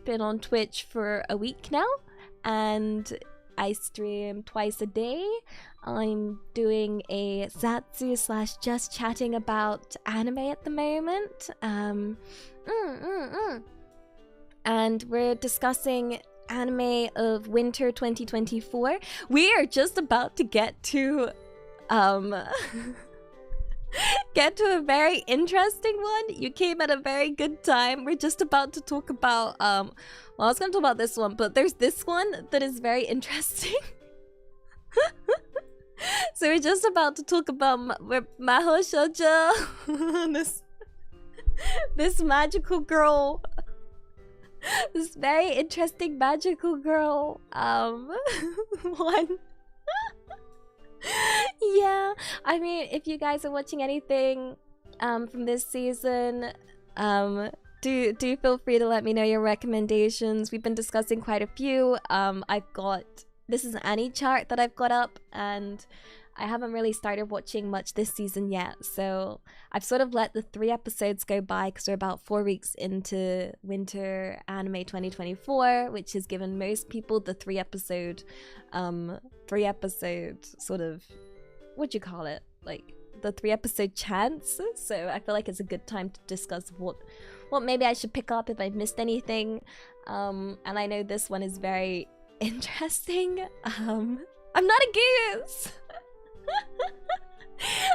been on Twitch for a week now, and I stream twice a day. I'm doing a Zatsu / just chatting about anime at the moment. And we're discussing anime of winter 2024. We are just about to get to a very interesting one. You came at a very good time. We're just about to talk about well, I was gonna talk about this one, but there's this one that is very interesting. So we're just about to talk about Maho Shoujo. this magical girl. This very interesting magical girl. One. Yeah, I mean, if you guys are watching anything from this season, do feel free to let me know your recommendations. We've been discussing quite a few. This is an Annie chart that I've got up, and I haven't really started watching much this season yet, so I've sort of let the 3 episodes go by because we're about 4 weeks into winter anime 2024, which has given most people the 3 episode sort of, what'd you call it? Like, the 3 episode chance. So I feel like it's a good time to discuss what maybe I should pick up if I've missed anything. And I know this one is very interesting. I'm not a goose.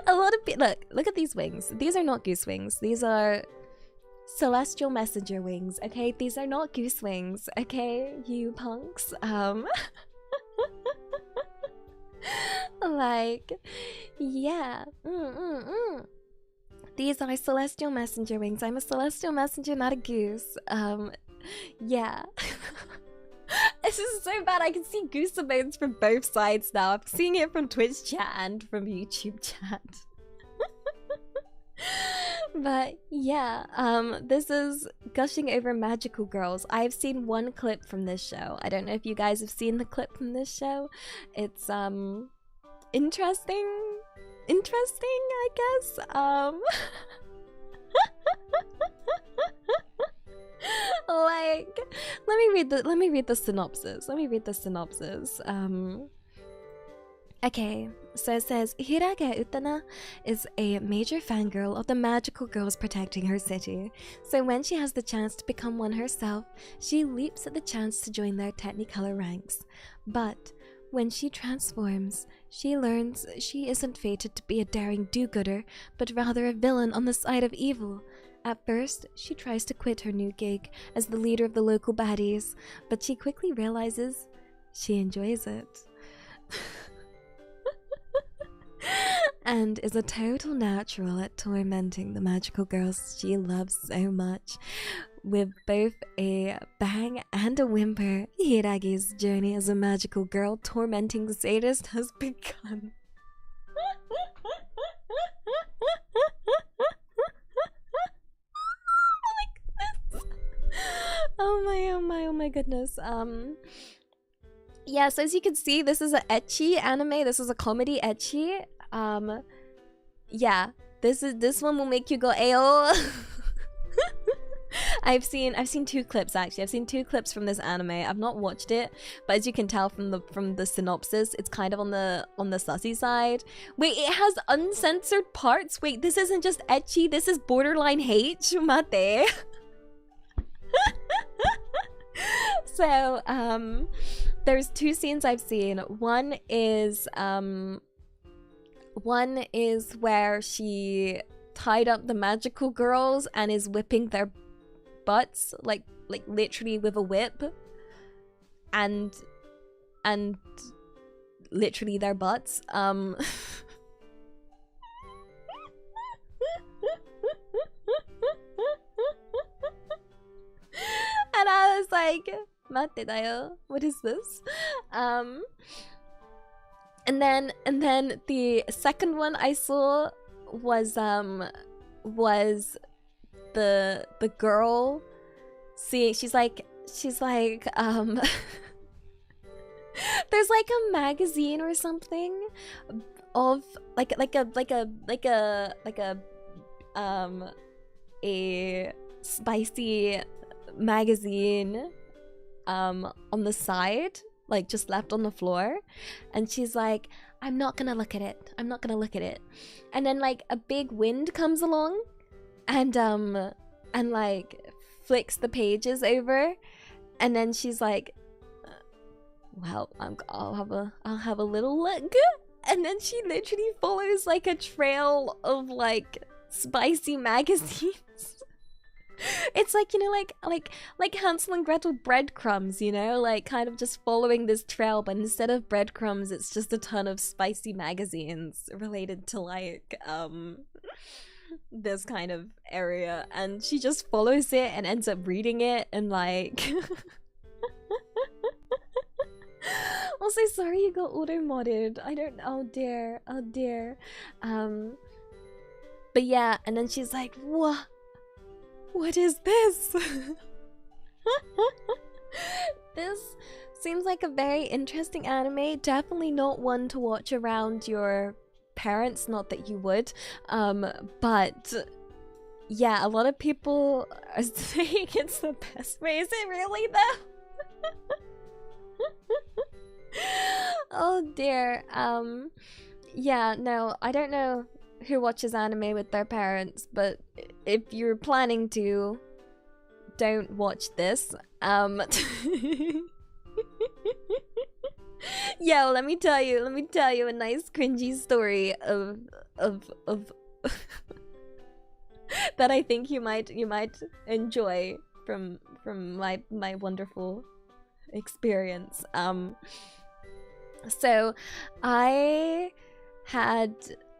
A lot of people look at these wings. These are not goose wings. These are celestial messenger wings. Okay, these are not goose wings. Okay, you punks. Like, yeah. These are celestial messenger wings. I'm a celestial messenger, not a goose. Yeah. This is so bad. I can see goose emotes from both sides now. I'm seeing it from Twitch chat and from YouTube chat. But yeah, this is gushing over magical girls. I've seen one clip from this show. I don't know if you guys have seen the clip from this show. It's interesting, I guess. Like, let me read the synopsis. Okay, so it says Hirage Utana is a major fangirl of the magical girls protecting her city. So when she has the chance to become one herself, she leaps at the chance to join their Technicolor ranks. But when she transforms, she learns she isn't fated to be a daring do-gooder, but rather a villain on the side of evil. At first, she tries to quit her new gig as the leader of the local baddies, but she quickly realizes she enjoys it. And is a total natural at tormenting the magical girls she loves so much. With both a bang and a whimper, Hiragi's journey as a magical girl tormenting sadist has begun. Oh my goodness. Yeah, so as you can see, this is an ecchi anime. This is a comedy ecchi. Yeah, this one will make you go ayo. I've seen two clips actually. I've seen two clips from this anime. I've not watched it, but as you can tell from the synopsis, it's kind of on the sussy side. Wait, it has uncensored parts. Wait, this isn't just ecchi. This is borderline hate. Mate. So, there's two scenes I've seen. One is where she tied up the magical girls and is whipping their butts, like literally with a whip, and literally their butts. And I was like, mate dayo, what is this? And then the second one I saw was the girl seeing, she's like there's like a magazine or something of a spicy magazine on the side, like just left on the floor, and she's like, I'm not gonna look at it, and then like a big wind comes along and like flicks the pages over, and then she's like, well, I'll have a little look, and then she literally follows like a trail of like spicy magazines. It's like, you know, like Hansel and Gretel breadcrumbs, you know, like kind of just following this trail, but instead of breadcrumbs, it's just a ton of spicy magazines related to like this kind of area, and she just follows it and ends up reading it and like also sorry you got auto modded. I don't, oh dear. But yeah, and then she's like, what is this? This seems like a very interesting anime. Definitely not one to watch around your parents, not that you would. But yeah, a lot of people are saying it's the best way. Is it really though? Oh dear. Yeah, no, I don't know who watches anime with their parents, but if you're planning to, don't watch this. Yo, let me tell you a nice cringy story of that I think you might enjoy from my wonderful experience. So I had,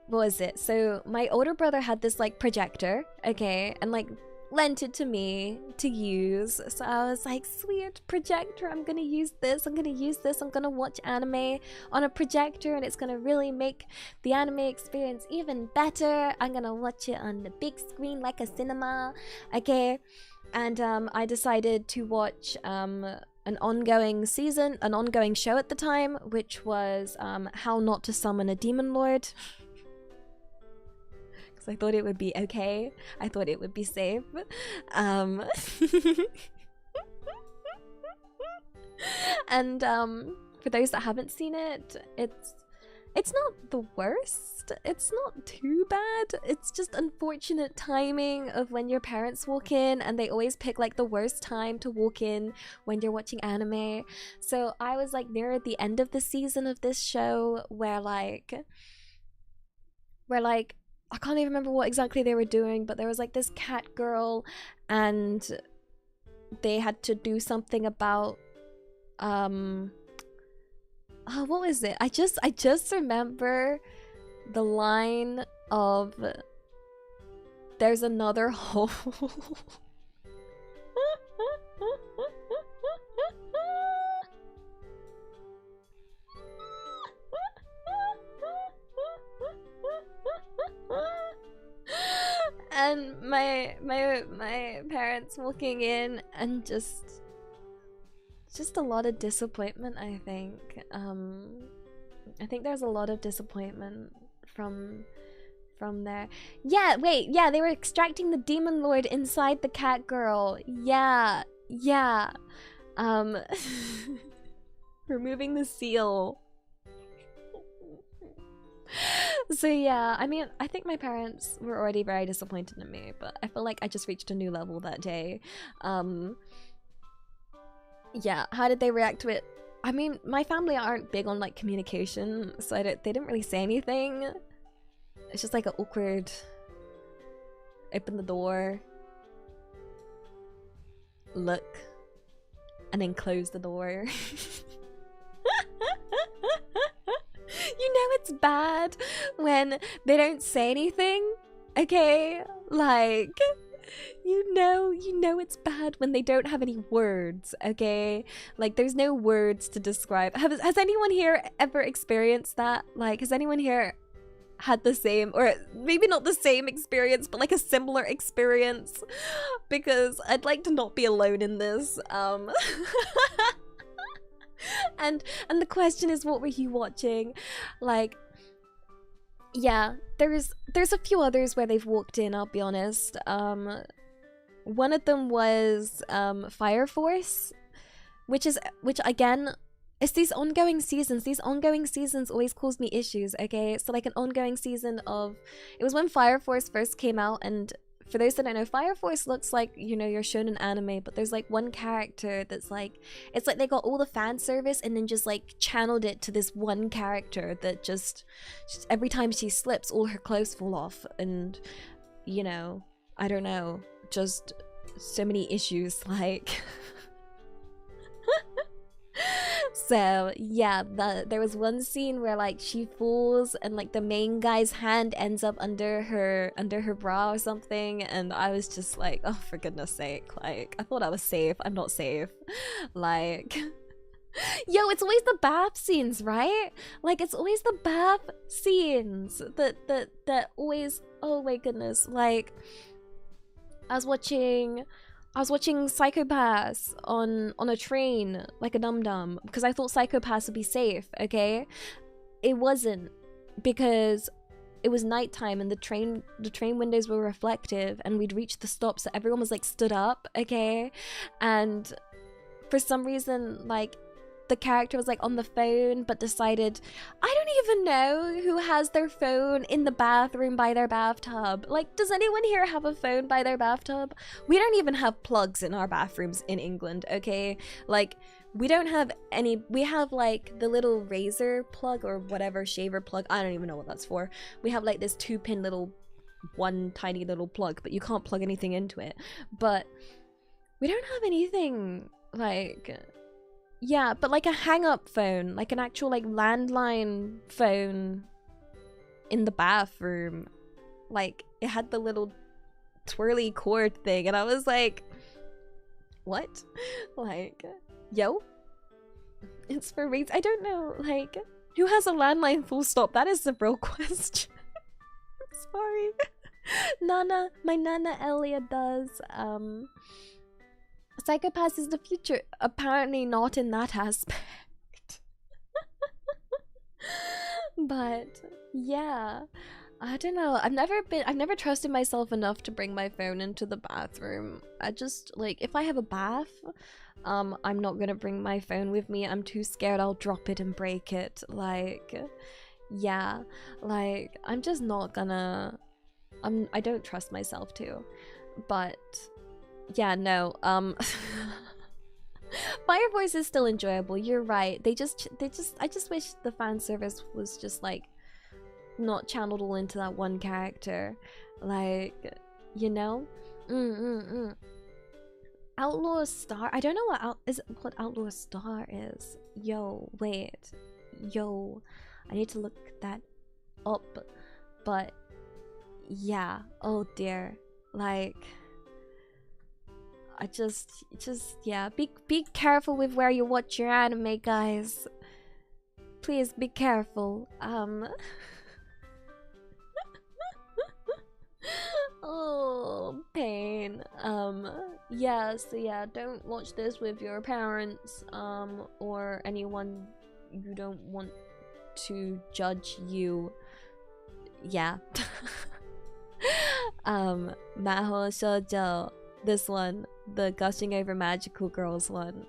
what was it? So my older brother had this like projector, okay, and like lent it to me to use. So I was like, sweet projector, I'm gonna use this, I'm gonna watch anime on a projector, and it's gonna really make the anime experience even better. I'm gonna watch it on the big screen like a cinema, okay. And I decided to watch an ongoing season, an ongoing show at the time, which was How Not to Summon a Demon Lord. Because I thought it would be okay. I thought it would be safe. And for those that haven't seen it, it's not the worst. It's not too bad. It's just unfortunate timing of when your parents walk in, and they always pick like the worst time to walk in when you're watching anime. So I was like near the end of the season of this show where like I can't even remember what exactly they were doing, but there was like this cat girl and they had to do something about oh, what was it? I just remember the line of there's another hole. And my parents walking in and just a lot of disappointment, I think. I think there's a lot of disappointment from there. Yeah, wait, yeah, they were extracting the demon lord inside the cat girl. Yeah. Removing the seal. So yeah, I mean, I think my parents were already very disappointed in me, but I feel like I just reached a new level that day. Yeah, how did they react to it? I mean, my family aren't big on like communication, so they didn't really say anything. It's just like an awkward open the door, look, and then close the door. You know it's bad when they don't say anything, okay? Like, you know it's bad when they don't have any words, okay? Like, there's no words to describe. Has anyone here ever experienced that? Like, has anyone here had the same, or maybe not the same experience, but like a similar experience? Because I'd like to not be alone in this. And the question is, what were you watching? Like, yeah, there's a few others where they've walked in, I'll be honest. One of them was Fire Force, which again, it's these ongoing seasons. These ongoing seasons always cause me issues, okay? So like an ongoing season of, it was when Fire Force first came out, and for those that don't know, Fire Force looks like, you know, you're shown an anime, but there's like one character that's like, it's like they got all the fan service and then just like channeled it to this one character that just every time she slips, all her clothes fall off, and, you know, I don't know, just so many issues, like. So yeah, there was one scene where like she falls and like the main guy's hand ends up under her bra or something, and I was just like, oh, for goodness sake, like, I thought I was safe. I'm not safe. Like, yo, it's always the bath scenes, right? Like, it's always the bath scenes that always, oh my goodness. Like, I was watching Psychopaths on a train like a dum-dum because I thought Psychopaths would be safe, okay? It wasn't, because it was nighttime and the train windows were reflective and we'd reached the stop, so everyone was like stood up, okay? And for some reason, like, the character was like on the phone but decided, I don't even know who has their phone in the bathroom by their bathtub. Like, does anyone here have a phone by their bathtub? We don't even have plugs in our bathrooms in England, okay? Like, we don't have any. We have like the little razor plug or whatever, shaver plug, I don't even know what that's for. We have like this 2-pin little, one tiny little plug, but you can't plug anything into it. But we don't have anything like, yeah, but like a hang-up phone, like an actual like landline phone in the bathroom. Like, it had the little twirly cord thing, and I was like, what? Like, yo? It's for rates. I don't know, like, who has a landline full stop? That is the real question. Sorry. My Nana Elia does. Psychopaths is the future. Apparently not in that aspect. But yeah, I don't know. I've never trusted myself enough to bring my phone into the bathroom. I just, like, if I have a bath, I'm not gonna bring my phone with me. I'm too scared I'll drop it and break it. Like, yeah, like, I'm just not gonna, I don't trust myself to. But yeah, no, Fire Voice is still enjoyable. You're right. I just wish the fan service was just like not channeled all into that one character, like, you know. Outlaw Star. I don't know what Outlaw Star is. Yo, wait. Yo, I need to look that up. But yeah. Oh dear. Like, I just yeah, be careful with where you watch your anime, guys. Please be careful. Oh, pain. Yeah, so yeah, don't watch this with your parents, or anyone you don't want to judge you. Yeah. Maho Shoujo. This one, the gushing over magical girls one.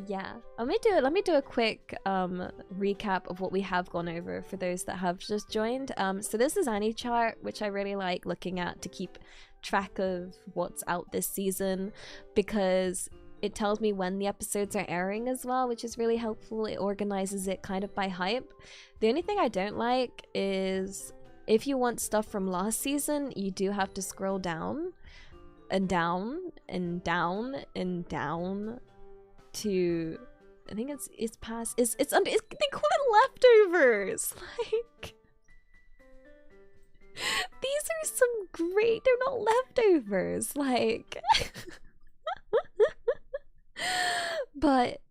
Yeah, let me do a quick recap of what we have gone over for those that have just joined. So this is AniChart, which I really like looking at to keep track of what's out this season, because it tells me when the episodes are airing as well, which is really helpful. It organizes it kind of by hype. The only thing I don't like is if you want stuff from last season, you do have to scroll down and down and down and down to, I think it's past, it's they call it leftovers. Like, these are some great, they're not leftovers, like but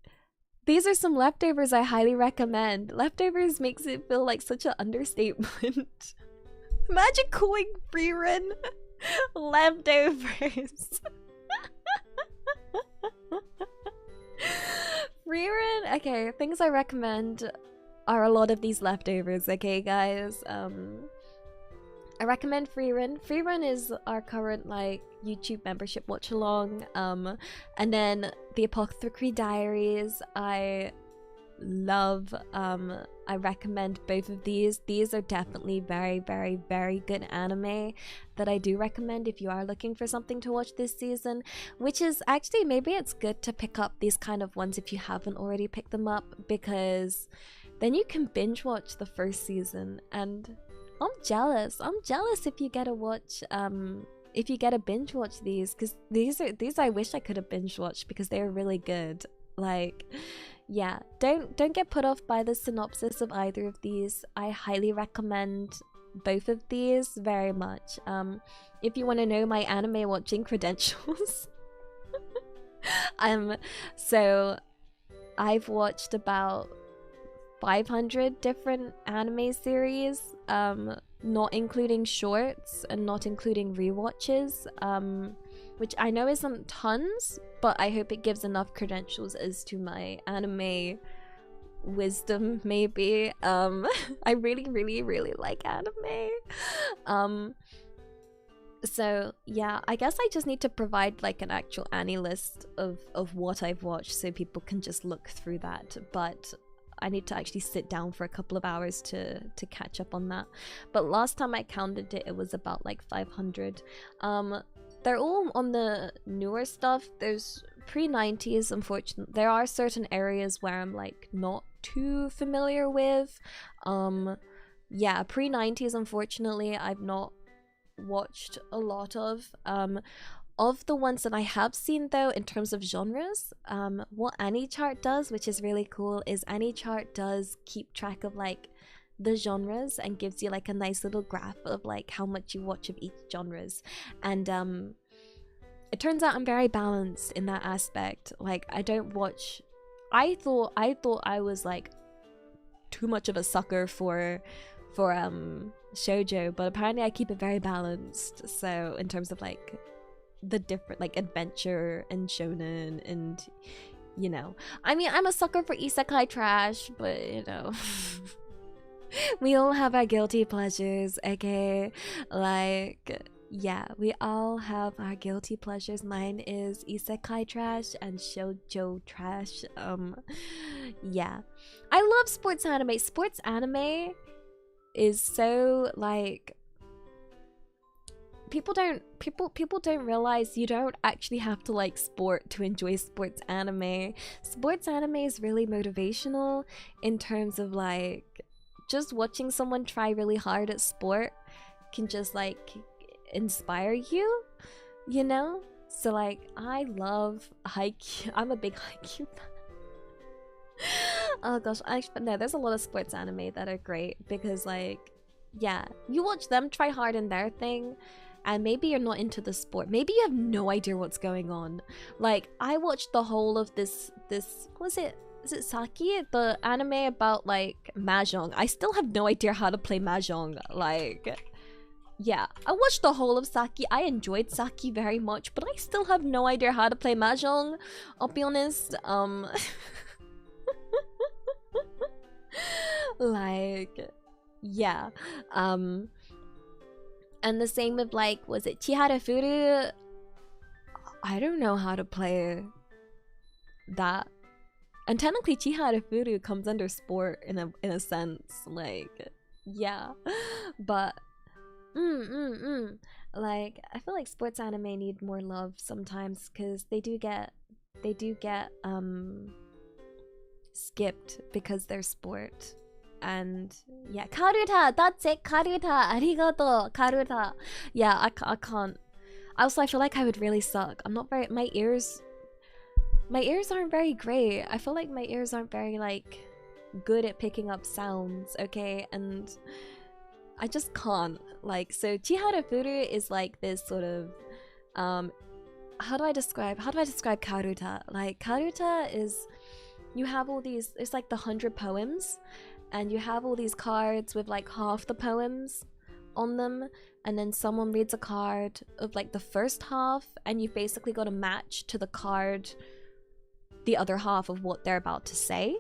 these are some leftovers I highly recommend. Leftovers makes it feel like such an understatement. Imagine calling free run leftovers. Free run, okay, things I recommend are a lot of these leftovers, okay guys. I recommend Free Run. Free Run is our current like YouTube membership watch along. And then the Apothecary Diaries, I love. I recommend both of these. These are definitely very, very, very good anime that I do recommend if you are looking for something to watch this season. Which is actually, maybe it's good to pick up these kind of ones if you haven't already picked them up, because then you can binge watch the first season. And I'm jealous if you get to watch if you get to binge watch these, because these I wish I could have binge watched because they're really good. Like, yeah, don't get put off by the synopsis of either of these. I highly recommend both of these very much. If you want to know my anime watching credentials, so I've watched about 500 different anime series, not including shorts and not including rewatches, which I know isn't tons, but I hope it gives enough credentials as to my anime wisdom, maybe. I really, really, really like anime. So yeah, I guess I just need to provide like an actual Annie list of what I've watched so people can just look through that, but I need to actually sit down for a couple of hours to catch up on that. But last time I counted it, it was about like 500. They're all on the newer stuff. There's pre-90s, unfortunately. There are certain areas where I'm like not too familiar with. Yeah, pre-90s, unfortunately, I've not watched a lot of. Of the ones that I have seen though, in terms of genres, what AniChart does, which is really cool, is AniChart does keep track of like the genres and gives you like a nice little graph of like how much you watch of each genres. And it turns out I'm very balanced in that aspect. Like, I don't watch, I thought I was like too much of a sucker for shoujo, but apparently I keep it very balanced. So in terms of like the different like adventure and shonen and you know. I mean, I'm a sucker for isekai trash, but you know. We all have our guilty pleasures, okay? Like, yeah, we all have our guilty pleasures. Mine is isekai trash and shoujo trash. Yeah. I love sports anime. Sports anime is so like people don't realize you don't actually have to like sport to enjoy sports anime. Sports anime is really motivational in terms of like just watching someone try really hard at sport can just like inspire you, you know? So like I love Haikyuu. I'm a big Haikyuu fan. Oh gosh, but no, there's a lot of sports anime that are great because like yeah, you watch them try hard in their thing and maybe you're not into the sport. Maybe you have no idea what's going on. Like I watched the whole of this what was it? Is it Saki? The anime about like mahjong. I still have no idea how to play mahjong. Like, yeah, I watched the whole of Saki. I enjoyed Saki very much, but I still have no idea how to play mahjong. I'll be honest. Like, yeah. And the same with like, was it Chihara Furu? I don't know how to play that. And technically Chihara Furu comes under sport in a sense, like yeah. But like I feel like sports anime need more love sometimes because they do get skipped because they're sport. And yeah, Karuta, that's it, Karuta, arigato, Karuta. Yeah, I can't. Also, I feel like I would really suck. I'm not very, my ears aren't very great. I feel like my ears aren't very like good at picking up sounds, okay? And I just can't. Like, so Chihara Furu is like this sort of how do I describe Karuta? Like Karuta is, you have all these, it's like the 100 poems and you have all these cards with like half the poems on them, and then someone reads a card of like the first half and you basically got to match to the card the other half of what they're about to say,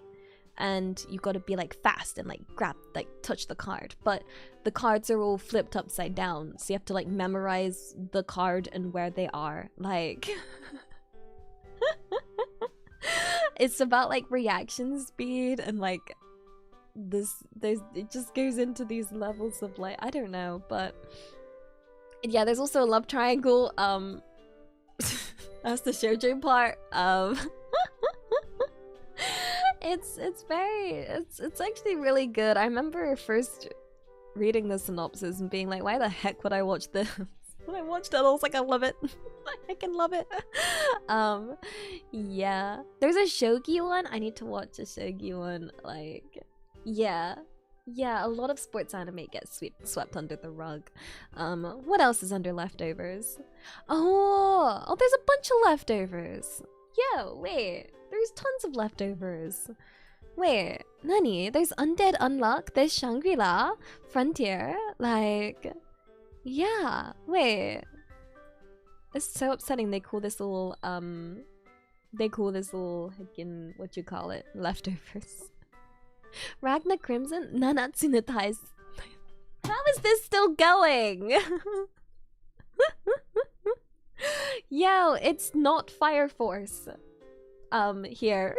and you got to be like fast and like grab, like touch the card, but the cards are all flipped upside down, so you have to like memorize the card and where they are. Like it's about like reaction speed and like it just goes into these levels of like, I don't know, but yeah, there's also a love triangle. That's the shoujo part. It's actually really good. I remember first reading the synopsis and being like, why the heck would I watch this? When I watched it, I was like, I love it. I can love it. Yeah. There's a shogi one. I need to watch a shogi one. Like, yeah. Yeah, a lot of sports anime gets swept under the rug. What else is under leftovers? Oh, there's a bunch of leftovers. Yo, wait. There's tons of leftovers. Wait, nani? There's Undead Unluck, there's Shangri-La, Frontier, like... Yeah, wait. It's so upsetting they call this all, what you call it, leftovers. Ragna Crimson, Nanatsu no Tais. How is this still going? Yo, it's not Fire Force. Here.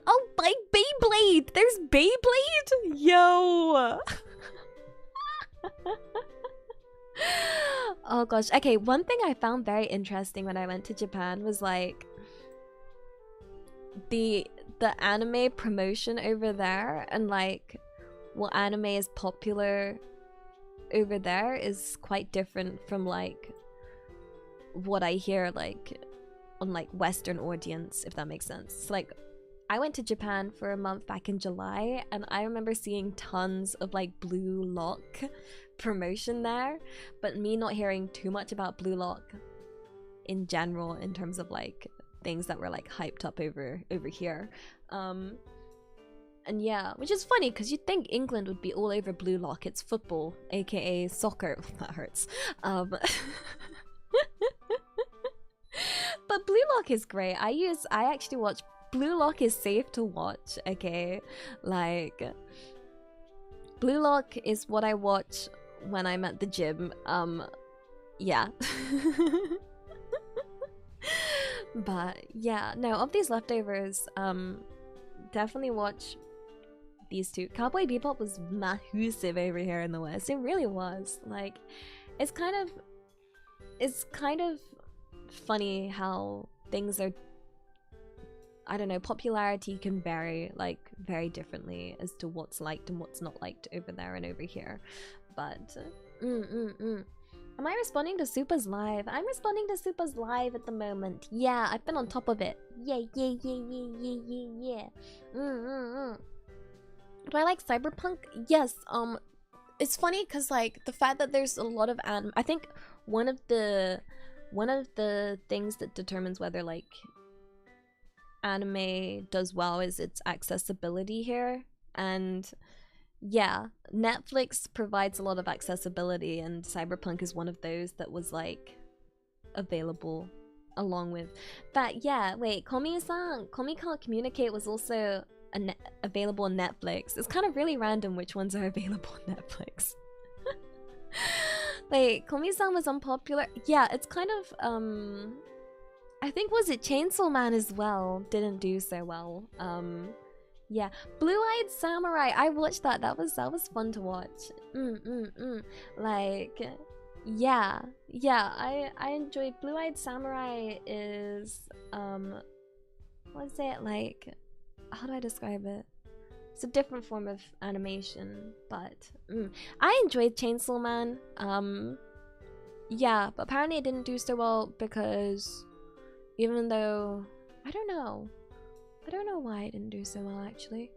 Oh, like Beyblade! There's Beyblade? Yo! Oh gosh. Okay, one thing I found very interesting when I went to Japan was like the anime promotion over there, and like what anime is popular over there is quite different from like what I hear like on like Western audience, if that makes sense. So, like, I went to Japan for a month back in July, and I remember seeing tons of like Blue Lock promotion there, but me not hearing too much about Blue Lock in general in terms of like things that were like hyped up over here. And yeah, which is funny because you'd think England would be all over Blue Lock. It's football, aka soccer. That hurts. But Blue Lock is great. I actually watch Blue Lock is safe to watch, okay? Like Blue Lock is what I watch when I'm at the gym. Yeah. But yeah, no, of these leftovers, definitely watch these two. Cowboy Bebop was massive over here in the West. It really was. Like, it's kind of funny how things are, I don't know, popularity can vary like very differently as to what's liked and what's not liked over there and over here. But am I responding to Supa's live? I'm responding to Supa's live at the moment. Yeah, I've been on top of it. Yeah. Do I like cyberpunk? Yes. It's funny because like the fact that there's a lot of I think one of the things that determines whether like anime does well is its accessibility here. And yeah, Netflix provides a lot of accessibility, and Cyberpunk is one of those that was like available along with that. Yeah, wait, Komi-san, Komi Can't Communicate was also available on Netflix. It's kind of really random which ones are available on Netflix. Wait, Komi-san was unpopular. Yeah, it's kind of I think was it Chainsaw Man as well didn't do so well. Yeah, Blue-Eyed Samurai. I watched that. That was fun to watch. Like, yeah. I enjoyed Blue-Eyed Samurai. Is what's it like? How do I describe it? It's a different form of animation, but I enjoyed Chainsaw Man. Yeah, but apparently it didn't do so well because even though I don't know why it didn't do so well actually.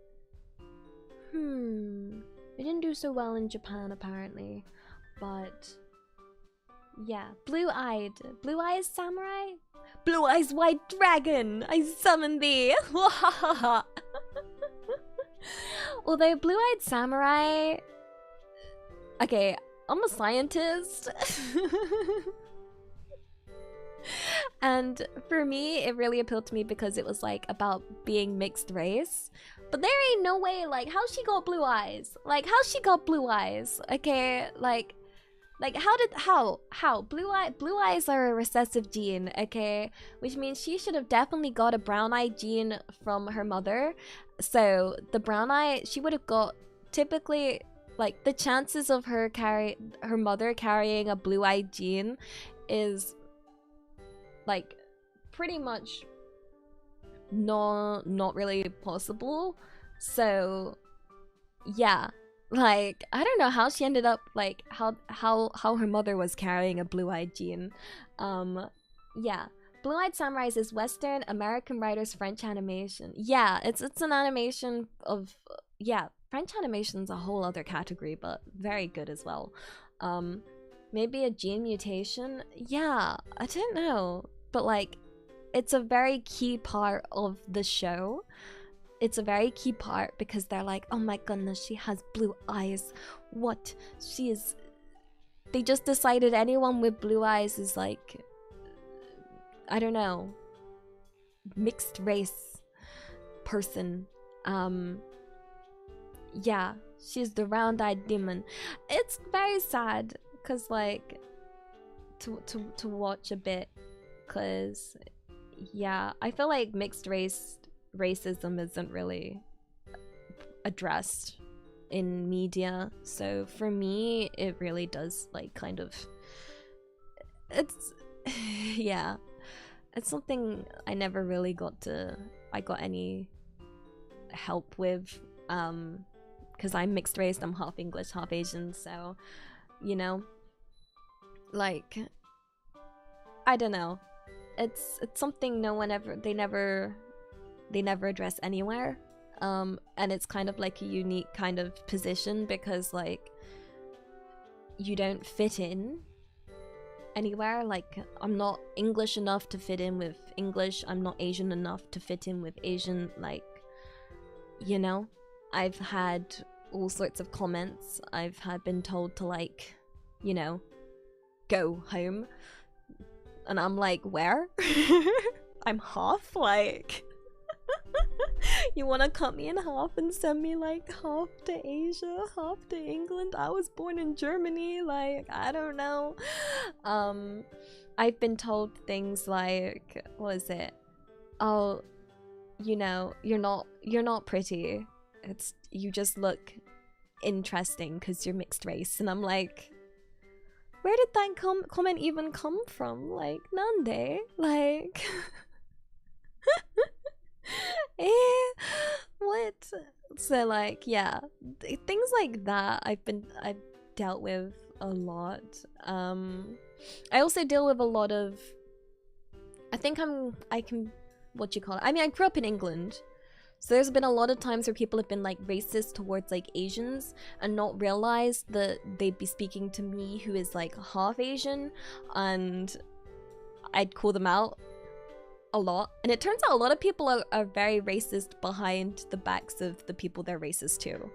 It didn't do so well in Japan apparently, but yeah, Blue Eyes Samurai, Blue Eyes White Dragon, I summon thee. Although Blue Eyed Samurai, okay, I'm a scientist. And for me, it really appealed to me because it was like about being mixed race. But there ain't no way, like, how she got blue eyes? Like, how she got blue eyes? Okay, like how blue eyes are a recessive gene, okay, which means she should have definitely got a brown eye gene from her mother. So the brown eye, she would have got, typically, like, the chances of her mother carrying a blue eye gene is like pretty much not really possible. So yeah, like, I don't know how she ended up, like, how her mother was carrying a blue-eyed gene. Yeah, Blue-Eyed Samurai is Western American writers French animation. Yeah, it's an animation of, yeah, French animation's a whole other category, but very good as well. Maybe a gene mutation? Yeah, I don't know, but like, it's a very key part of the show. It's a very key part because they're like, oh my goodness, she has blue eyes. What? She is... They just decided anyone with blue eyes is like, I don't know, mixed race person. Yeah, she's the round-eyed demon. It's very sad because, like, to watch a bit, because yeah, I feel like mixed racism isn't really addressed in media, so for me it really does, like, kind of, it's yeah, it's something I never really got any help with, because I'm mixed race. I'm half English, half Asian, so, you know, like, I don't know, it's something they never address anywhere, and it's kind of like a unique kind of position because, like, you don't fit in anywhere. Like, I'm not English enough to fit in with English, I'm not Asian enough to fit in with Asian, like, you know, I've had all sorts of comments. I've been told to, like, you know, go home. And I'm like, where? I'm half, like... You wanna cut me in half and send me, like, half to Asia, half to England? I was born in Germany, like, I don't know. I've been told things like, what is it? Oh, you know, you're not pretty. You just look interesting because you're mixed race. And I'm like, where did that comment even come from? Like, nande? Like... what? So, like, yeah, things like that I've dealt with a lot. I also deal with a lot of, I can, what you call it, I mean, I grew up in England, so there's been a lot of times where people have been, like, racist towards, like, Asians and not realized that they'd be speaking to me who is, like, half Asian, and I'd call them out a lot. And it turns out a lot of people are very racist behind the backs of the people they're racist to,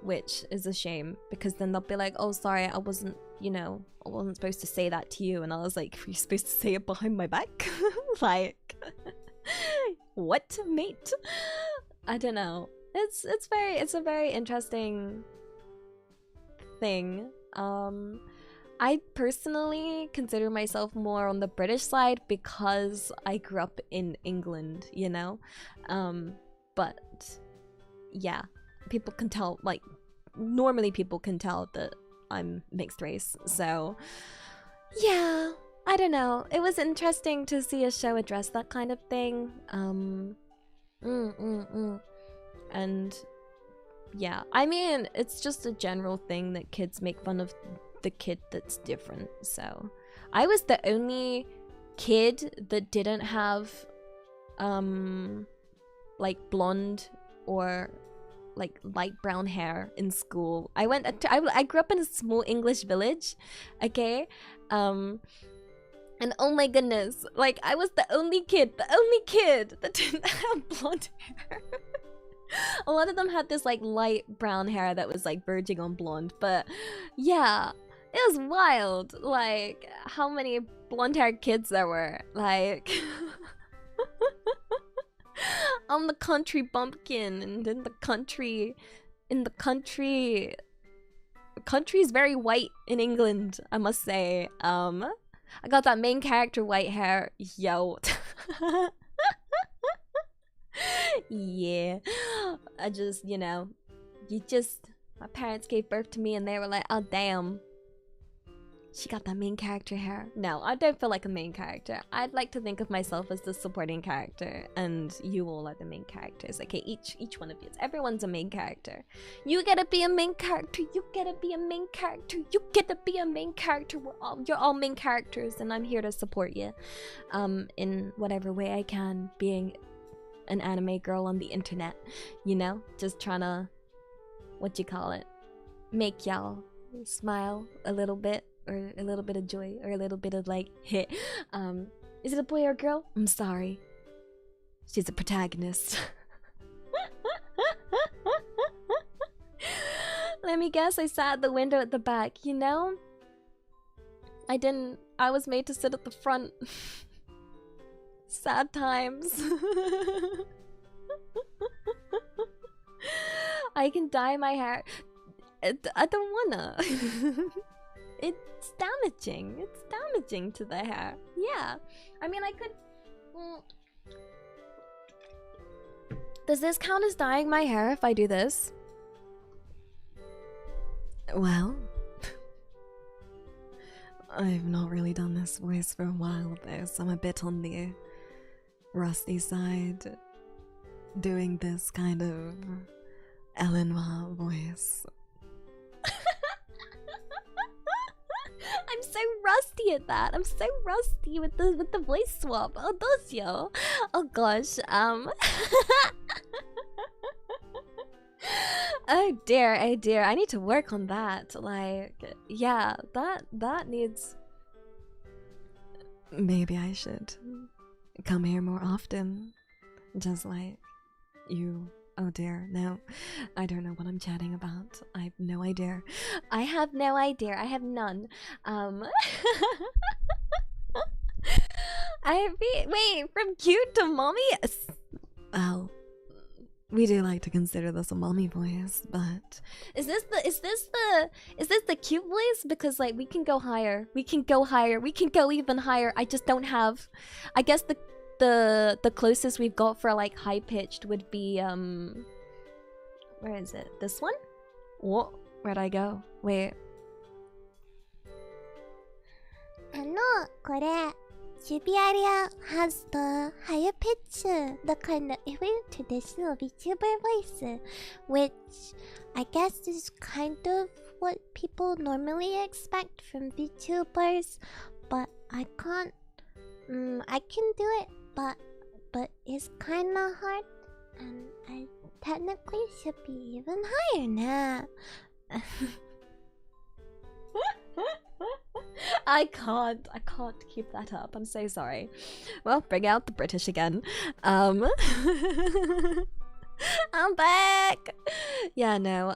which is a shame, because then they'll be like, oh, sorry, I wasn't, you know, I wasn't supposed to say that to you. And I was like, were you supposed to say it behind my back? Like, what, mate? I don't know. It's a very interesting thing. I personally consider myself more on the British side because I grew up in England, you know? But yeah, people can tell, like, normally people can tell that I'm mixed race, so yeah, I don't know. It was interesting to see a show address that kind of thing. And yeah, I mean, it's just a general thing that kids make fun of the kid that's different. So I was the only kid that didn't have like blonde or like light brown hair in school. I grew up in a small English village, okay? And oh my goodness, like I was the only kid that didn't have blonde hair. A lot of them had this like light brown hair that was like verging on blonde, but yeah, it was wild, like how many blonde-haired kids there were. Like I'm the country bumpkin, and in the country country's very white in England, I must say. I got that main character white hair, yo. Yeah, I just, you know, my parents gave birth to me and they were like, oh damn, she got that main character hair. No, I don't feel like a main character. I'd like to think of myself as the supporting character, and you all are the main characters. Okay, each one of you, everyone's a main character. You gotta be a main character. You gotta be a main character. You get to be a main character. You're all main characters, and I'm here to support you, in whatever way I can. Being an anime girl on the internet, you know, just trying to, what you call it, make y'all smile a little bit, or a little bit of joy, or a little bit of like, hit. Is it a boy or a girl? I'm sorry. She's a protagonist. Let me guess, I sat at the window at the back, you know? I was made to sit at the front. Sad times. I can dye my hair. I don't wanna. It's damaging. It's damaging to the hair. Yeah. I mean, I could... Does this count as dyeing my hair if I do this? Well... I've not really done this voice for a while though, so I'm a bit on the rusty side doing this kind of Eleanor voice. I'm so rusty at that. I'm so rusty with the voice swap. Oh, those yo. Oh gosh. Oh dear, oh dear. I need to work on that. Like, yeah, that needs. Maybe I should come here more often, just like you Oh dear, no. I don't know what I'm chatting about. I have no idea. I have no idea. I have none. Wait, from cute to mommy? Well, we do like to consider this a mommy voice, but is this the cute voice? Because like we can go higher. We can go higher. We can go even higher. I just don't have. I guess the closest we've got for like high pitched would be where is it? This one? What? Where'd I go? Wait. これ Stellaria has the higher pitch, the kind of very traditional VTuber voice, which I guess is kind of what people normally expect from VTubers, but I can't. I can do it, but it's kind of hard, and I technically should be even higher now. I can't keep that up. I'm so sorry. Well, bring out the British again. I'm back. Yeah, no.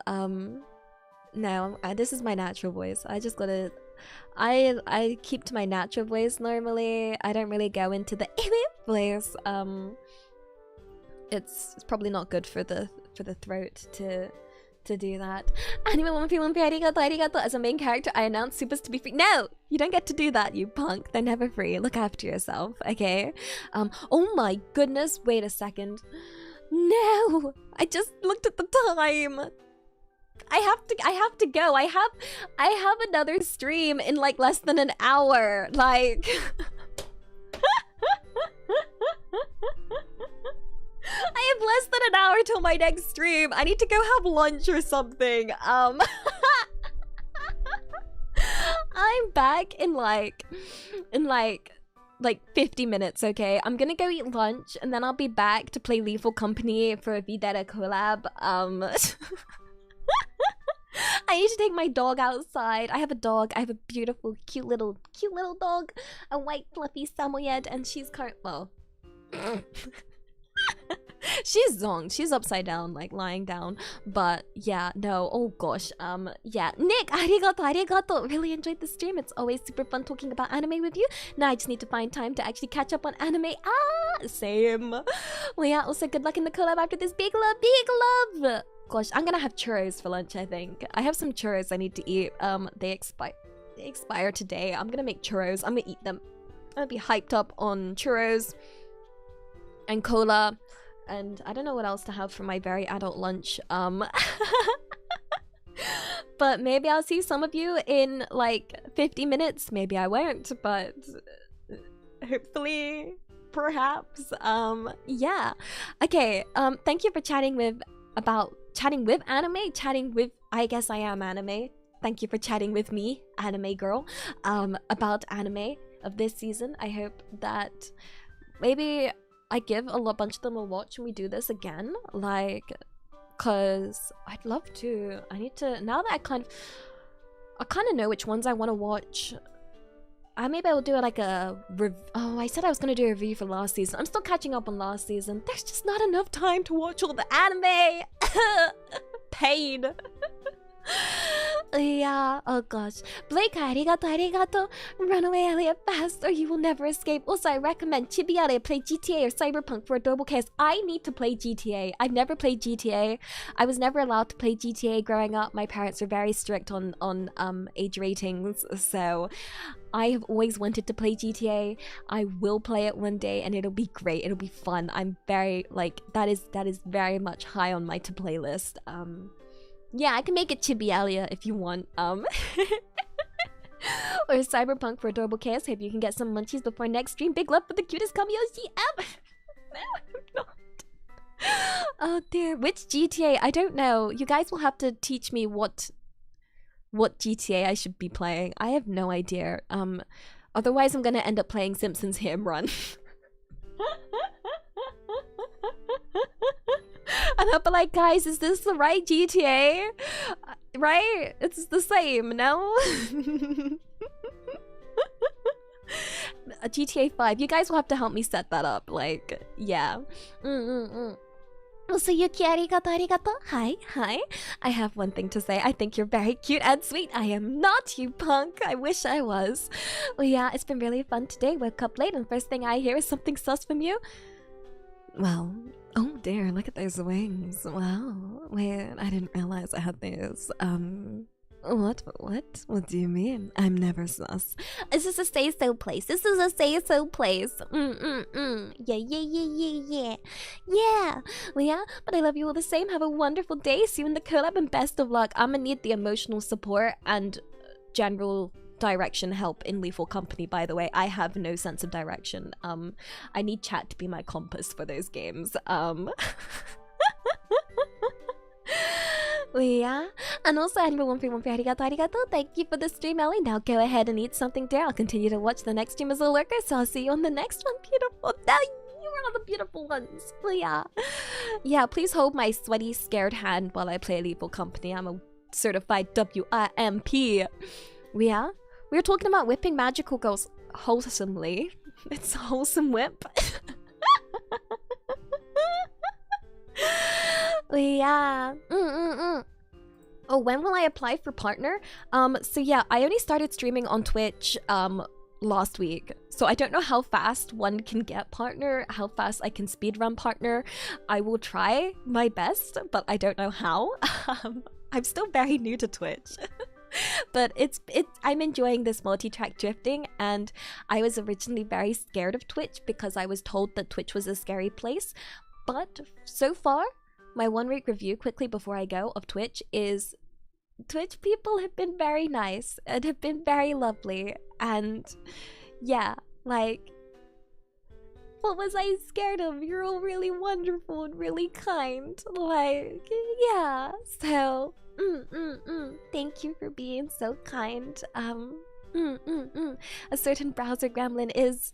No. This is my natural voice. I just gotta. I keep to my natural voice normally. I don't really go into the voice. It's probably not good for the throat to do that. Anime 1p1p arigato. As a main character, I announce supers to be free. No! You don't get to do that, you punk. They're never free. Look after yourself, okay? Oh my goodness, wait a second. No! I just looked at the time. I have to go. I have another stream in like less than an hour. Like I have less than an hour till my next stream. I need to go have lunch or something. I'm back in like 50 minutes, okay? I'm gonna go eat lunch and then I'll be back to play Lethal Company for a V-Dere collab. I need to take my dog outside. I have a dog. I have a beautiful, cute little dog. A white fluffy Samoyed, and she's well. She's zonked. She's upside down, like lying down. But yeah, no. Oh gosh. Yeah. Nick, arigato. Really enjoyed the stream. It's always super fun talking about anime with you. Now I just need to find time to actually catch up on anime. Same. Well, yeah. Also, good luck in the collab after this. Big love. Gosh, I'm gonna have churros for lunch. I think I have some churros I need to eat. They expire today. I'm gonna make churros. I'm gonna eat them. I'm gonna be hyped up on churros and cola. And I don't know what else to have for my very adult lunch. But maybe I'll see some of you in like 50 minutes. Maybe I won't, but hopefully, perhaps. Yeah. Okay. Thank you for chatting with anime. Chatting with, I guess I am anime. Thank you for chatting with me, anime girl, about anime of this season. I hope that maybe I give a bunch of them a watch when we do this again, like, cause I'd love to. I need to, now that I kind of know which ones I want to watch. Maybe I'll do like a oh, I said I was gonna do a review for last season. I'm still catching up on last season. There's just not enough time to watch all the anime. Pain. Yeah, oh gosh. Blake, arigato. Run away, Elia, fast, or you will never escape. Also, I recommend Chibiare play GTA or Cyberpunk for adorable chaos. I need to play GTA. I've never played GTA. I was never allowed to play GTA growing up. My parents were very strict on age ratings, so I have always wanted to play GTA. I will play it one day and it'll be great. It'll be fun. I'm very, like, that is very much high on my to-play list. Yeah, I can make it Chibi Elia if you want. Or Cyberpunk for adorable chaos. Hope you can get some munchies before next stream. Big love for the cutest Kamiyoshi ever. No, I'm not. Oh dear. Which GTA? I don't know. You guys will have to teach me what GTA I should be playing. I have no idea. Otherwise I'm gonna end up playing Simpsons Hit and Run. And I'll be like, guys, is this the right GTA? Right? It's the same, no? A GTA 5. You guys will have to help me set that up. Like, yeah. Usuyuki arigato. Hi. I have one thing to say. I think you're very cute and sweet. I am not, you punk. I wish I was. Well, yeah, it's been really fun today. Woke up late and first thing I hear is something sus from you. Well, oh dear, look at those wings. Wow. Wait, I didn't realize I had these. What? What do you mean? I'm never sus. This is a say-so place. Yeah. Well, yeah, but I love you all the same. Have a wonderful day. See you in the collab and best of luck. I'm gonna need the emotional support and general direction help in Lethal Company, by the way. I have no sense of direction. I need chat to be my compass for those games. Yeah, and also Animal 131 arigato. Thank you for the stream, Ellie. Now go ahead and eat something there. I'll continue to watch the next stream as a lurker, so I'll see you on the next one. Beautiful. Now you are all the beautiful ones. Yeah, please hold my sweaty, scared hand while I play Lethal Company. I'm a certified WIMP. Yeah, we were talking about whipping magical girls wholesomely. It's a wholesome whip. Yeah. Oh, when will I apply for partner? So yeah, I only started streaming on Twitch last week, so I don't know how fast one can get partner, how fast I can speedrun partner. I will try my best, but I don't know how. I'm still very new to Twitch. But I'm enjoying this multi-track drifting, and I was originally very scared of Twitch because I was told that Twitch was a scary place. But so far, my 1 week review quickly before I go of Twitch is Twitch people have been very nice and have been very lovely, and yeah, like, what was I scared of? You're all really wonderful and really kind. Like, yeah, so thank you for being so kind. A certain browser gremlin is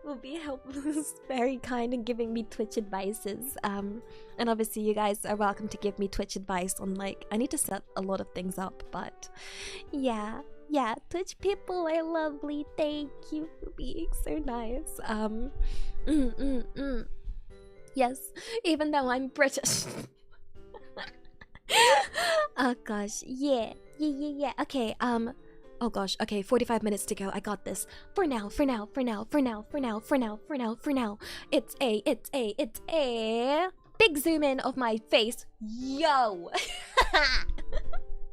will be helpless, very kind, and giving me Twitch advices. And obviously you guys are welcome to give me Twitch advice on, like, I need to set a lot of things up, but yeah, Twitch people are lovely. Thank you for being so nice. Yes, even though I'm British. Oh gosh, yeah. Okay, oh gosh, okay, 45 minutes to go. I got this. For now. It's a big zoom in of my face. Yo!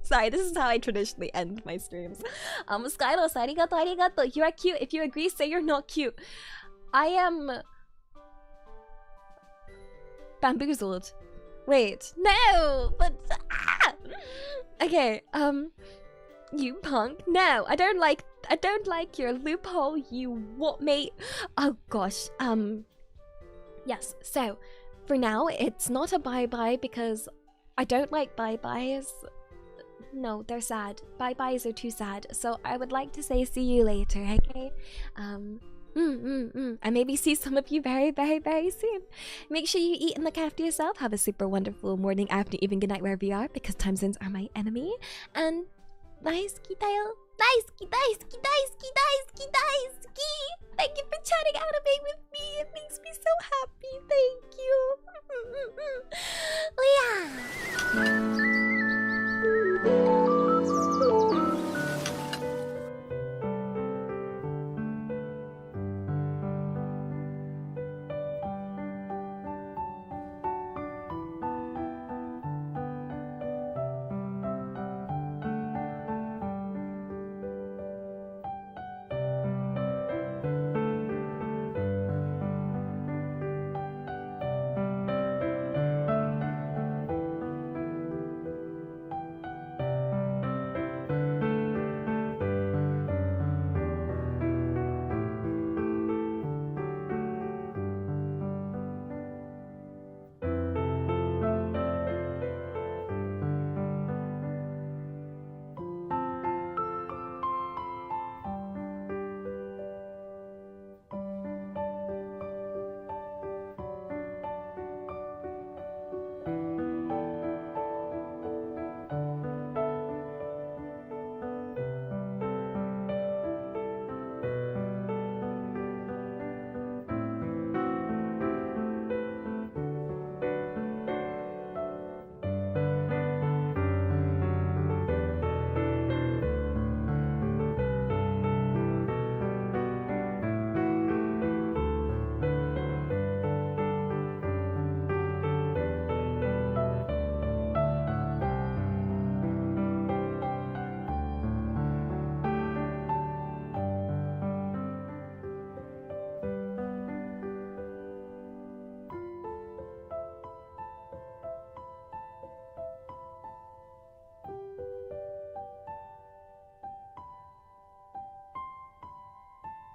Sorry, this is how I traditionally end my streams. Skylos, arigato. You are cute. If you agree, say you're not cute. I am bamboozled. Wait, no, but okay, you punk. No, I don't like your loophole, you what, mate? Oh gosh. Yes, so for now it's not a bye-bye because I don't like bye-byes. No, they're sad. Bye-byes are too sad. So I would like to say see you later, okay? I maybe see some of you very, very, very soon. Make sure you eat and look after yourself. Have a super wonderful morning, afternoon, evening, good night, wherever you are, because time zones are my enemy. And daisuki tayo. Daisuki. Thank you for chatting anime with me. It makes me so happy. Thank you. Yeah.